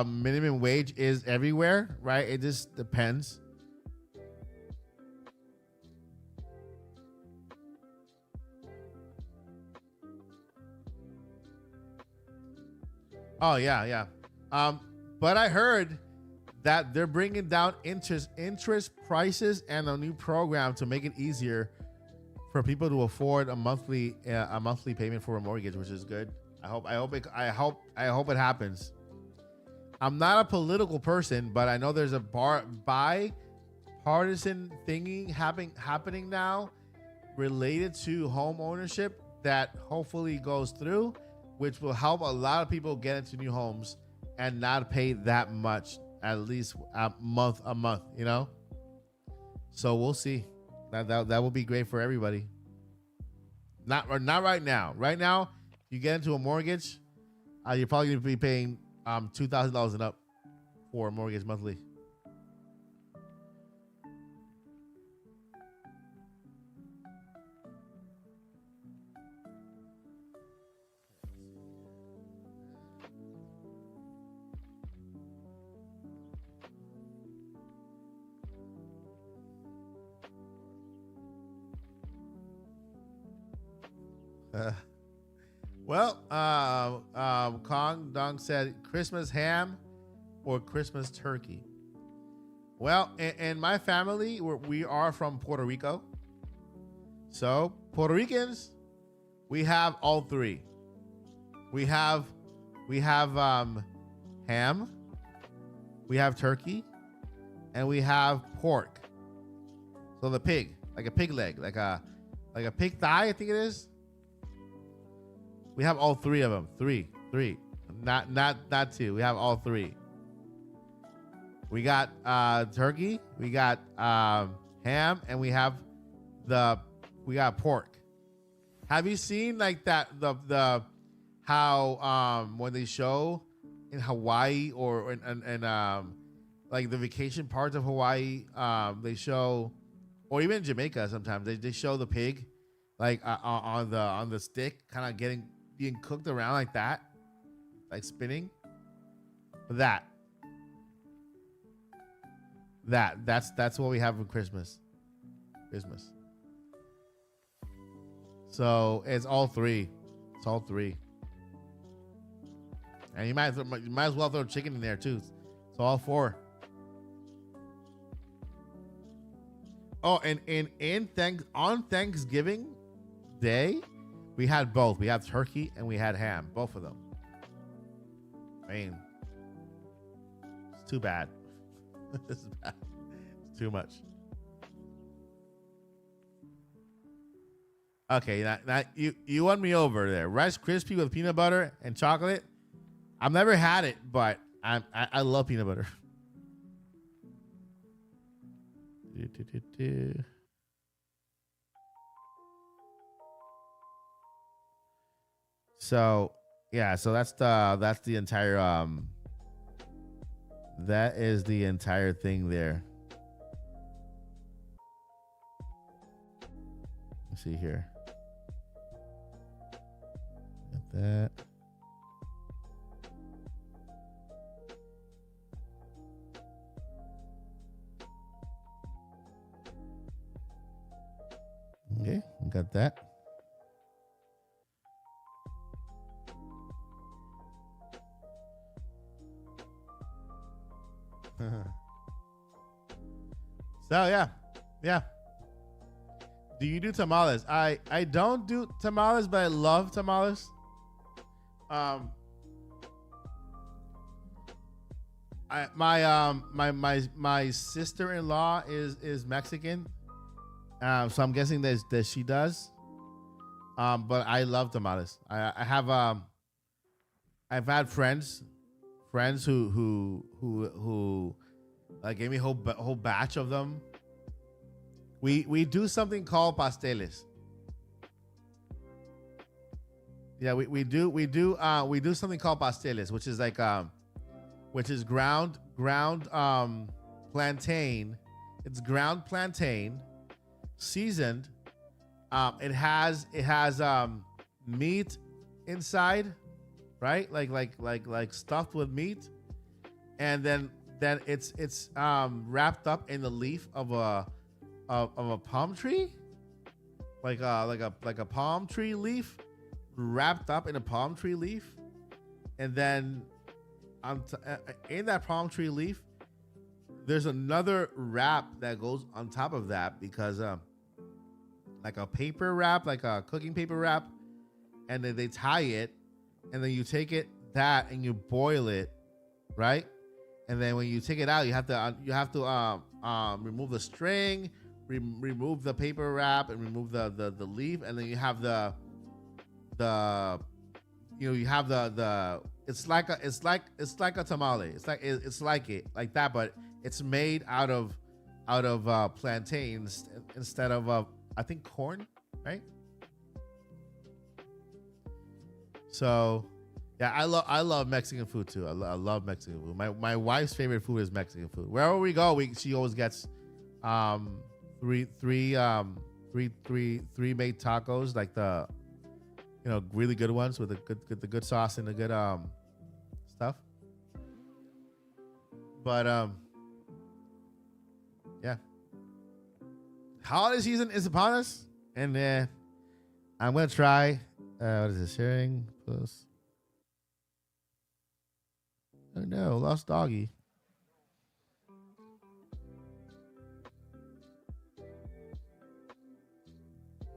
minimum wage is everywhere, right? It just depends. Oh yeah. But I heard that they're bringing down interest prices and a new program to make it easier for people to afford a monthly payment for a mortgage, which is good. I hope it happens. I'm not a political person, but I know there's a bipartisan thingy happening now related to home ownership that hopefully goes through, which will help a lot of people get into new homes and not pay that much, at least a month, So we'll see. That will be great for everybody. Not right now. Right now, if you get into a mortgage, you're probably going to be paying $2,000 and up for a mortgage monthly. Kong Dong said Christmas ham or Christmas turkey. Well, in my family, we are from Puerto Rico. So Puerto Ricans, we have all three. We have ham, we have turkey, and we have pork. So the pig, like a pig leg, like a pig thigh, I think it is. We have all three of them. Three. Not two. We have all three. We got turkey, we got ham, and we got pork. Have you seen like that the how when they show in Hawaii or in like the vacation parts of Hawaii, they show, or even Jamaica sometimes they show the pig like on the stick, kind of being cooked around like that, like spinning. That's what we have for Christmas. So it's all three. And you might as well throw chicken in there too. So all four. Oh, and on Thanksgiving Day, we had both. We had turkey and we had ham. Both of them. I mean, it's too bad. This is bad. It's too much. Okay, now you won me over there. Rice Krispie with peanut butter and chocolate. I've never had it, but I love peanut butter. So yeah, so that's the entire that is the entire thing there. Let's see here. Got that. Okay, got that. So yeah. Do you do tamales? I don't do tamales, but I love tamales. Um, my sister-in-law is Mexican, so I'm guessing that she does. But I love tamales. I have I've had friends who gave me a whole batch of them. We do something called pasteles. Yeah, we do something called pasteles, which is which is ground plantain. It's ground plantain, seasoned. It has meat inside, right? Like stuffed with meat, and then it's wrapped up in the leaf of a palm tree, like a palm tree leaf, wrapped up in a palm tree leaf, and then in that palm tree leaf, there's another wrap that goes on top of that because like a paper wrap, like a cooking paper wrap, and then they tie it, and then you take that and you boil it, right? And then when you take it out, you have to remove the string, remove the paper wrap, and remove the leaf, and then you have the it's like a tamale. It's like that, but it's made out of plantains instead of I think corn, right? So yeah, I love Mexican food too. I love Mexican food. My wife's favorite food is Mexican food. Wherever we go, she always gets three made tacos, like the really good ones with the good sauce and the good stuff. But yeah, holiday season is upon us, and I'm gonna try. What is this? Sharing plus. Oh no, lost doggy.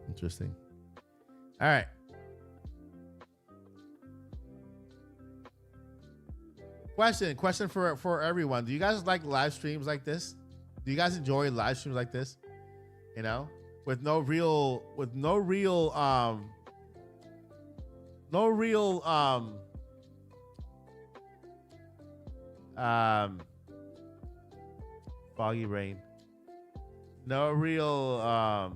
Interesting. All right. Question for everyone. Do you guys like live streams like this? Do you guys enjoy live streams like this? With no real foggy rain. No real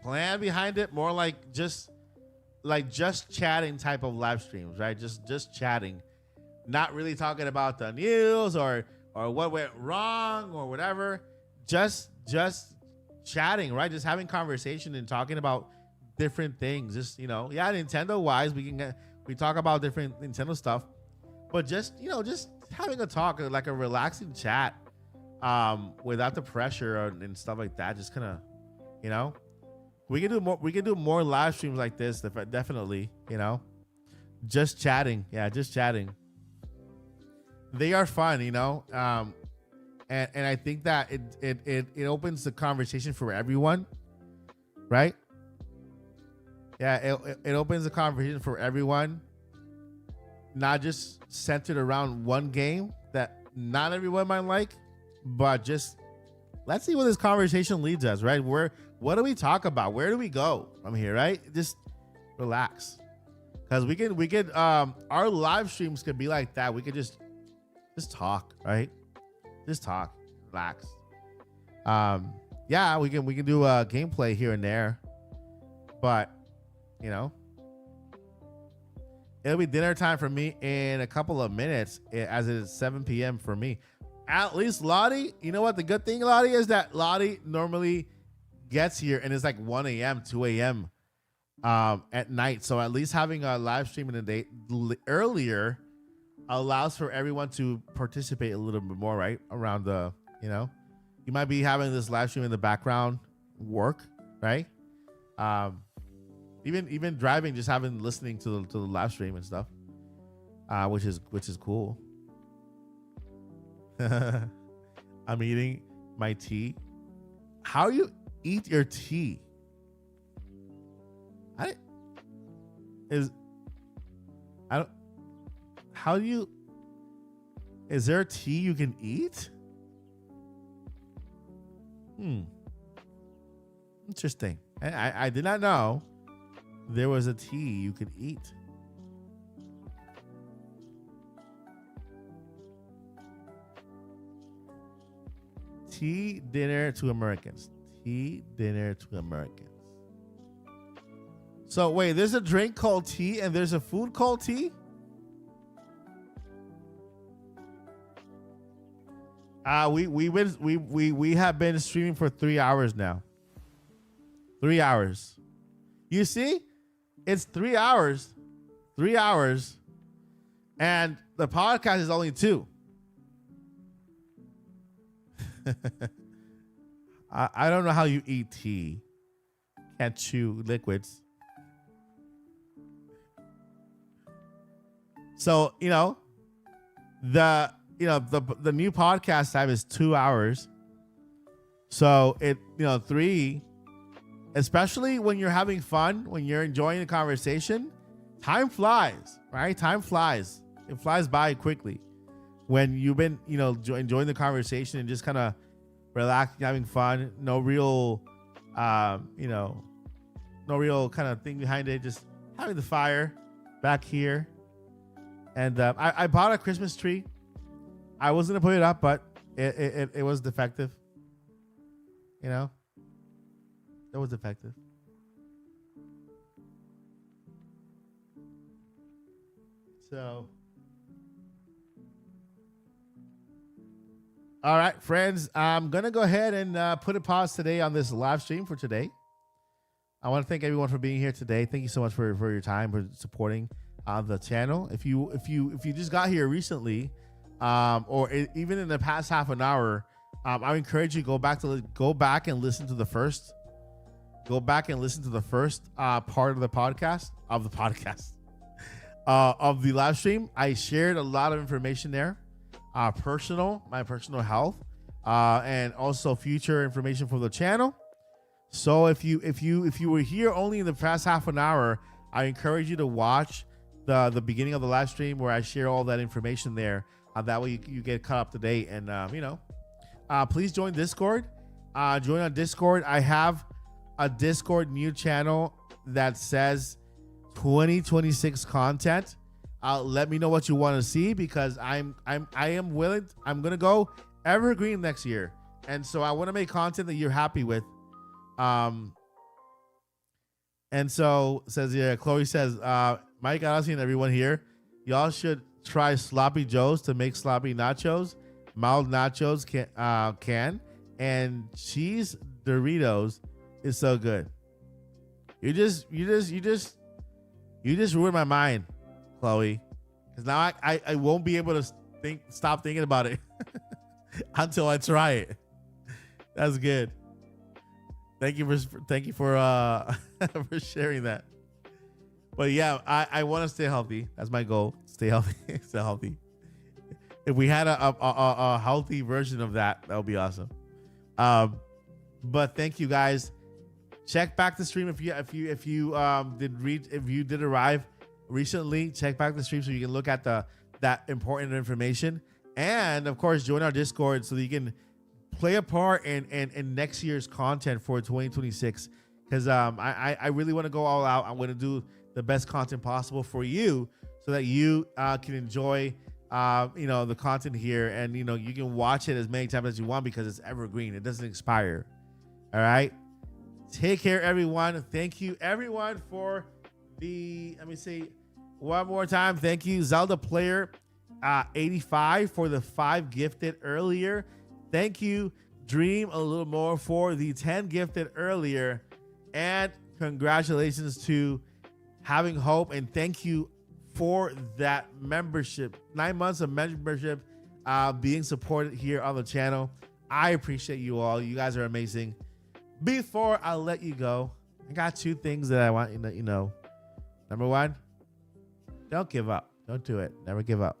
plan behind it. More like just chatting type of live streams, right? Just chatting. Not really talking about the news or what went wrong or whatever. Just chatting, right? Just having conversation and talking about different things. Just Nintendo wise, we talk about different Nintendo stuff, but just having a talk, like a relaxing chat, without the pressure and stuff like that. Just kind of, we can do more. We can do more live streams like this, definitely. Just chatting, yeah, just chatting. They are fun, and I think that it opens the conversation for everyone, right? Yeah, it opens the conversation for everyone, not just centered around one game that not everyone might like, but just let's see where this conversation leads us, right? What do we talk about? Where do we go from here, right? Just relax, because we could our live streams could be like that. We could just talk, right? Just talk, relax. Yeah, we can do gameplay here and there, but it'll be dinner time for me in a couple of minutes, as it is 7 p.m. for me. At least Lottie, you know what? The good thing, Lottie, is that Lottie normally gets here and it's like 1 a.m., 2 a.m. At night. So at least having a live stream in the day earlier allows for everyone to participate a little bit more, right? Around you might be having this live stream in the background work, right? Even driving, just listening to the live stream and stuff, which is cool. I'm eating my tea. How are you? eat your tea. I is I don't. How do you? Is there a tea you can eat? Interesting. I did not know there was a tea you could eat. Tea dinner to Americans. Tea dinner to Americans. So wait, there's a drink called tea and there's a food called tea? We have been streaming for 3 hours now. 3 hours. You see? It's 3 hours. 3 hours. And the podcast is only 2. I don't know how you eat tea. Can't chew liquids. So, the new podcast time is 2 hours. So 3, especially when you're having fun, when you're enjoying the conversation, time flies, right? Time flies. It flies by quickly when you've been, enjoying the conversation and just kind of relaxing, having fun. No real, no real kind of thing behind it. Just having the fire back here. And I bought a Christmas tree. I was gonna put it up, but it was defective. It was defective. So, all right, friends, I'm gonna go ahead and put a pause today on this live stream for today. I want to thank everyone for being here today. Thank you so much for your time, for supporting the channel. If you just got here recently, even in the past half an hour, I encourage you to go back and listen to the first. Go back and listen to the first part of the podcast of the live stream. I shared a lot of information there, my personal health, and also future information for the channel. So if you were here only in the past half an hour, I encourage you to watch the beginning of the live stream where I share all that information there. That way you get caught up to date. And please join Discord. Join on Discord. I have a Discord new channel that says 2026 content. Let me know what you want to see, because I am willing. I'm gonna go evergreen next year, and so I want to make content that you're happy with. And so Chloe says, Mike, Alessi, and everyone here, y'all should try Sloppy Joe's to make sloppy nachos. Mild nachos can and cheese Doritos is so good. You just ruined my mind, Chloe, because now I won't be able to stop thinking about it until I try it. That's good. Thank you for for sharing that. But yeah, I want to stay healthy. That's my goal. Stay healthy. Stay healthy. If we had a healthy version of that would be awesome. But thank you guys. Check back the stream if you did arrive recently. Check back the stream so you can look at that important information, and of course join our Discord so that you can play a part in next year's content for 2026. Because I really want to go all out. I want to do the best content possible for you so that you can enjoy the content here, and you can watch it as many times as you want because it's evergreen. It doesn't expire. All right. Take care, everyone. Thank you, everyone, for let me say one more time. Thank you, Zelda Player 85 for the 5 gifted earlier. Thank you, Dream a Little More, for the 10 gifted earlier. And congratulations to Having Hope. And thank you for that membership. 9 months of membership being supported here on the channel. I appreciate you all. You guys are amazing. Before I let you go, I got 2 things that I want you to know. Number 1, don't give up. Don't do it. Never give up.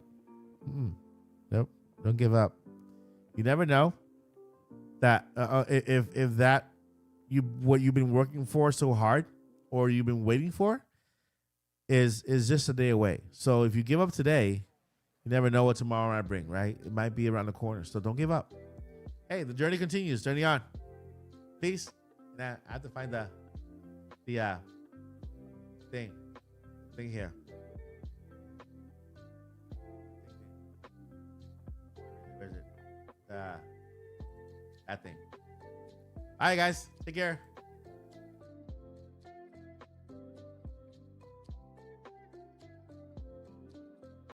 Nope. Don't give up. You never know that if that what you've been working for so hard, or you've been waiting for, is just a day away. So if you give up today, you never know what tomorrow might bring, right? It might be around the corner. So don't give up. Hey, the journey continues. Journey on. Peace. Nah, I have to find the thing here. Where is it? That thing. All right, guys. Take care.